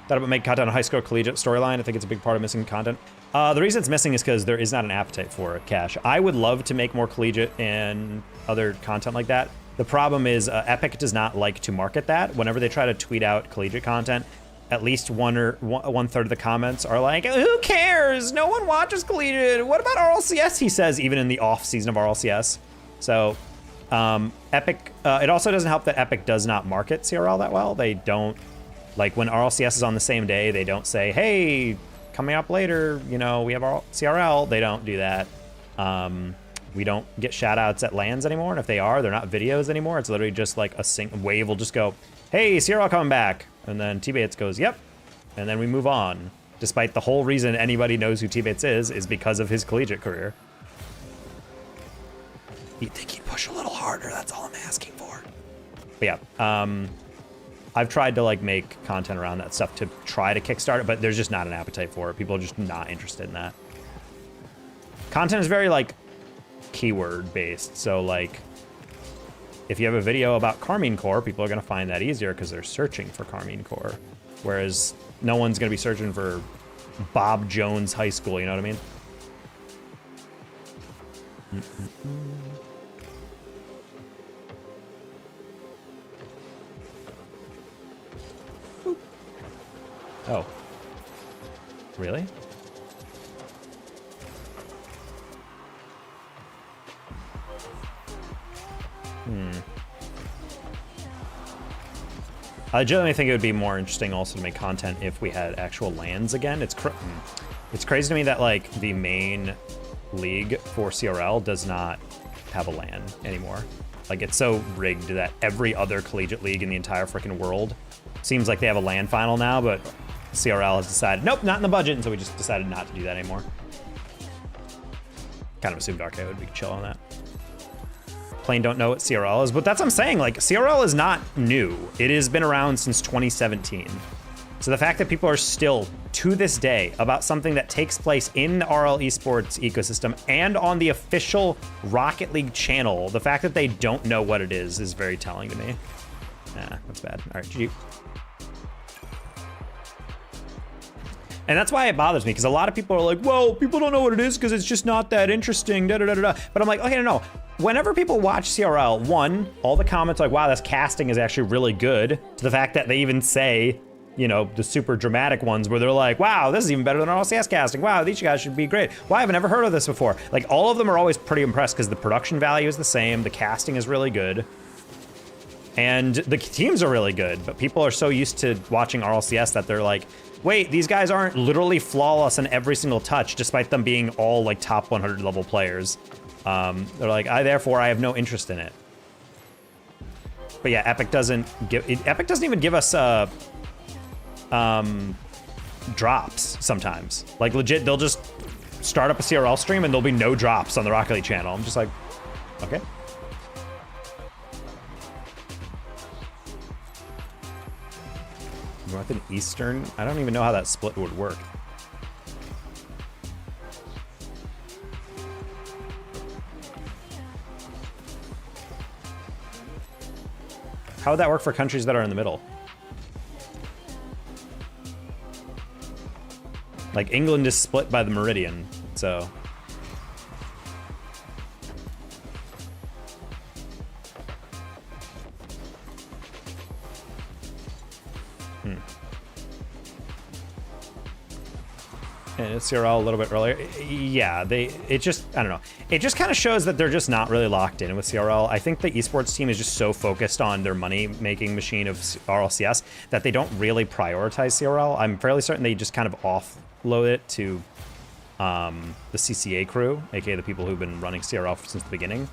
Thought about making content on high school collegiate storyline. I think it's a big part of missing content. The reason it's missing is because there is not an appetite for it, Cash. I would love to make more collegiate and other content like that. The problem is Epic does not like to market that. Whenever they try to tweet out collegiate content, at least one third of the comments are like, who cares? No one watches collegiate. What about RLCS, he says, even in the off season of RLCS. So Epic, it also doesn't help that Epic does not market CRL that well. They don't, like when RLCS is on the same day, they don't say, hey, coming up later, you know, we have our CRL. They don't do that. We don't get shout outs at LANs anymore. And if they are, they're not videos anymore. It's literally just like a wave will just go, hey, CRL coming back. And then T-Bates goes, yep. And then we move on. Despite the whole reason anybody knows who T-Bates is because of his collegiate career. You'd think he'd push a little harder, that's all I'm asking for. But yeah, I've tried to like make content around that stuff to try to kickstart it, but there's just not an appetite for it. People are just not interested in that. Content is very like keyword based. So like, if you have a video about Carmine Core, people are gonna find that easier because they're searching for Carmine Core. Whereas no one's gonna be searching for Bob Jones High School, you know what I mean? Oh. Really? I genuinely think it would be more interesting also to make content if we had actual LANs again. It's crazy to me that like the main league for CRL does not have a LAN anymore. Like it's so rigged that every other collegiate league in the entire freaking world seems like they have a LAN final now, but CRL has decided, nope, not in the budget, and so we just decided not to do that anymore. Kind of assumed RK would be chill on that. Plain don't know what CRL is, but that's what I'm saying, like CRL is not new. It has been around since 2017. So the fact that people are still, to this day, about something that takes place in the RL esports ecosystem and on the official Rocket League channel, the fact that they don't know what it is very telling to me. Nah, that's bad. All right, GG. And that's why it bothers me, because a lot of people are like, well, people don't know what it is because it's just not that interesting, da-da-da-da-da. But I'm like, okay, no. Whenever people watch CRL, one, all the comments are like, wow, this casting is actually really good, to the fact that they even say, you know, the super dramatic ones where they're like, wow, this is even better than RLCS casting. Wow, these guys should be great. Why, I've never heard of this before. Like, all of them are always pretty impressed because the production value is the same, the casting is really good, and the teams are really good, but people are so used to watching RLCS that they're like, wait, these guys aren't literally flawless in every single touch, despite them being all like top 100 level players. They're like, therefore I have no interest in it. But yeah, Epic doesn't even give us drops sometimes. Like legit, they'll just start up a CRL stream and there'll be no drops on the Rocket League channel. I'm just like, okay. North and Eastern? I don't even know how that split would work. How would that work for countries that are in the middle? Like England is split by the meridian, so. CRL a little bit earlier. Yeah, it just, I don't know. It just kind of shows that they're just not really locked in with CRL. I think the esports team is just so focused on their money-making machine of RLCS that they don't really prioritize CRL. I'm fairly certain they just kind of offload it to the CCA crew, aka the people who've been running CRL since the beginning.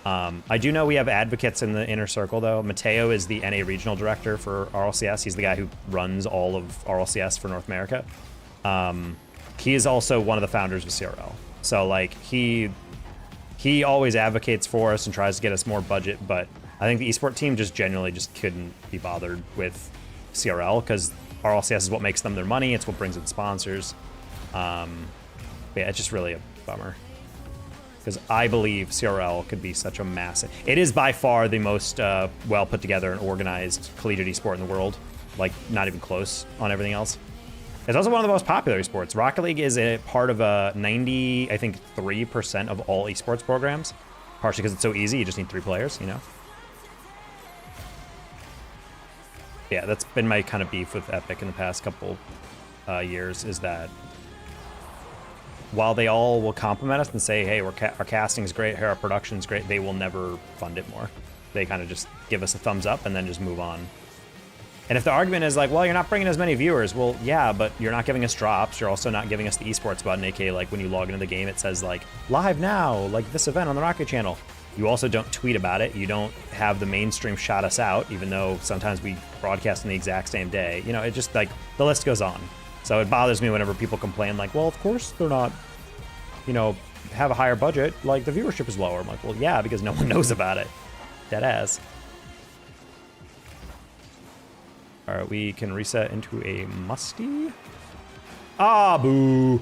I do know we have advocates in the inner circle, though. Mateo is the NA regional director for RLCS. He's the guy who runs all of RLCS for North America. He is also one of the founders of CRL. So, like, he always advocates for us and tries to get us more budget, but I think the esport team just genuinely just couldn't be bothered with CRL because RLCS is what makes them their money. It's what brings in sponsors. Yeah, it's just really a bummer. Because I believe CRL could be such a massive... It is by far the most well put together and organized collegiate esport in the world. Like, not even close on everything else. It's also one of the most popular esports. Rocket League is a part of a 90, I think 3% of all esports programs. Partially because it's so easy, you just need 3 players, you know? Yeah, that's been my kind of beef with Epic in the past couple years, is that while they all will compliment us and say, hey, our casting is great, hey, our production is great, they will never fund it more. They kind of just give us a thumbs up and then just move on. And if the argument is like, well, you're not bringing as many viewers, well, yeah, but you're not giving us drops. You're also not giving us the esports button, aka like when you log into the game, it says like live now, like this event on the Rocket channel. You also don't tweet about it. You don't have the mainstream shout us out, even though sometimes we broadcast on the exact same day. You know, it just like the list goes on. So it bothers me whenever people complain like, well, of course they're not, you know, have a higher budget, like the viewership is lower. I'm like, well, yeah, because no one knows about it. Dead ass. All right, we can reset into a musty. Ah, boo.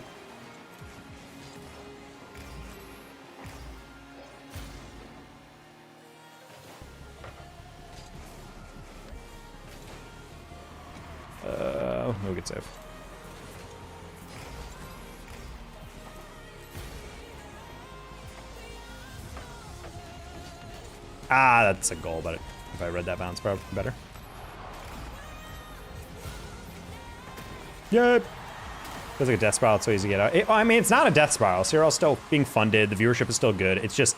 No good save. Ah, that's a goal, but if I read that bounce better. Yep. Feels like a death spiral. It's so easy to get out. I mean, it's not a death spiral. CRL's still being funded. The viewership is still good. It's just,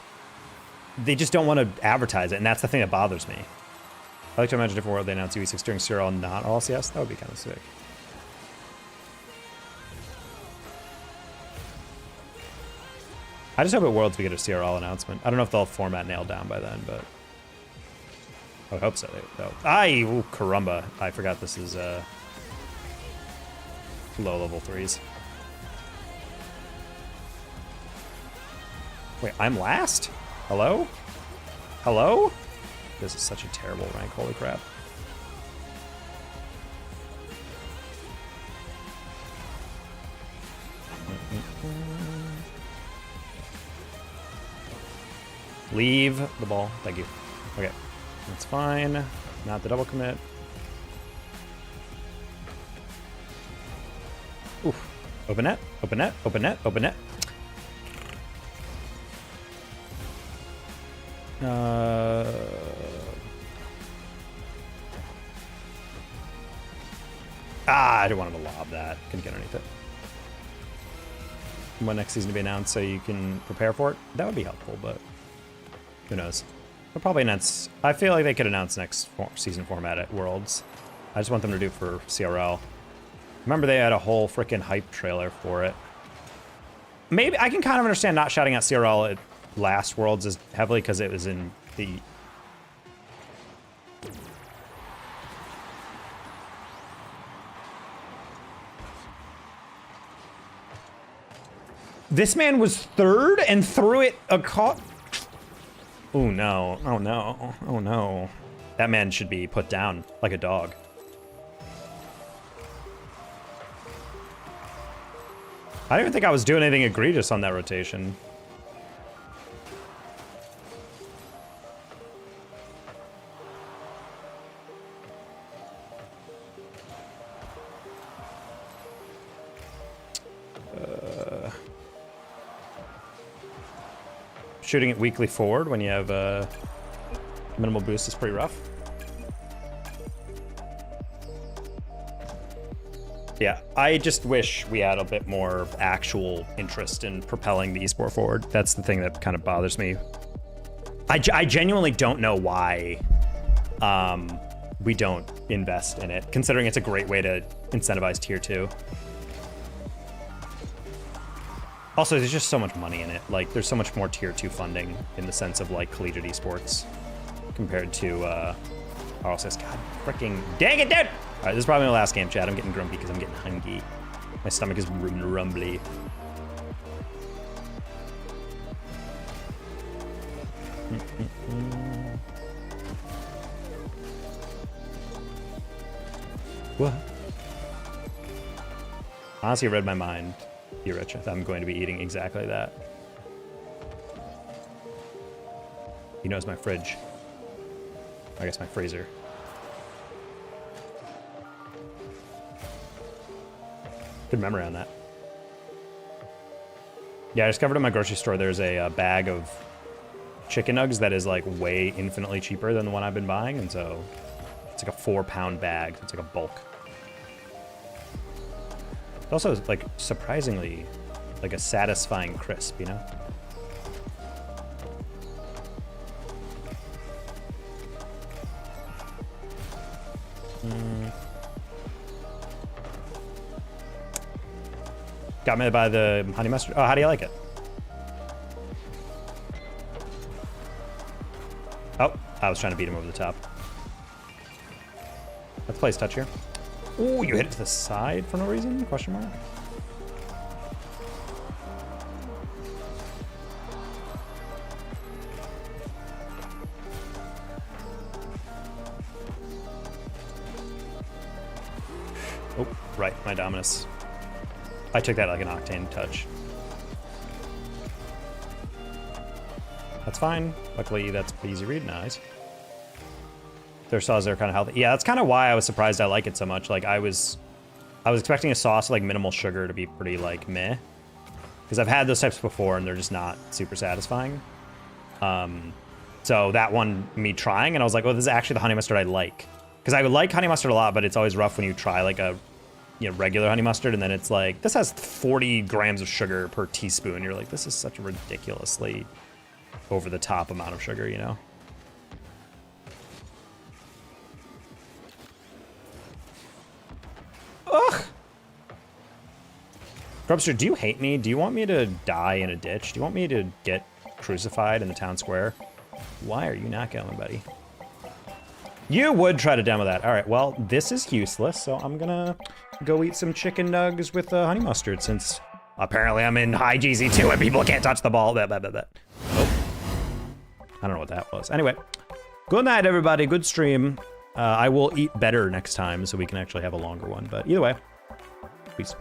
they just don't want to advertise it, and that's the thing that bothers me. I like to imagine a different world they announce UE6 during CRL, not RLCS. That would be kind of sick. I just hope at Worlds we get a CRL announcement. I don't know if they'll have format nailed down by then, but I would hope so. Ooh, caramba. I forgot this is low level 3s. Wait, I'm last? Hello? Hello? This is such a terrible rank, holy crap. Leave the ball, thank you. Okay, that's fine. Not the double commit. Oof. Open net, open net, open net, open net. I didn't want him to lob that. Couldn't get underneath it. When next season to be announced so you can prepare for it? That would be helpful, but who knows? They'll probably announce. I feel like they could announce next season format at Worlds. I just want them to do it for CRL. Remember they had a whole freaking hype trailer for it. Maybe I can kind of understand not shouting out CRL at last Worlds as heavily because it was in the... This man was third and threw it across... Oh no, oh no, oh no. That man should be put down like a dog. I don't even think I was doing anything egregious on that rotation. Shooting it weakly forward when you have a minimal boost is pretty rough. Yeah, I just wish we had a bit more actual interest in propelling the esport forward. That's the thing that kind of bothers me. I genuinely don't know why we don't invest in it, considering it's a great way to incentivize tier 2. Also, there's just so much money in it. Like, there's so much more tier 2 funding in the sense of like collegiate esports compared to RLCS. God freaking dang it, dude! All right, this is probably my last game, chat. I'm getting grumpy because I'm getting hungry. My stomach is rumbly. What? Honestly, read my mind. You're rich. I'm going to be eating exactly that. He knows my fridge. I guess my freezer. Good memory on that. Yeah, I discovered in my grocery store there's a bag of chicken nugs that is like way infinitely cheaper than the one I've been buying, and so it's like a 4-pound bag. It's like a bulk. It's also like surprisingly like a satisfying crisp, you know? Got me by the honey mustard. Oh, how do you like it? Oh, I was trying to beat him over the top. Let's place touch here. Ooh, you hit it to the side for no reason? Question mark. Oh, right, my Dominus. I took that like an Octane touch. That's fine. Luckily, that's pretty easy read. Nice. Their sauce are kind of healthy. Yeah, that's kind of why I was surprised I like it so much. Like, I was expecting a sauce with, like, minimal sugar to be pretty, like, meh. Because I've had those types before, and they're just not super satisfying. So that one, me trying, and I was like, oh, this is actually the honey mustard I like. Because I would like honey mustard a lot, but it's always rough when you try, like, a regular honey mustard, and then it's like, this has 40 grams of sugar per teaspoon. You're like, this is such a ridiculously over-the-top amount of sugar, you know? Ugh! Grubster, do you hate me? Do you want me to die in a ditch? Do you want me to get crucified in the town square? Why are you not going, buddy? You would try to demo that. All right, well, this is useless, so I'm gonna go eat some chicken nugs with honey mustard, since apparently I'm in high GZ2 and people can't touch the ball. Oh. I don't know what that was. Anyway, good night, everybody. Good stream. I will eat better next time so we can actually have a longer one, but either way, peace.